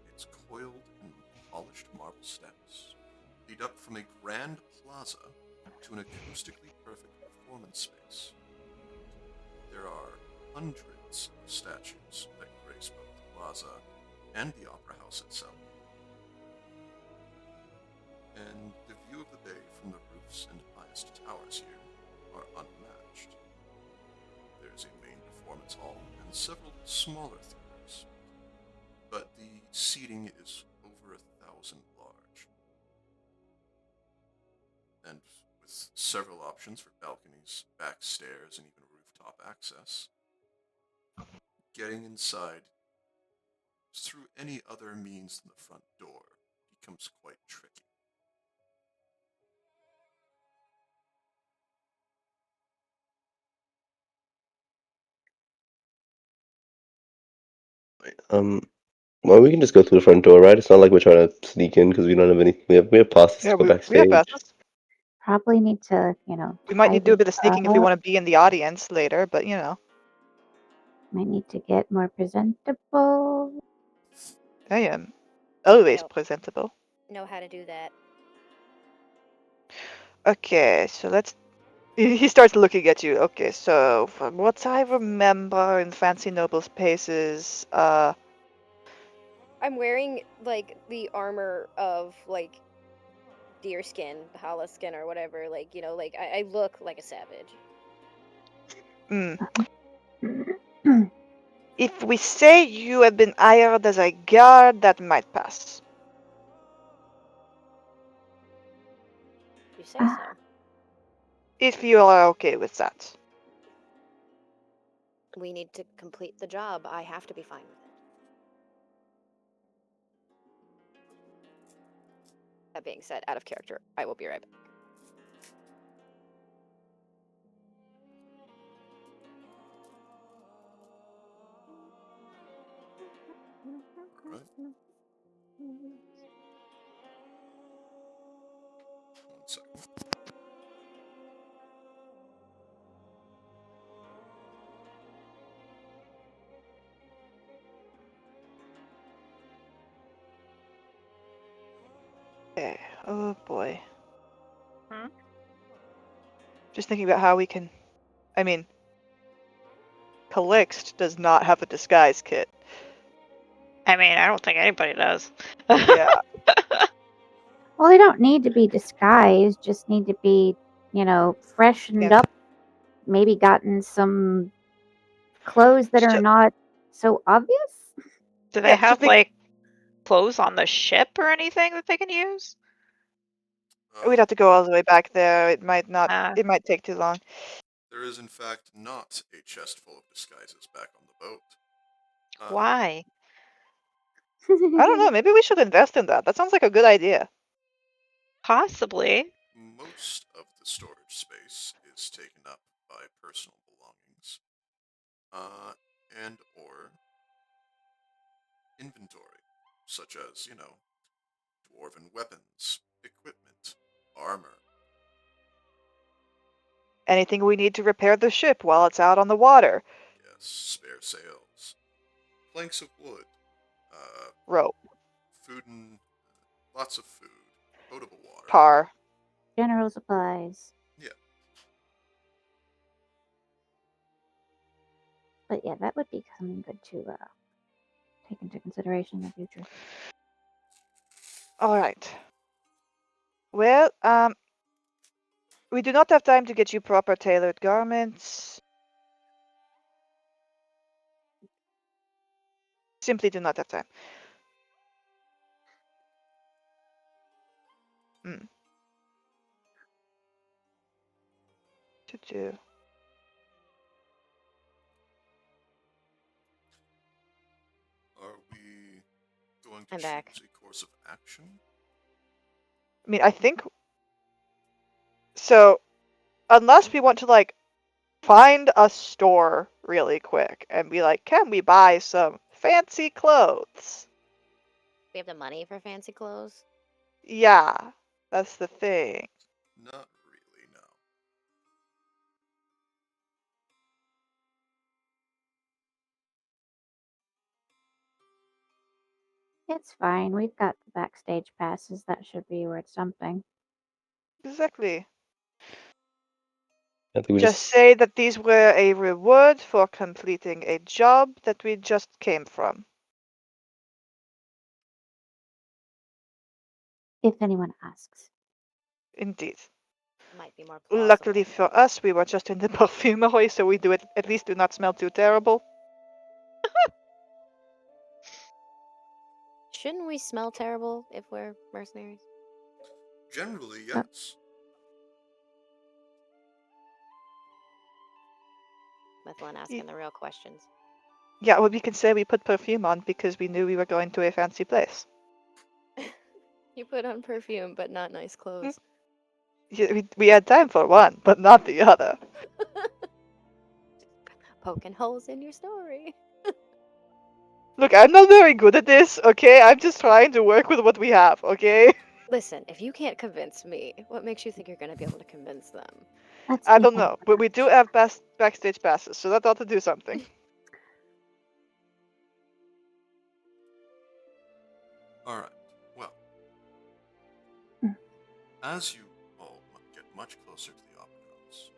Its coiled and polished marble steps lead up from a grand plaza to an acoustically perfect performance space. There are hundreds of statues that grace both the plaza and the Opera House itself. And the view of the bay from the roofs and highest towers here are unmatched. There's a main performance hall and several smaller theaters, but the seating is over 1,000 large. And with several options for balconies, back stairs, and even rooftop access, getting inside through any other means than the front door becomes quite tricky. Well, we can just go through the front door, right? It's not like we're trying to sneak in because we don't have any. We have passes Yeah, to go we have backstage. passes. Probably need to, We might need to do a bit of sneaking if we up. want to be in the audience later, but you know. Might need to get more presentable. I am always Yep. presentable. Know how to do that. Okay, so let's. He starts looking at you. Okay, so from what I remember in Fancy Noble's paces, I'm wearing like the armor of like deer skin, hala skin, or whatever. Like like I look like a savage. if we say you have been hired as a guard, that might pass. You say so. If you are okay with that. We need to complete the job. I have to be fine with it. That being said, out of character, I will be right back. Alright. One second. Okay. Oh boy. Hmm? Just thinking about how we can. I mean, Calixt does not have a disguise kit. I mean, I don't think anybody does. Yeah. Well, they don't need to be disguised, just need to be, freshened Yeah. up, maybe gotten some clothes that are So- not so obvious. Do they Yeah, so have think- like clothes on the ship or anything that they can use? We'd have to go all the way back there. It might not. Uh, It might take too long. There is, in fact, not a chest full of disguises back on the boat. Why? I don't know. Maybe we should invest in that. That sounds like a good idea. Possibly. Most of the storage space is taken up by personal belongings, and or inventory, such as, dwarven weapons, equipment, armor. Anything we need to repair the ship while it's out on the water. Yes, spare sails, planks of wood, Rope, food and lots of food, potable water. tar. General supplies. Yeah. But yeah, that would be something good to take into consideration in the future. All right. Well, We do not have time to get you proper tailored garments. Simply do not have time. To do. Are we going to I'm choose back. a course of action? I mean, I think so. Unless we want to like find a store really quick and be like, can we buy some fancy clothes? We have the money for fancy clothes. Yeah, that's the thing. Not really, no. It's fine. We've got the backstage passes. That should be worth something. Exactly. I think we Just say that these were a reward for completing a job that we just came from. If anyone asks. Indeed. Might be more Luckily plausible. for us, we were just in the perfumery, so we do it at least do not smell too terrible. Shouldn't we smell terrible if we're mercenaries? Generally, Uh, yes. Methlin asking the real questions. Yeah, well, we can say we put perfume on because we knew we were going to a fancy place. You put on perfume, but not nice clothes. Yeah, we had time for one, but not the other. Poking holes in your story. Look, I'm not very good at this, okay? I'm just trying to work with what we have, okay? Listen, if you can't convince me, what makes you think you're gonna be able to convince them? Let's I be don't fair. know, but we do have backstage passes, so that ought to do something. Alright, well. Hmm. As you all get much closer to the Opera House,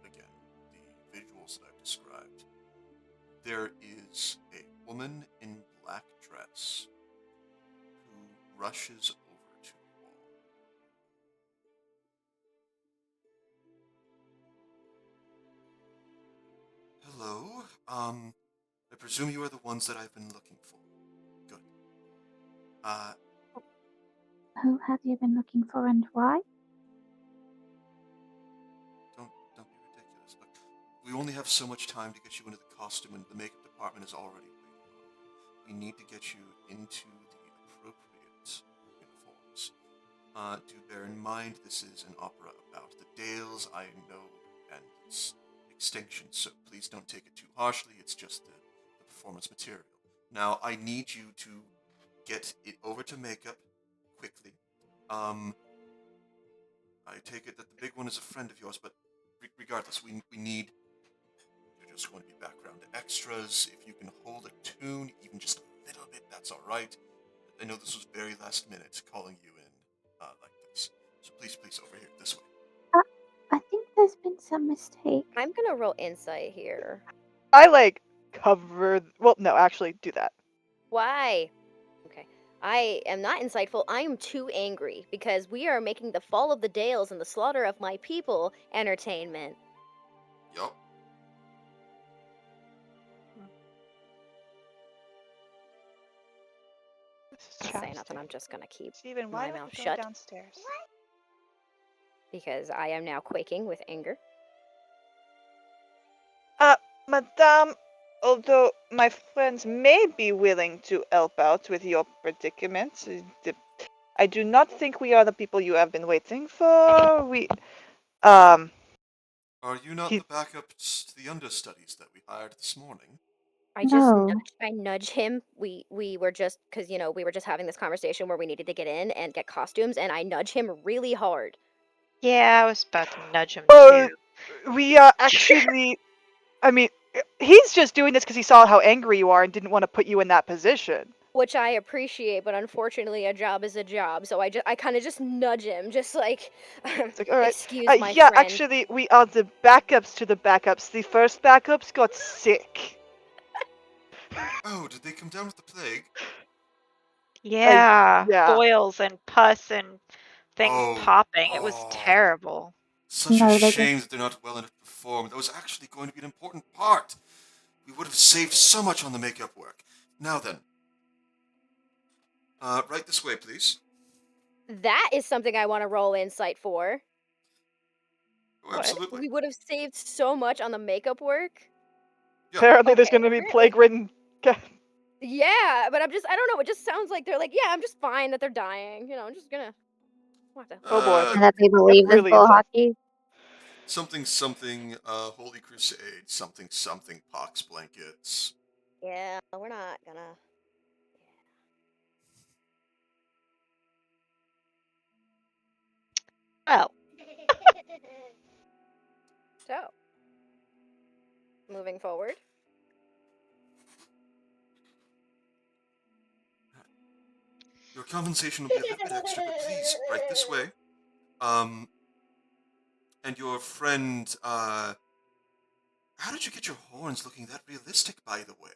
again, the visuals that I've described, there is a woman in black dress who rushes over to you all. Hello, I presume you are the ones that I've been looking for. Good. Who have you been looking for and why? Don't be ridiculous. Look, we only have so much time to get you into the costume, and the makeup department is already waiting on you. We need to get you into the appropriate uniforms. Do bear in mind this is an opera about the Dales, I know, and its extinction, so please don't take it too harshly. It's just the performance material. Now, I need you to get it over to makeup quickly. I take it that the big one is a friend of yours, but regardless, we need. You're just going to be background extras. If you can hold a tune, even just a little bit, that's all right. I know this was very last minute calling you in like this, so please, over here, this way. I think there's been some mistake. I'm gonna roll insight here. I like cover. Well, no, actually, do that. Why? Okay. I am not insightful. I am too angry because we are making the fall of the Dales and the slaughter of my people entertainment. Yup. Say nothing. I'm just gonna keep Steven, my why don't mouth you go shut downstairs? because I am now quaking with anger. Madame, although my friends may be willing to help out with your predicament, I do not think we are the people you have been waiting for. Are you not he- the backup to the understudies that we hired this morning? No. I nudge him. We were just because we were just having this conversation where we needed to get in and get costumes, and I nudge him really hard. Yeah, I was about to nudge him Oh, too. we are actually. I mean, he's just doing this because he saw how angry you are and didn't want to put you in that position. Which I appreciate, but unfortunately, a job is a job. So I kind of just nudge him, just like, It's like, all right. excuse my Yeah, friend. actually, we are the backups to the backups. The first backups got sick. Oh, did they come down with the plague? Yeah, yeah. boils and pus and things Oh, popping. It was oh. terrible. Such No, a they just- shame that they're not well enough to perform. That was actually going to be an important part. We would have saved so much on the makeup work. Now then, right this way, please. That is something I want to roll insight for. Oh, What? absolutely. We would have saved so much on the makeup work. Yeah. Apparently, there's Okay, going to be apparently- plague-ridden. Yeah, but I don't know. It just sounds like they're like, yeah, I'm just fine that they're dying. I'm just gonna. What the? Oh, boy. And that they believe this really bull intense. hockey. Something, Holy Crusade, something, pox blankets. Yeah, we're not gonna. Well, So, moving forward. Your compensation will be a little bit extra, but please, right this way. And your friend, how did you get your horns looking that realistic, by the way?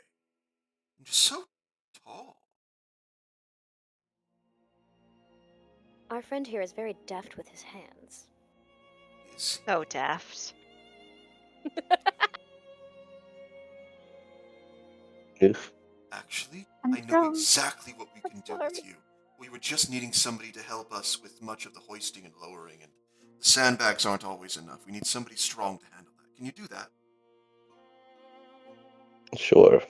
You're just so tall. Our friend here is very deft with his hands. Is so deft. If actually, I'm I know strong. exactly what we can do with Sorry. you. We were just needing somebody to help us with much of the hoisting and lowering, and the sandbags aren't always enough. We need somebody strong to handle that. Can you do that? sure.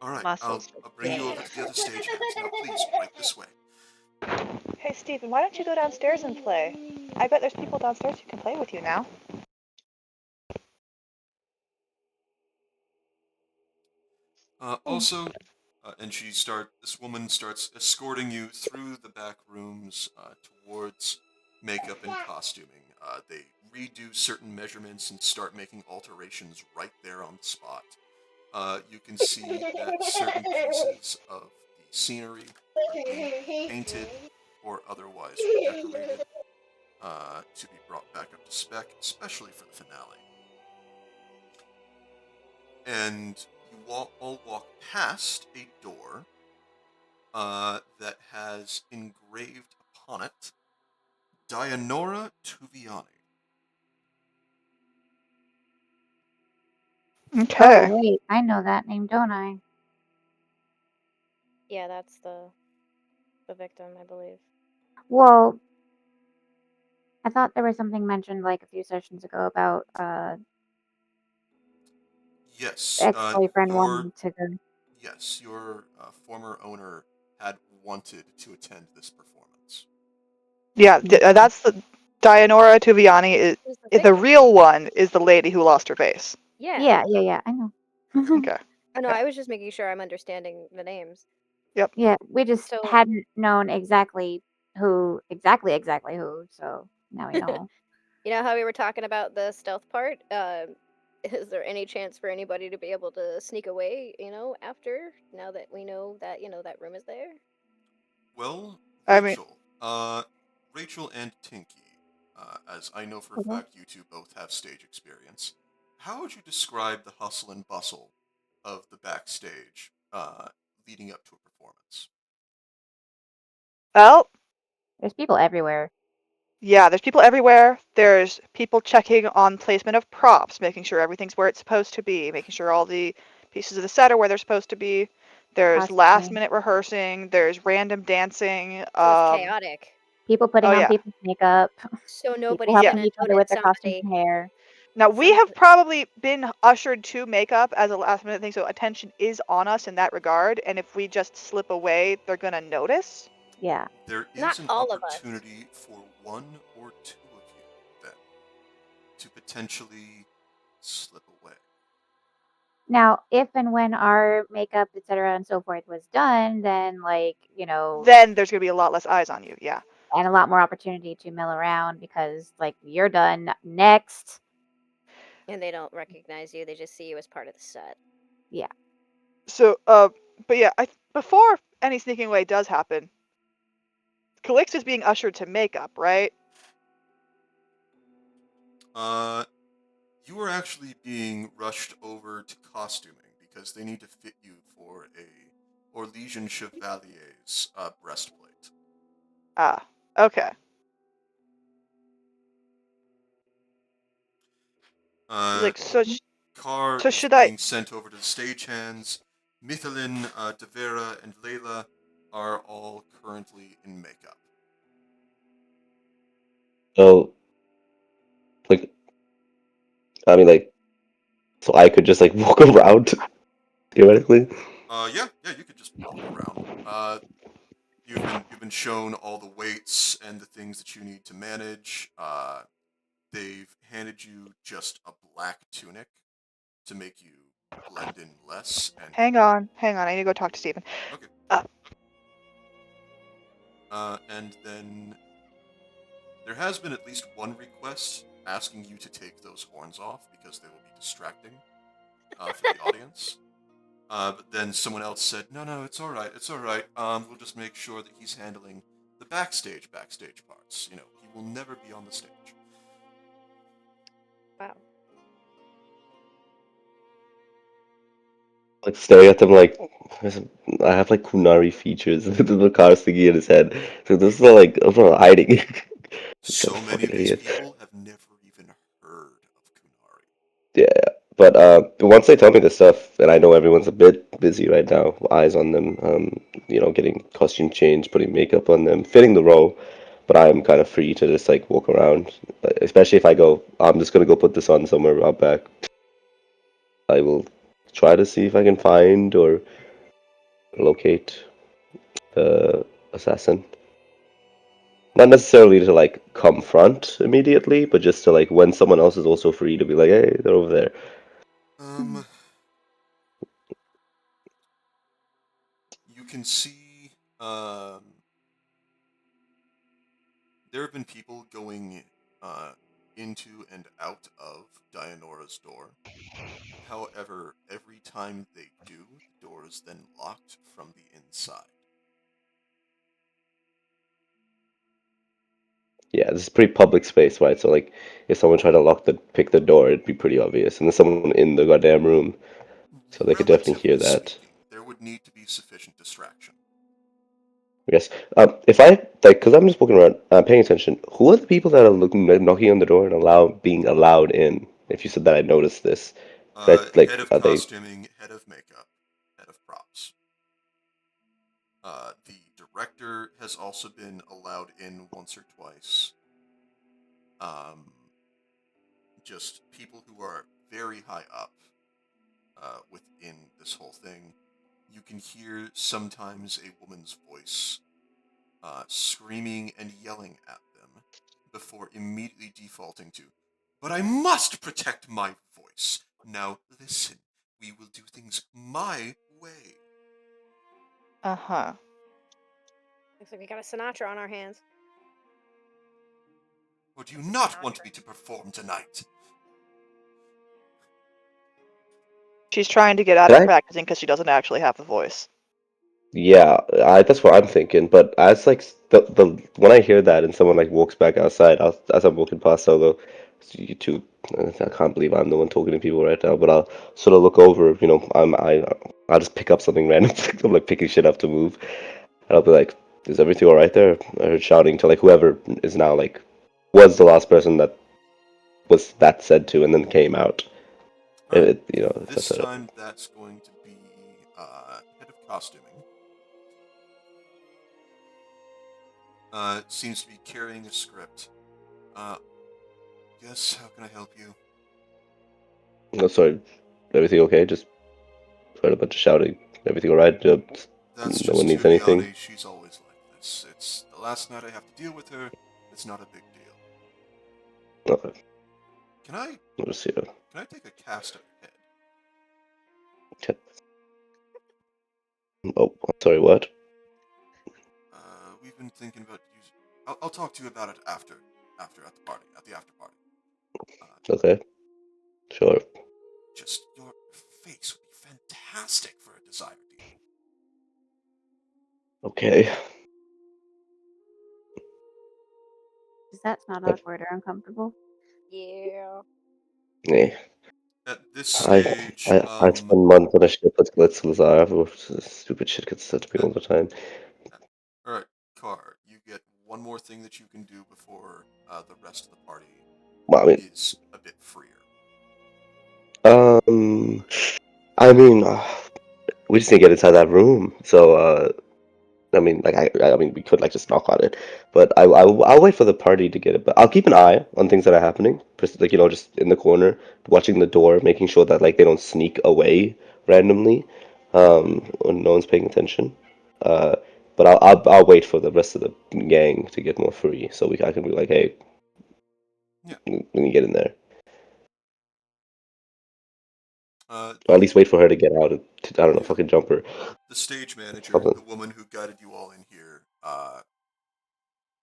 All right, Muscles for I'll bring you over to the other stage hands. Now, please, right this way. Hey, Stephen, why don't you go downstairs and play? I bet there's people downstairs who can play with you now. Also, and this woman starts escorting you through the back rooms towards makeup and costuming. They redo certain measurements and start making alterations right there on the spot. You can see that certain pieces of the scenery are being painted or otherwise redecorated to be brought back up to spec, especially for the finale. And you all walk past a door that has engraved upon it Dianora Tuviani. Okay. Oh wait, I know that name, don't I? Yeah, that's the victim, I believe. Well, I thought there was something mentioned like a few sessions ago about Yes, ex-boyfriend your wanting to go. yes, your former owner had wanted to attend this performance. Yeah, that's the Dianora Tuviani. Who's the The victim? real one is the lady who lost her face. Yeah. Yeah, I know. Okay. Oh, no, Yeah. I was just making sure I'm understanding the names. Yeah, we just So- hadn't known exactly who, so now we know. You know how we were talking about the stealth part? Is there any chance for anybody to be able to sneak away, after, now that we know that, that room is there? Well, I mean- Rachel and Tinky, as I know for a Okay. fact you two both have stage experience, how would you describe the hustle and bustle of the backstage leading up to a performance? Well, There's people everywhere. yeah, there's people everywhere. There's people checking on placement of props, making sure everything's where it's supposed to be, making sure all the pieces of the set are where they're supposed to be. There's Costuming. last minute rehearsing. There's random dancing. So it's chaotic. People putting Oh, on yeah. people's makeup. So People nobody's helping gonna each other notice with their costumes somebody. and hair. Now we have probably been ushered to makeup as a last minute thing, so attention is on us in that regard. And if we just slip away, they're gonna notice. Yeah. There is Not an all of us. opportunity for one or two of you then to potentially slip away. Now, if and when our makeup, etc., and so forth was done, then Then there's gonna be a lot less eyes on you. Yeah. and a lot more opportunity to mill around because you're done next. And they don't recognize you, they just see you as part of the set. So, but yeah, before any sneaking away does happen, Calix is being ushered to makeup, right? You are actually being rushed over to costuming because they need to fit you for a Orlesian Chevalier's breastplate. Ah, Okay. Like such. Car So is should I- being sent over to the stagehands. Mithalin, Devera, and Layla are all currently in makeup. So, like, I mean, like, so I could just like walk around theoretically. Yeah, you could just walk around. You've been shown all the weights and the things that you need to manage. They've handed you just a black tunic to make you blend in less. And Hang on. I need to go talk to Steven. okay. Uh. And then there has been at least one request asking you to take those horns off because they will be distracting for the audience. But then someone else said, no, it's all right. We'll just make sure that he's handling the backstage parts. You know, he will never be on the stage. Wow. Like staring at them like I have like Kunari features with the car sticking in his head. So this is like I'm not hiding. So Kind of many of fucking these idiot. people have never even heard of Kunari. Yeah, but once they tell me this stuff, and I know everyone's a bit busy right now, eyes on them, you know, getting costume change, putting makeup on them, fitting the role. But I'm kind of free to just like walk around, especially if I go. I'm just gonna go put this on somewhere out back. I will try to see if I can find or locate the assassin. Not necessarily to like confront immediately, but just to like when someone else is also free to be like, hey, they're over there. You can see there have been people going into and out of Dianora's door. However, every time they do, the door is then locked from the inside. Yeah, this is pretty public space, right? So like, if someone tried to pick the door, it'd be pretty obvious, and there's someone in the goddamn room, so they could definitely hear Relatively that. speaking, there would need to be sufficient distraction. I guess. If I like, because I'm just walking around, paying attention. Who are the people that are looking, knocking on the door and being allowed in? If you said that, I noticed this. That like, Head of are they? costuming, head of makeup, head of props. The director has also been allowed in once or twice. Just people who are very high up within this whole thing. You can hear sometimes a woman's voice screaming and yelling at them before immediately defaulting to, but I must protect my voice. Now listen, we will do things my way. Uh-huh. Looks like we got a Sinatra on our hands. Or do you not want me to perform tonight? She's trying to get out Can of I- practicing because she doesn't actually have the voice. Yeah, that's what I'm thinking. But as like the when I hear that and someone like walks back outside, as I'm walking past Solo, you two, I can't believe I'm the one talking to people right now. But I'll sort of look over. You know, I'll just pick up something random. I'm like picking shit up to move, and I'll be like, "Is everything all right there?" I heard shouting to like whoever is now like was the last person that was that said to, and then came out. Alright, You know, if this that's time that's going to be head of costuming. Seems to be carrying a script. Yes, how can I help you? Oh, sorry. Everything okay? Just heard a bunch of shouting. Everything all right? That's no just one needs Tuliani. anything. She's always like this. It's the last night I have to deal with her. It's not a big deal. Okay. Can I We'll just see. take a cast of your head? Oh, sorry. What? We've been thinking about using. I'll talk to you about it after at the party, at the after party. Okay. Sure. Just your face would be fantastic for a desire deal. Okay. Does that sound awkward or uncomfortable? Yeah. Yeah. At this I stage, I spend months on a ship with Glitz Lazar. Stupid shit gets said to me all the time. Alright, Car, you get one more thing that you can do before the rest of the party Well, I mean, is a bit freer. I mean, we just need to get inside that room. So, I mean, like, I mean, we could like just knock on it, but I'll wait for the party to get it. But I'll keep an eye on things that are happening, just like just in the corner, watching the door, making sure that like they don't sneak away randomly, when no one's paying attention. Uh, but I'll wait for the rest of the gang to get more free, so I can be like, hey, Yeah. when you get in there, Uh, or at least wait for her to get out. I don't know, fucking jump her. the stage manager, Something. the woman who guided you all in here,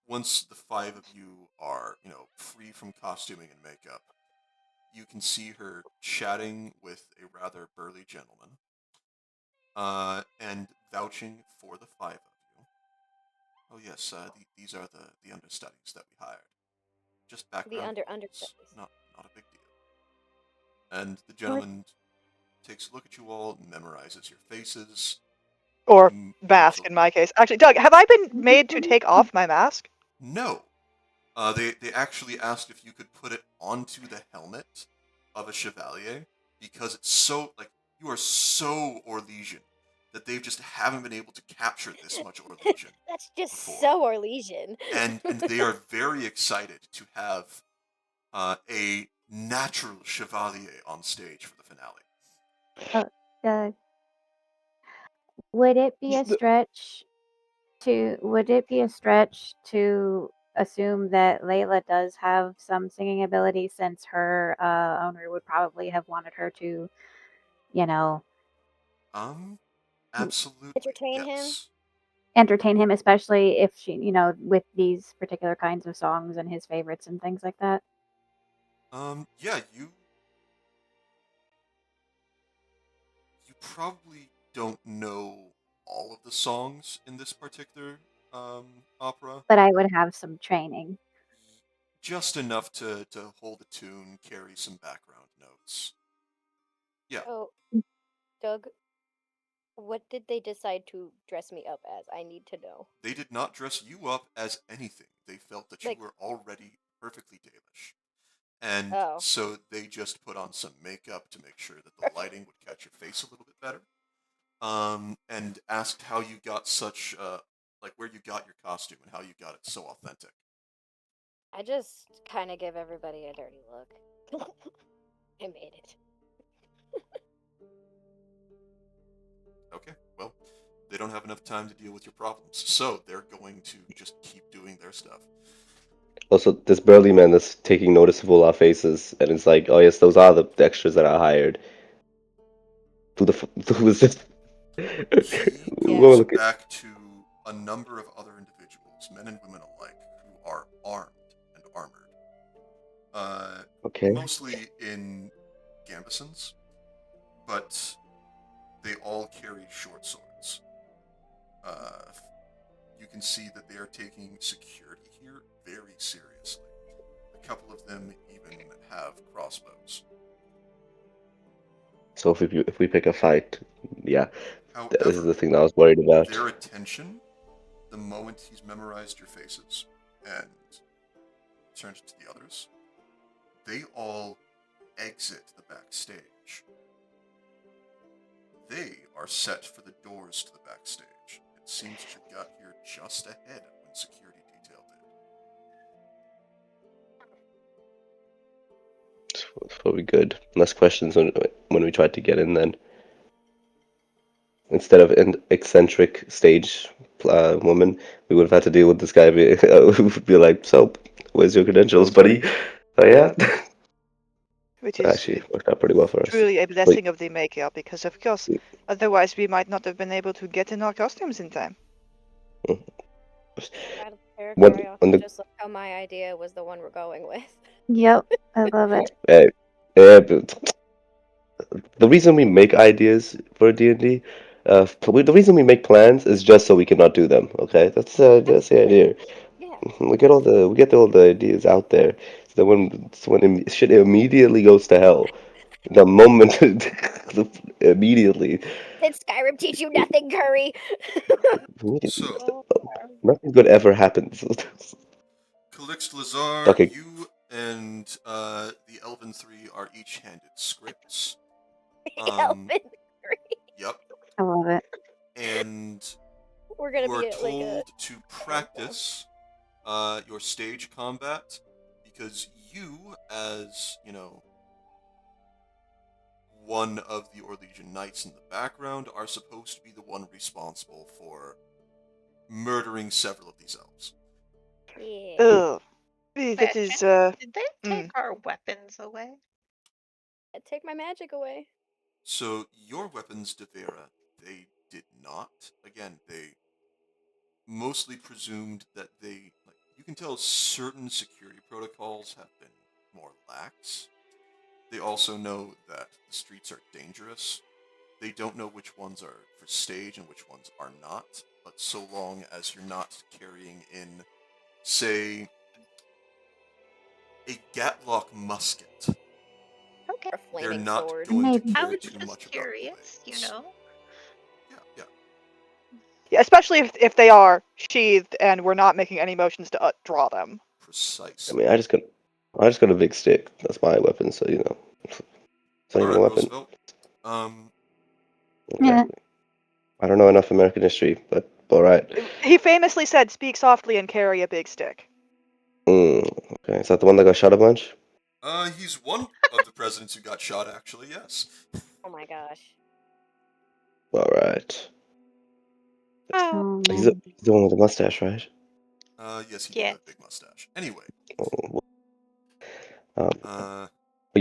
once the five of you are, free from costuming and makeup, you can see her chatting with a rather burly gentleman, and vouching for the five of you. Oh yes, these are the understudies that we hired. Just background. understudies. Not a big deal. And the gentleman takes a look at you all, memorizes your faces. Or Mm, mask mental- in my case. Actually, Doug, have I been made to take off my mask? No. They actually asked if you could put it onto the helmet of a chevalier because it's so you are so Orlesian that they just haven't been able to capture this much Orlesian. That's just before. so Orlesian. and they are very excited to have a natural chevalier on stage for the finale. Would it be a The- stretch to assume that Layla does have some singing ability since her owner would probably have wanted her to, Absolutely. Entertain him? Yes. entertain him, especially if she, with these particular kinds of songs and his favorites and things like that? Yeah, you probably don't know all of the songs in this particular opera. But I would have some training. Just enough to hold a tune, carry some background notes. Yeah. Oh, Doug, what did they decide to dress me up as? I need to know. They did not dress you up as anything. They felt that you Like- were already perfectly Dalish. And Oh. so they just put on some makeup to make sure that the lighting would catch your face a little bit better. And asked how you got such, where you got your costume and how you got it so authentic. I just kind of give everybody a dirty look. I made it. Okay, well, they don't have enough time to deal with your problems, so they're going to just keep doing their stuff. Also, this burly man that's taking notice of all our faces, and it's like, oh yes, those are the extras that I hired. Who was this? He We're goes looking- back to a number of other individuals, men and women alike, who are armed and armored. Okay. Mostly in gambesons, but they all carry short swords. You can see that they are taking security here very seriously. A couple of them even have crossbows. So if we pick a fight, yeah, this is However, the thing that I was worried about. their attention, the moment he's memorized your faces and turns to the others, they all exit the backstage. They are set for the doors to the backstage. It seems that you got here just ahead of when security detail did. It's probably good. Less questions when we tried to get in then. Instead of an eccentric stage woman, we would have had to deal with this guy who would be like, so, where's your credentials, buddy? Oh yeah? Which is Actually, worked out pretty well for us. truly a blessing of the makeup, because of course, otherwise we might not have been able to get in our costumes in time. Out of character, What- I on also the- just like how my idea was the one we're going with. Yep, I love it. Yeah, but the reason we make ideas for D&D, the reason we make plans is just so we cannot do them. Okay, that's the idea. Yeah. We get all the ideas out there, so that when shit immediately goes to hell, the moment immediately. Did Skyrim teach you nothing, Curry? So, Nothing good ever happens. Calixte Lazar, Okay. you and the Elven Three are each handed scripts. Elven Curry. Yep. I love it. And We're gonna you are be at, like a. told to practice your stage combat because you, as one of the Orlesian Knights in the background, are supposed to be the one responsible for murdering several of these elves. Yeah. Ugh. That is, Did they take our weapons away? Take my magic away. So your weapons, Devera, they did not. Again, they mostly presumed that you can tell certain security protocols have been more lax. They also know that the streets are dangerous. They don't know which ones are for stage and which ones are not, but so long as you're not carrying in, say, a Gatlock musket, Okay. Or they're flaming not sword. going to Maybe. I care was too just much curious, about blades. Yeah. yeah, especially if they are sheathed and we're not making any motions to draw them. I Precisely. mean, I just got a big stick. That's my weapon, so it's not even a Alright, weapon. Roosevelt. Yeah. I don't know enough American history, but all right. He famously said, "Speak softly and carry a big stick." Okay, is that the one that got shot a bunch? He's one of the presidents who got shot, actually, yes. Oh my gosh. All right. Oh, So He's the one with the mustache, right? Yes, he did yeah. have a big mustache. Anyway, But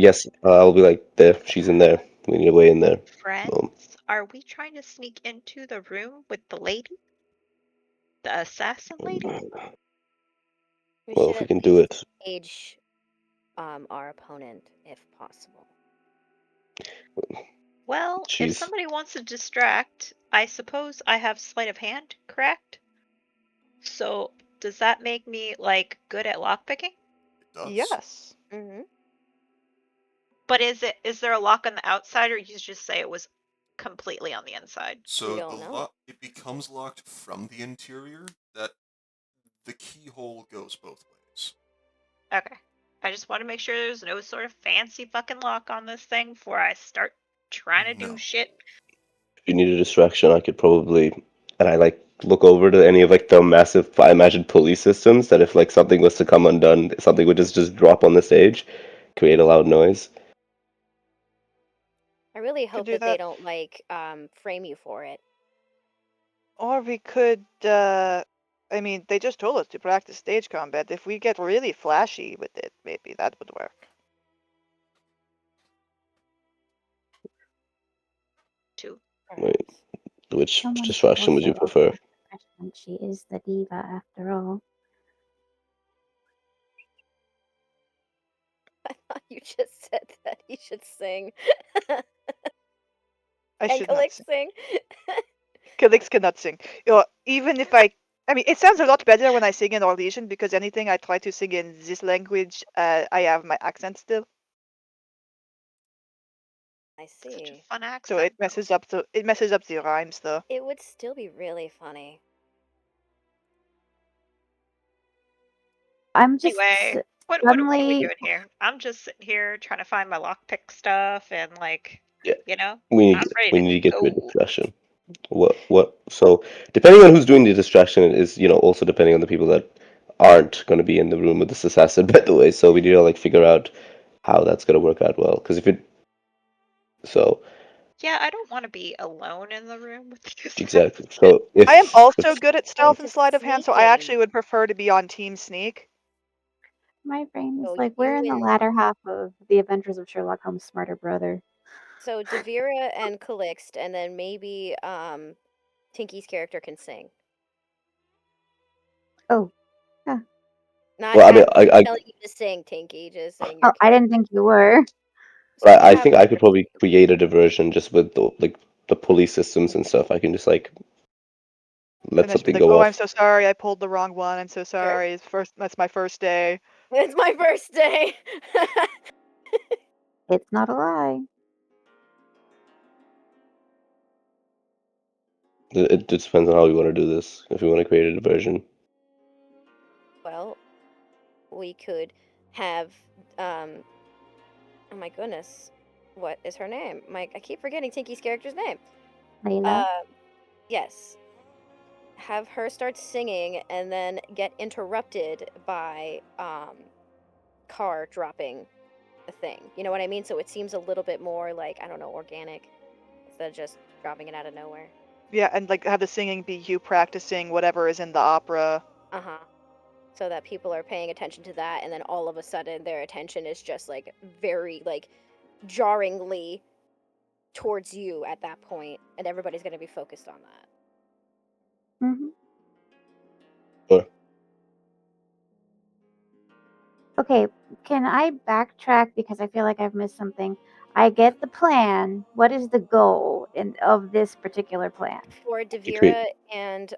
yes, I'll be like, there, she's in there. We need a way in there. Friends, Boom. are we trying to sneak into the room with the lady? The assassin lady? We Well, should if we at can do least it, engage our opponent if possible. Well, if she's somebody wants to distract, I suppose I have sleight of hand, correct? So does that make me like good at lockpicking? it does. Yes. Mm-hmm. But is there a lock on the outside, or you just say it was completely on the inside? So don't know. it becomes locked from the interior. That the keyhole goes both ways. Okay. I just want to make sure there's no sort of fancy fucking lock on this thing before I start trying to No. do shit. if you need a distraction, I could probably, and I look over to any of the massive, I imagine, pulley systems that if something was to come undone, something would just drop on the stage, create a loud noise. I really hope do that they that. don't frame you for it. Or we could, I mean, they just told us to practice stage combat. If we get really flashy with it, maybe that would work. Too. Wait, which someone distraction would you also prefer? offers the impression she is the diva after all. I thought you just said that he should sing. I And should not Calix sing. sing. Calix cannot sing. Even if I mean, it sounds a lot better when I sing in Orlesian because anything I try to sing in this language, I have my accent still, I Such a see. fun accent. so it messes up the rhymes though. It would still be really funny. I'm just Anyway, what are we suddenly doing here? I'm just sitting here trying to find my lockpick stuff and Yeah. I'm We ready need to get to a go. distraction. So depending on who's doing the distraction is also depending on the people that aren't going to be in the room with this assassin, by the way. So we need to figure out how that's going to work out well. Because Yeah, I don't want to be alone in the room with you. exactly. So if I am also good at stealth Into and sleight of hand, so I sneaking. actually would prefer to be on Team Sneak. my brain is So like, we're you in the and- latter half of the Adventures of Sherlock Holmes' smarter brother. So Devira and Calixte, and then maybe Tinky's character can sing. Oh, Not Well, I mean, asking, I telling you to sing, Tinky, just saying. oh, I didn't think you were. So you I have think I could the- probably create a diversion just with the pulley systems and stuff. I can just let And I should be something like, go "Oh, off. I'm so sorry, I pulled the wrong one. I'm so sorry. That's my first day." It's my first day. It's not a lie. It just depends on how we want to do this. If we want to create a diversion. Well, we could have oh my goodness, what is her name? I keep forgetting Tinky's character's name. Layla. Yes. Have her start singing and then get interrupted by Car dropping the thing. You know what I mean? So it seems a little bit more like, I don't know, organic instead of just dropping it out of nowhere. Yeah, and like have the singing be you practicing whatever is in the opera. Uh-huh. So that people are paying attention to that, and then all of a sudden their attention is just like very like jarringly towards you at that point, and everybody's going to be focused on that. Mm-hmm. Sure. Okay, can I backtrack because I feel like I've missed something? I get the plan. What is the goal of this particular plan? For create- Devira and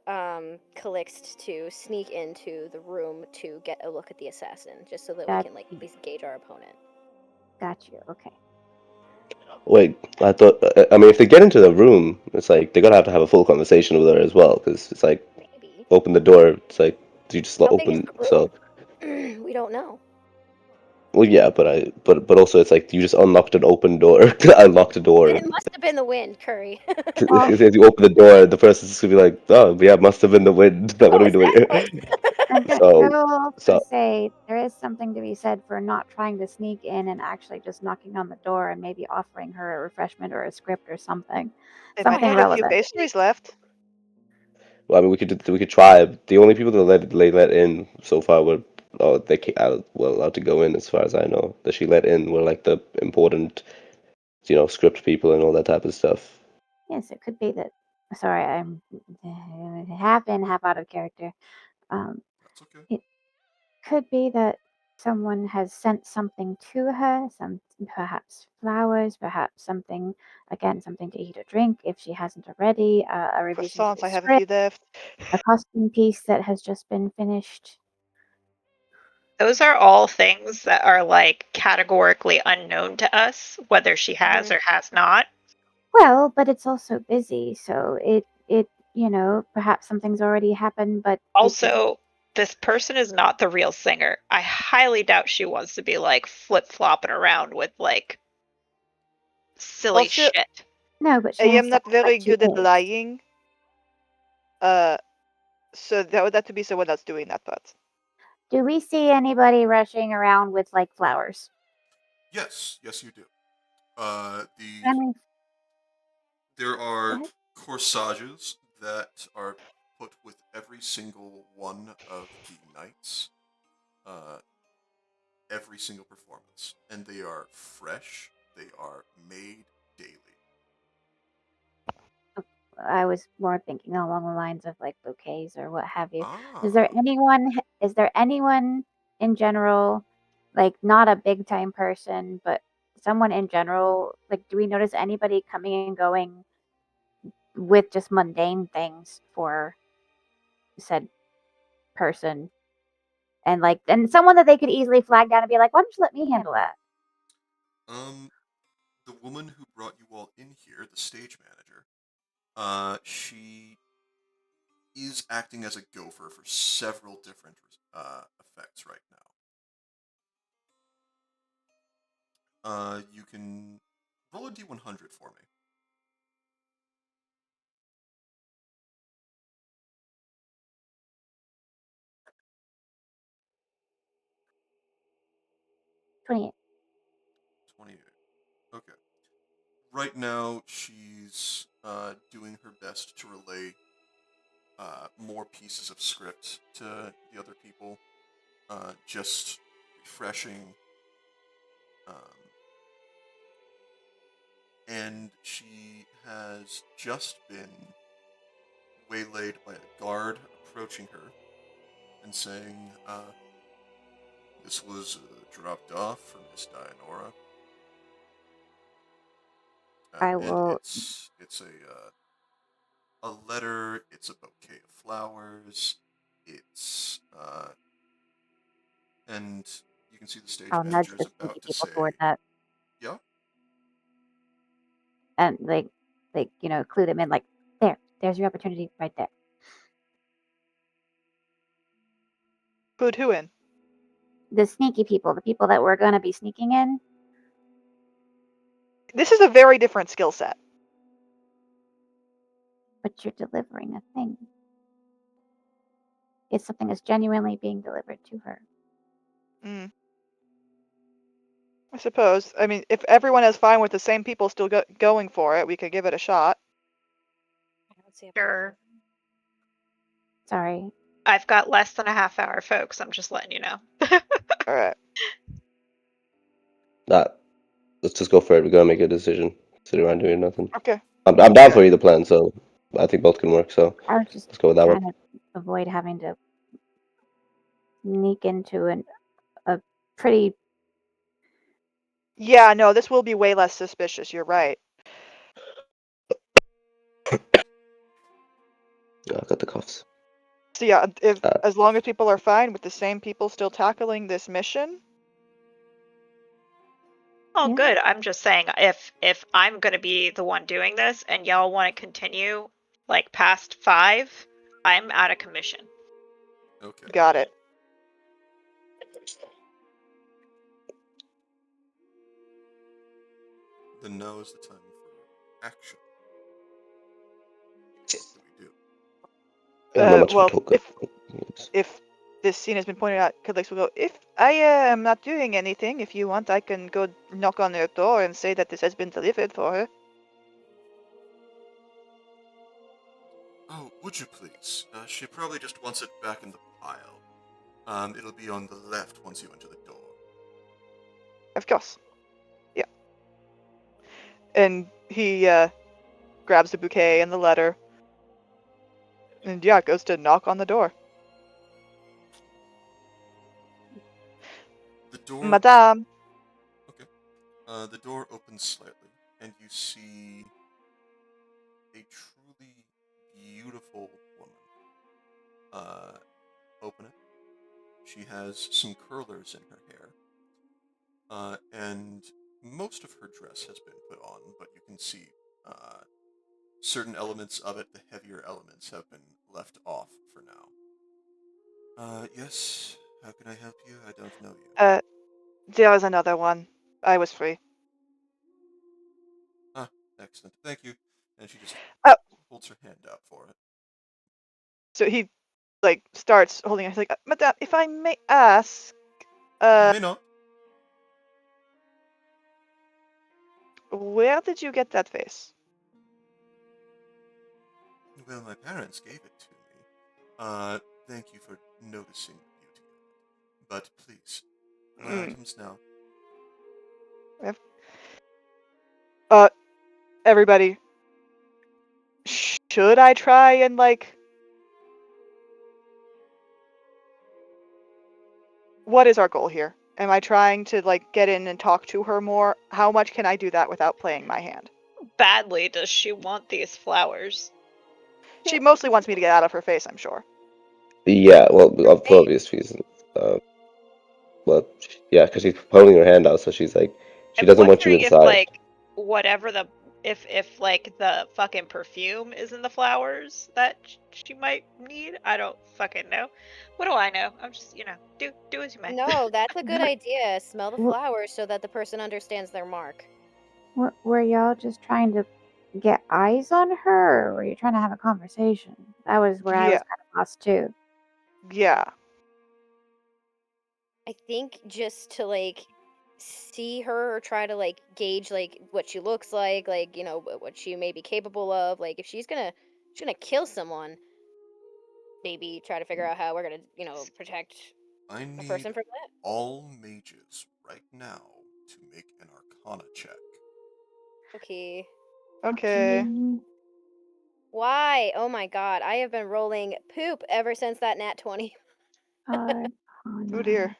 Calixt to sneak into the room to get a look at the assassin, just so that we can like at least gauge our opponent. Got you. Okay. Wait, I thought. I mean, if they get into the room, it's like they're gonna have to have a full conversation with her as well, because it's like Maybe. open the door. It's like you just How big is open. the So room? We don't know. well, yeah, but also it's like you just unlocked an open door. Unlocked a door. It must have been the wind, Curry. As you open the door, the person's just gonna be like, "Oh, yeah, must have been the wind." What are we doing here? And I So, will so say there is something to be said for not trying to sneak in and actually just knocking on the door and maybe offering her a refreshment or a script or something. They might Something have a few relevant. pastries left. well, I mean, we could try. The only people that let in so far were allowed to go in, as far as I know. That she let in were like the important, script people and all that type of stuff. Yes, it could be that. Sorry, I'm half in, half out of character. That's okay. It could be that someone has sent something to her, perhaps flowers, perhaps something, again, something to eat or drink if she hasn't already, a revision to Croissants, the I have a script, few left. a costume piece that has just been finished. Those are all things that are like categorically unknown to us, whether she has or has not. Well, but it's also busy, so it perhaps something's already happened, but Also, this person is not the real singer. I highly doubt she wants to be like flip flopping around with like silly Also, shit. no, but she I has am to not act very like she good at is. lying. So that would have to be someone else doing that part. Do we see anybody rushing around with like flowers? Yes, you do. Can we? There are ahead. corsages that are put with every single one of the nights, every single performance, and they are fresh. They are made daily. I was more thinking along the lines of like bouquets or what have you. Ah, Is there anyone in general, like not a big time person, but someone in general, like do we notice anybody coming and going with just mundane things for said person? And someone that they could easily flag down and be like, why don't you let me handle that? the woman who brought you all in here, the stage manager, she is acting as a gopher for several different effects right now. You can roll a d100 for me. 28. 28. Okay. Right now, she's doing her best to relay more pieces of script to the other people, just refreshing. And she has just been waylaid by a guard approaching her and saying, this was dropped off from Miss Dianora. I And will. it's a letter. It's a bouquet of flowers. It's and you can see the stage I'll nudge manager the is about to people say, toward that "Yeah, and clue them in like there. there's your opportunity right there. Who'd who in? The sneaky people, the people that we're going to be sneaking in. This is a very different skill set. But you're delivering a thing. It's something that's genuinely being delivered to her. Mm. I suppose. I mean, if everyone is fine with the same people still going for it, we could give it a shot. I don't see a Sure. Sorry. I've got less than a half hour, folks. I'm just letting you know. All right. Let's just go for it. We gotta make a decision. Sit around doing nothing. Okay. I'm down for either plan, so I think both can work. So I was just let's go with that trying one. to avoid having to sneak into a pretty. Yeah, no, this will be way less suspicious. You're right. I got the cuffs. So yeah, if Uh, as long as people are fine with the same people still tackling this mission, Oh, Yeah. good. I'm just saying, if I'm gonna be the one doing this, and y'all want to continue like past 5, I'm out of commission. Okay. got it. Then now is the time for action. What do we do? I don't know much Well, of a token. if this scene has been pointed out, Calix will go, if I am not doing anything, if you want, I can go knock on her door and say that this has been delivered for her. Oh, would you please? She probably just wants it back in the pile. It'll be on the left once you enter the door. Of course. Yeah. And he grabs the bouquet and the letter. And yeah, goes to knock on the door. The door. Madame. Okay. The door opens slightly, and you see a truly beautiful woman. Open it. She has some curlers in her hair. And most of her dress has been put on, but you can see certain elements of it, the heavier elements, have been left off for now. Yes, how can I help you? I don't know you. There is another one. I was free. Excellent, thank you. And she just holds her hand out for it. So he, starts holding it. He's like, Madame, if I may ask, You may not. where did you get that face? Well, my parents gave it to me. Thank you for noticing the beauty of it. But please, my items now. Everybody, should I try and, what is our goal here? Am I trying to, get in and talk to her more? How much can I do that without playing my hand? Badly does she want these flowers? She mostly wants me to get out of her face, I'm sure. Yeah, well, for obvious reasons. Well, yeah, because she's holding her hand out, so she's like, she I'm doesn't want you wondering if inside. like whatever the if like the fucking perfume is in the flowers that she might need. I don't fucking know. What do I know? I'm just do as you may. No, that's a good idea. Smell the Wha- flowers so that the person understands their mark. Were y'all just trying to get eyes on her, or were you trying to have a conversation? That was where I was Yeah. kind of lost too. Yeah. I think just to see her or try to gauge what she looks like what she may be capable of. If she's gonna kill someone, maybe try to figure out how we're gonna protect I a need person from that. all mages right now to make an Arcana check. Okay. Okay. Why? Oh my god, I have been rolling poop ever since that nat 20. Oh dear.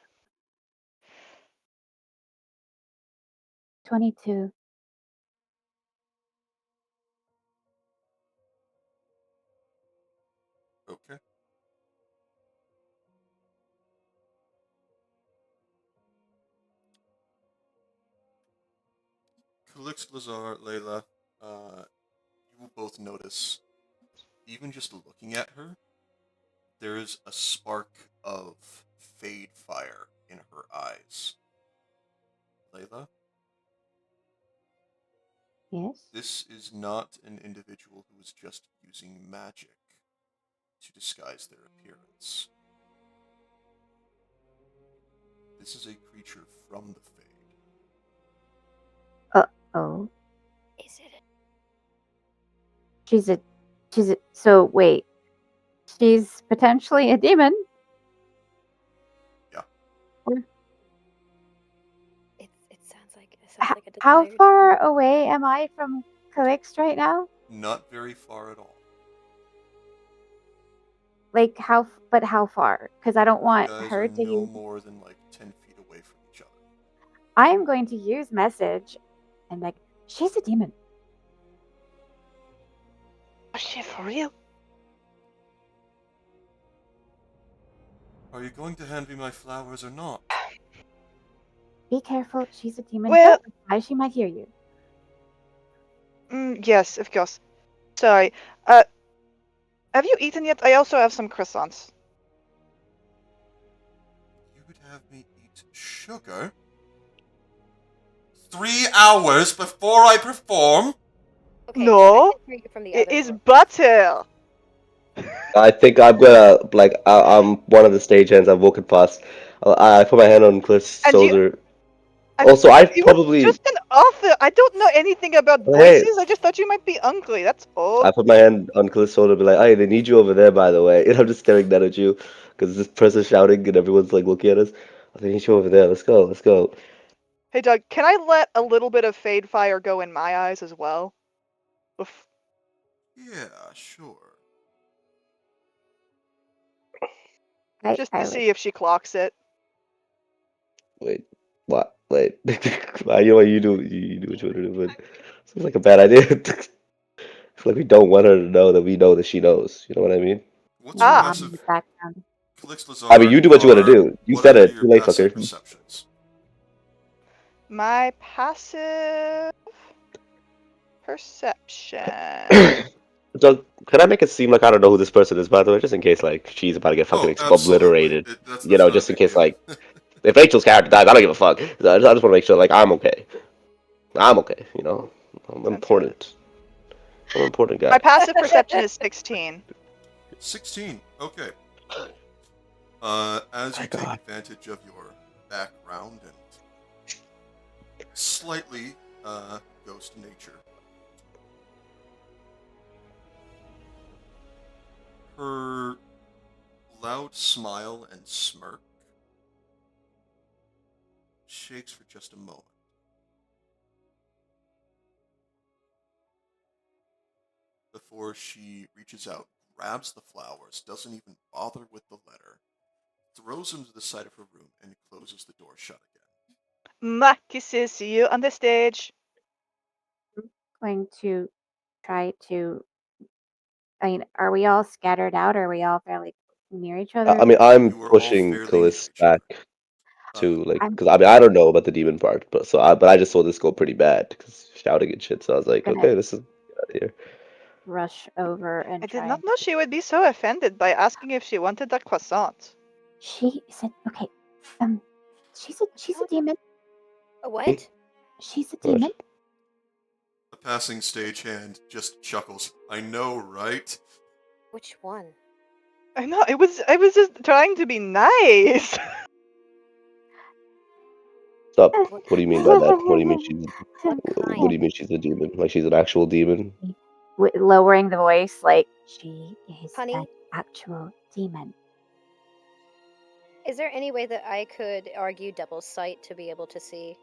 22. Okay. Calix, Lazar, Layla, you will both notice even just looking at her, there's a spark of fade fire in her eyes. Layla, Yes. this is not an individual who is just using magic to disguise their appearance. This is a creature from the Fade. Oh. Is it? She's a. So wait. She's potentially a demon. It sounds like a How desired far away am I from Calixte right now? Not very far at all. Like but how far? Because I don't want You guys her are to no use. more than like 10 feet away from each other. I am going to use message, and like she's a demon. Oh shit, for real? Are you going to hand me my flowers or not? Be careful, she's a demon. Well- Don't reply, she might hear you. Yes, of course. Sorry. Have you eaten yet? I also have some croissants. You would have me eat sugar? 3 hours before I perform? Okay, No, I can hear you from the It other is room. butter. I think I'm gonna I'm one of the stagehands. I've walking past. I put my hand on Cliff's And you- shoulder. Also, I You probably were just an author. I don't know anything about Oh, hey. voices. I just thought you might be hungry. That's all. I put my hand on Cliff's shoulder, and be like, "Hey, they need you over there, by the way." And I'm just staring down at you because this person's shouting and everyone's like looking at us. Oh, they need you over there. Let's go. Let's go. Hey, Doug, can I let a little bit of fade fire go in my eyes as well? Yeah, sure. Just to see if she clocks it. Wait, what? Wait. You know what you do? You do what you want to do, but seems like a bad idea. It's like we don't want her to know that we know that she knows. You know what I mean? What's Ah. your In passive? the background. Calixte I mean, you do what you want to Lazar, do. You what said are it. your Too late, passive fucker. perceptions? My passive perception. Doug, can I make it seem like I don't know who this person is, by the way, just in case like she's about to get fucking obliterated. That's You know, not a just in big case deal. like if Rachel's character dies, I don't give a fuck. So I just want to make sure like I'm okay. I'm okay. You know, I'm important. I'm an important guy. My passive perception is 16. 16. Okay, cool. As you My take God. advantage of your background and slightly ghost nature, her loud smile and smirk shakes for just a moment. Before she reaches out, grabs the flowers, doesn't even bother with the letter, throws them to the side of her room, and closes the door shut again. My kisses, see you on the stage. Going to try to. I mean, are we all scattered out? Or are we all fairly near each other? I mean, I'm You are all pushing fairly near Callis each other. back to like, I'm- because I mean I don't know about the demon part, but I just saw this go pretty bad because shouting and shit. So I was like, Gonna- okay, this is get out of here. rush over and I try. did not know she would be so offended by asking if she wanted that croissant. She said, "Okay, she's a demon. A what? She's a What? demon. The passing stagehand just chuckles. I know, right? Which one? I know, I was just trying to be nice. Stop. What do you mean by that? What do you mean she's? What What do you mean she's a demon? Like she's an actual demon? Lowering the voice, like she is Honey? an actual demon. Is there any way that I could argue Devil's Sight to be able to see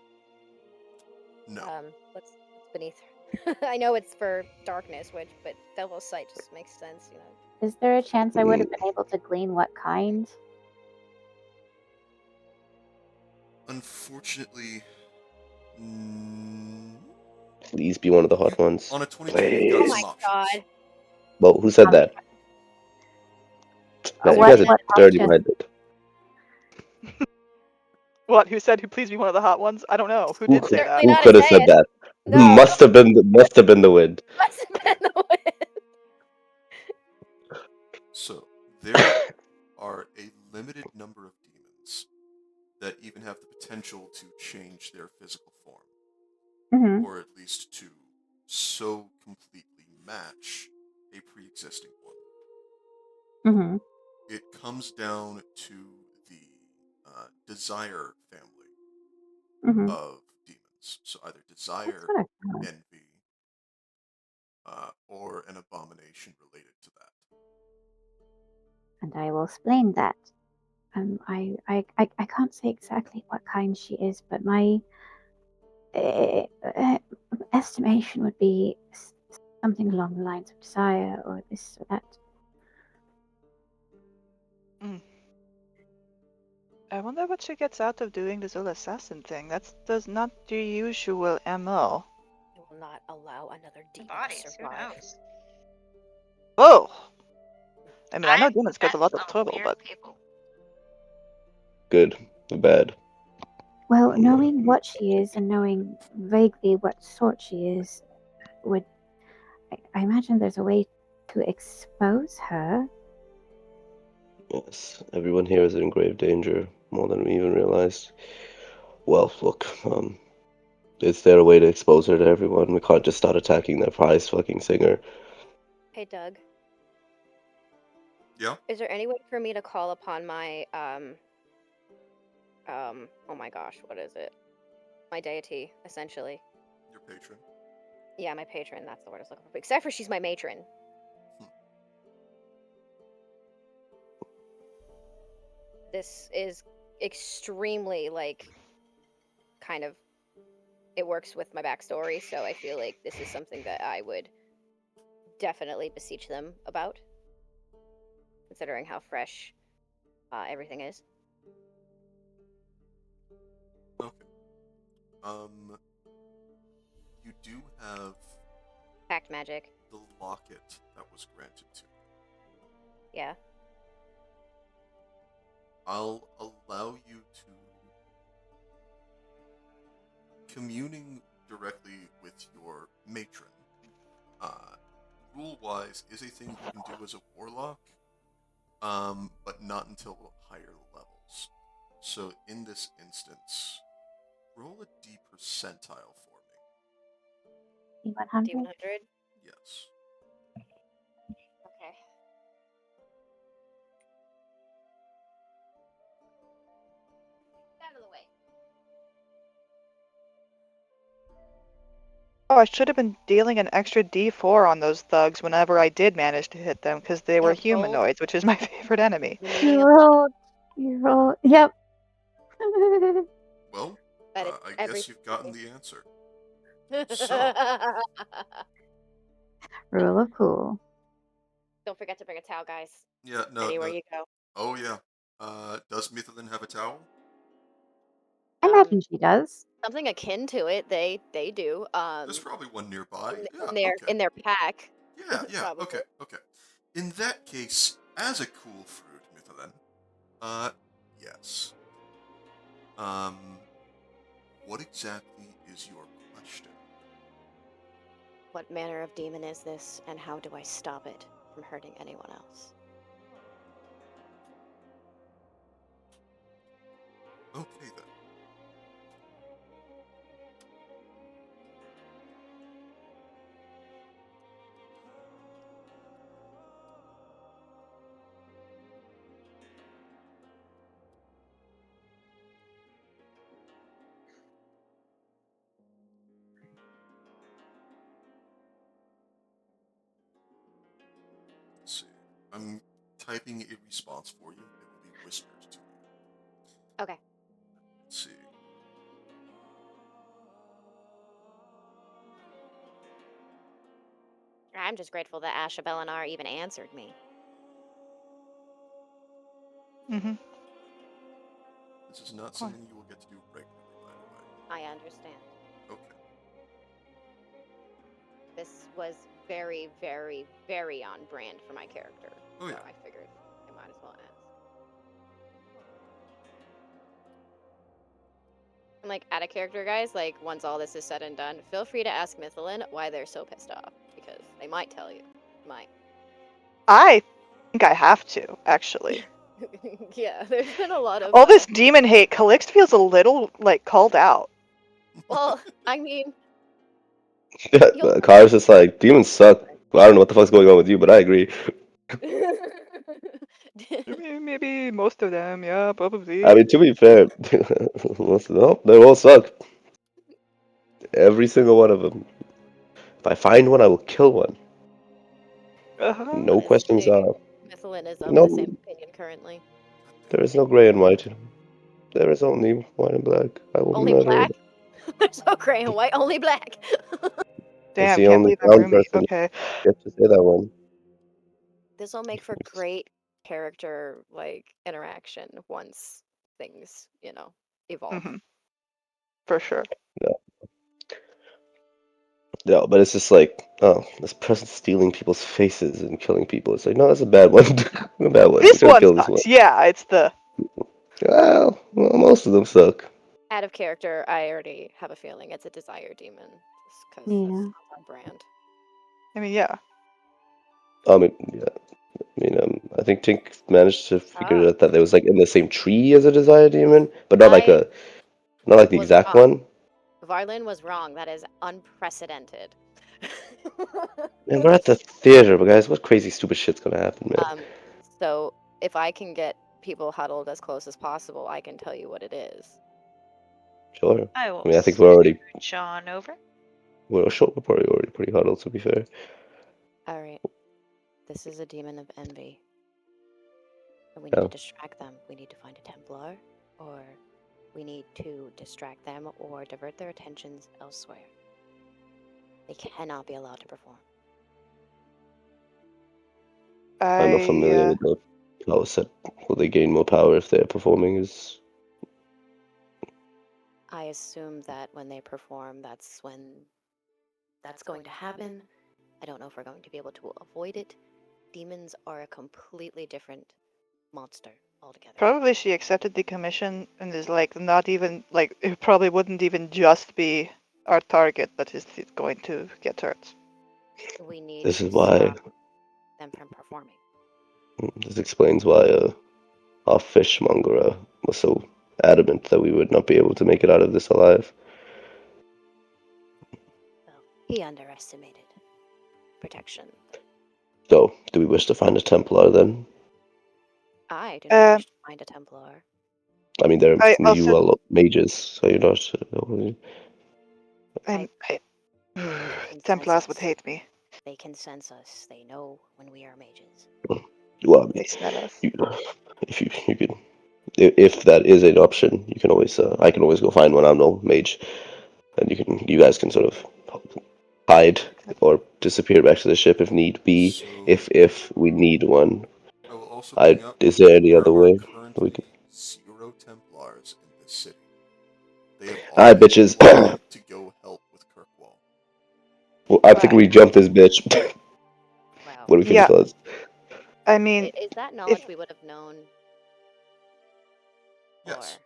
No. what's beneath her? I know it's for darkness, but Devil's Sight just makes sense, you know. Is there a chance I would have been able to glean what kind? Unfortunately, Please be one of the hot ones. on a 22, you've got Oh Please. my some options. god. Well, who said that? Man, you What- guys are what dirty option? minded. What? Who said who please be one of the hot ones? I don't know. Who did say that? Certainly Who not could have said Isaiah. that? No. Must have been the wind. Must have been the wind. limited number of demons that even have the potential to change their physical form, Mm-hmm. or at least to so completely match a pre-existing one. Mm-hmm. It comes down to the desire family Mm-hmm. of demons. So either That's desire, what I thought. envy, or an abomination related to that. And I will explain that. I can't say exactly what kind she is, but my estimation would be something along the lines of desire or this or that. I wonder what she gets out of doing this whole assassin thing. That's not the usual MO. I will not allow another The demon to bodies, who survive. knows? Whoa! I mean, I know I've demons cause a met lot of some trouble, weird but people. Good, bad. Well, Yeah. knowing what she is and knowing vaguely what sort she is would. I imagine there's a way to expose her. Yes, everyone here is in grave danger, more than we even realized. Well, look, is there a way to expose her to everyone? We can't just start attacking their prize fucking singer. Hey, Doug. Yeah? Is there any way for me to call upon my oh my gosh, what is it? My deity, essentially. Your patron. Yeah, my patron, that's the word I was looking for. Except for she's my matron. Hmm. This is extremely, like, kind of, it works with my backstory, so I feel like this is something that I would definitely beseech them about, considering how fresh everything is. Okay. You do have Pact magic. the locket that was granted to you. Yeah. I'll allow you to communing directly with your matron. Rule-wise, is a thing you can do as a warlock, but not until higher levels. So in this instance, roll a D percentile for me. D100. D100? Yes. Okay. Out of the way. oh, I should have been dealing an extra D4 on those thugs whenever I did manage to hit them, because they were rolled humanoids, which is my favorite enemy. The You meaning of rolled. You rolled. Yep. Well, But it's I every- guess you've gotten the answer. So- Rule of cool. Don't forget to bring a towel, guys. Yeah, no, Anywhere no. you go. Oh yeah. Does Mithelin have a towel? I imagine she does. Something akin to it. They do. There's probably one nearby. in, Yeah. in their okay. in their pack. Yeah, yeah. probably. Okay. In that case, as a cool fruit, Mithelin, yes. What exactly is your question? What manner of demon is this, and how do I stop it from hurting anyone else? Okay then. Let's see. I'm typing a response for you. It will be whispered to you. Okay. Let's see. I'm just grateful that Asha Belinar even answered me. Mm-hmm. This is not something you will get to do regularly, by the way. I understand. Okay. This was very, very, very on brand for my character. Oh, so yeah. I figured I might as well ask. And like, out of character, guys, like, once all this is said and done, feel free to ask Mithelin why they're so pissed off. Because they might tell you. Might. I think I have to, actually. Yeah, there's been a lot of All this demon hate, Calix feels a little like called out. Well, I mean, Yeah, you'll Kara's just like, demons suck. I don't know what the fuck's going on with you, but I agree. Maybe most of them, yeah, probably. I mean, to be fair, no, they all suck. Every single one of them. If I find one, I will kill one. Uh-huh. No questions Honestly, asked. Mythalin is of No, the same opinion currently. there is no gray and white. There is only white and black. I will Only murder. black? There's no gray and white, only black. That's Damn, the can't only believe I'm brown roomy. person Okay. get to say that one. This will make for great character like interaction once things, evolve. Hmm. For sure. No, but it's just like, oh, this person's stealing people's faces and killing people. It's like, no, that's a bad one. A bad one. This We gotta one kill this one. sucks. Yeah, it's the Well, most of them suck. Out of character, I already have a feeling it's a desire demon. Just because Yeah. that's on brand. I mean, yeah. I mean, yeah. I think Tink managed to figure Ah. out that it was like in the same tree as a Desire Demon, but not like I not like the was exact wrong. one. Varlin was wrong. That is unprecedented. Man, we're at the theater, but guys, what crazy stupid shit's gonna happen, man? So if I can get people huddled as close as possible, I can tell you what it is. Sure. I will. I mean, I think we're John over. probably already pretty huddled, to be fair. All right. This is a demon of envy. And we need Yeah. to distract them. We need to find a Templar, or we need to distract them or divert their attentions elsewhere. They cannot be allowed to perform. I'm not familiar I with the power set. Will they gain more power if they're performing? I assume that when they perform, that's when that's going to happen. I don't know if we're going to be able to avoid it. Demons are a completely different monster altogether. probably she accepted the commission and is like not even like it probably wouldn't even just be our target, but is going to get hurt. We need This to is why. stop them from performing. This explains why our fishmonger was so adamant that we would not be able to make it out of this alive. Well, he underestimated protection. So, do we wish to find a Templar then? I do not wish to find a Templar. I mean, they're I also- you all mages, so you're not. Templars would hate me. They can sense us. They know when we are mages. Well, I mean, They smell us. if you could, if that is an option, you can always. I can always go find one. I'm no mage, and you guys can sort of hide or disappear back to the ship if need be. So, If we need one, I will also bring up is there any there other are way currently we can? 0 Templars in this city. They have Hi, all been bitches. lined up to go help with Kirkwall. Well, I think we jumped this bitch. Wow. What do we think Yeah. it was? I mean, Is that knowledge we would have known? Yes.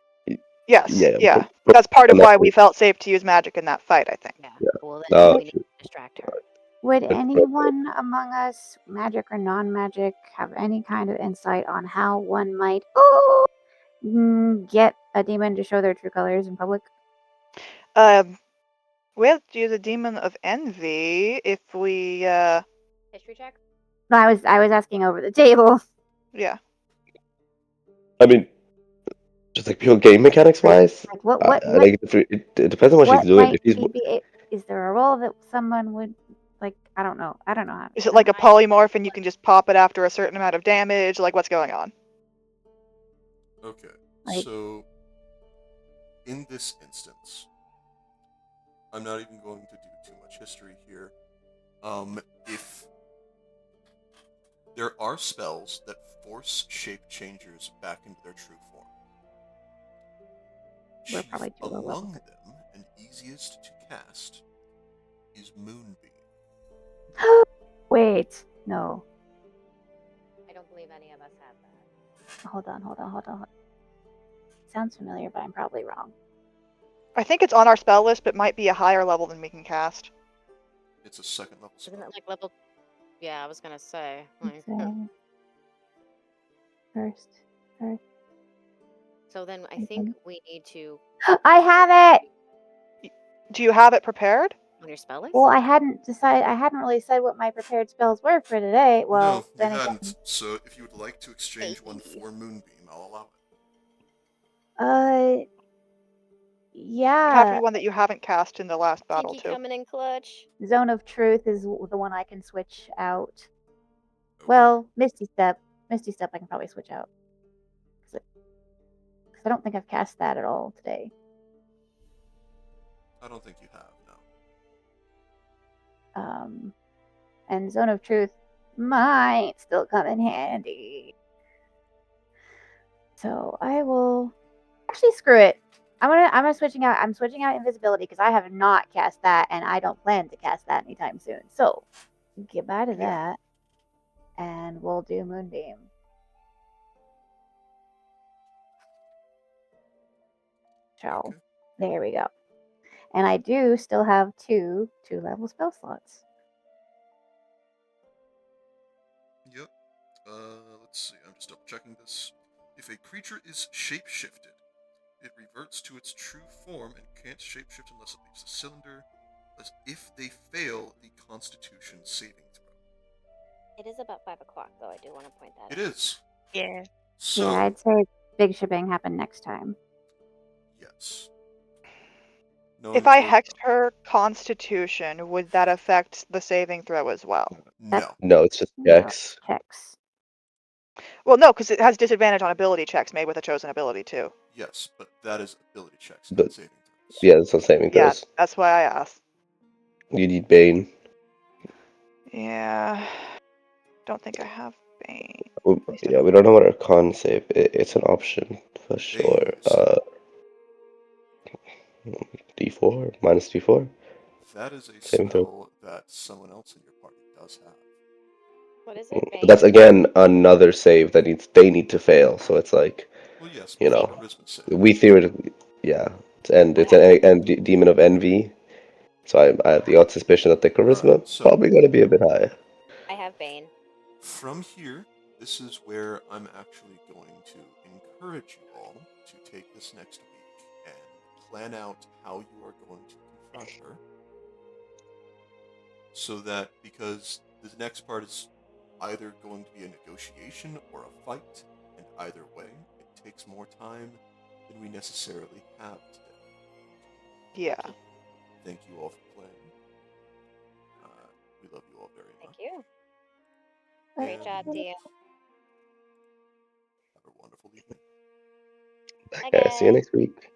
yes, Yeah, yeah. but- That's part of and that's why what- we felt safe to use magic in that fight, I think. Yeah. Yeah. Well, then we need to distract her. Would But- anyone among us, magic or non-magic, have any kind of insight on how one might get a demon to show their true colors in public? We'll do the demon of envy if we History check? No, I was asking over the table. yeah. I mean, just like pure game mechanics wise, Like what I think it depends on what she's doing. might If she's, she be? Is there a role that someone would like? I don't know. I don't know how. Is it like a polymorph and you can just pop it after a certain amount of damage? Like what's going on? Okay. Like- So, in this instance, I'm not even going to do too much history here. If there are spells that force shape changers back into their true form, We're chief probably too low level. among them and easiest to cast is Moonbeam. Wait, no. I don't believe any of us have that. Hold on. Sounds familiar, but I'm probably wrong. I think it's on our spell list, but might be a higher level than we can cast. It's a second level spell. Isn't it like level? Yeah, I was gonna say. Let's say first Okay. So then I Okay. think we need to I have it. Do you have it prepared? on your spell list. Well, I hadn't really said what my prepared spells were for today. Well, no, you then again, hadn't. So if you would like to exchange one Hey. for Moonbeam, I'll allow it. It would have to yeah. be one that you haven't cast in the last battle Tinky too. coming in clutch. Zone of Truth is the one I can switch out. Okay. Well, Misty Step. Misty Step I can probably switch out. Because I don't think I've cast that at all today. I don't think you have, no. And Zone of Truth might still come in handy. So I will actually screw it. I'm switching out invisibility because I have not cast that and I don't plan to cast that anytime soon. So goodbye to Yeah. that. And we'll do Moonbeam. So Okay. there we go. And I do still have two level spell slots. Yep. Let's see. I'm just double checking this. If a creature is shapeshifted, it reverts to its true form and can't shapeshift unless it leaves the cylinder, as if they fail the Constitution saving throw. It is about 5 o'clock, though. I do want to point that It out. is. Yeah. So, Yeah, I'd say big shipping happen next time. yes. If I hexed her Constitution, would that affect the saving throw as well? No. No, it's just No, checks. checks. Well, no, because it has disadvantage on ability checks made with a chosen ability too. Yes, but that is ability checks, not But saving throws. yeah, it's not saving Yeah, throws. that's why I asked. You need Bane. Yeah, don't think I have Bane. Yeah, we don't know what our con save. It's an option for sure. is. D4 minus D4. That is a Saving throw. spell that someone else in your party does have. What is it? But that's again another save that they need to fail. So it's like, Well, yes, you but know, charisma save. we theoretically, yeah, it's an demon of envy. So I have the odd suspicion that the charisma Alright, so- probably going to be a bit high. I have Bane. From here, this is where I'm actually going to encourage you all to take this next week and plan out how you are going to confront her. So that, because the next part is either going to be a negotiation or a fight, and either way, it takes more time than we necessarily have today. Yeah. Thank you all for playing. We love you all very much. Thank you. Great And job, DM. have a wonderful evening. Bye, Okay, see you guys. next week.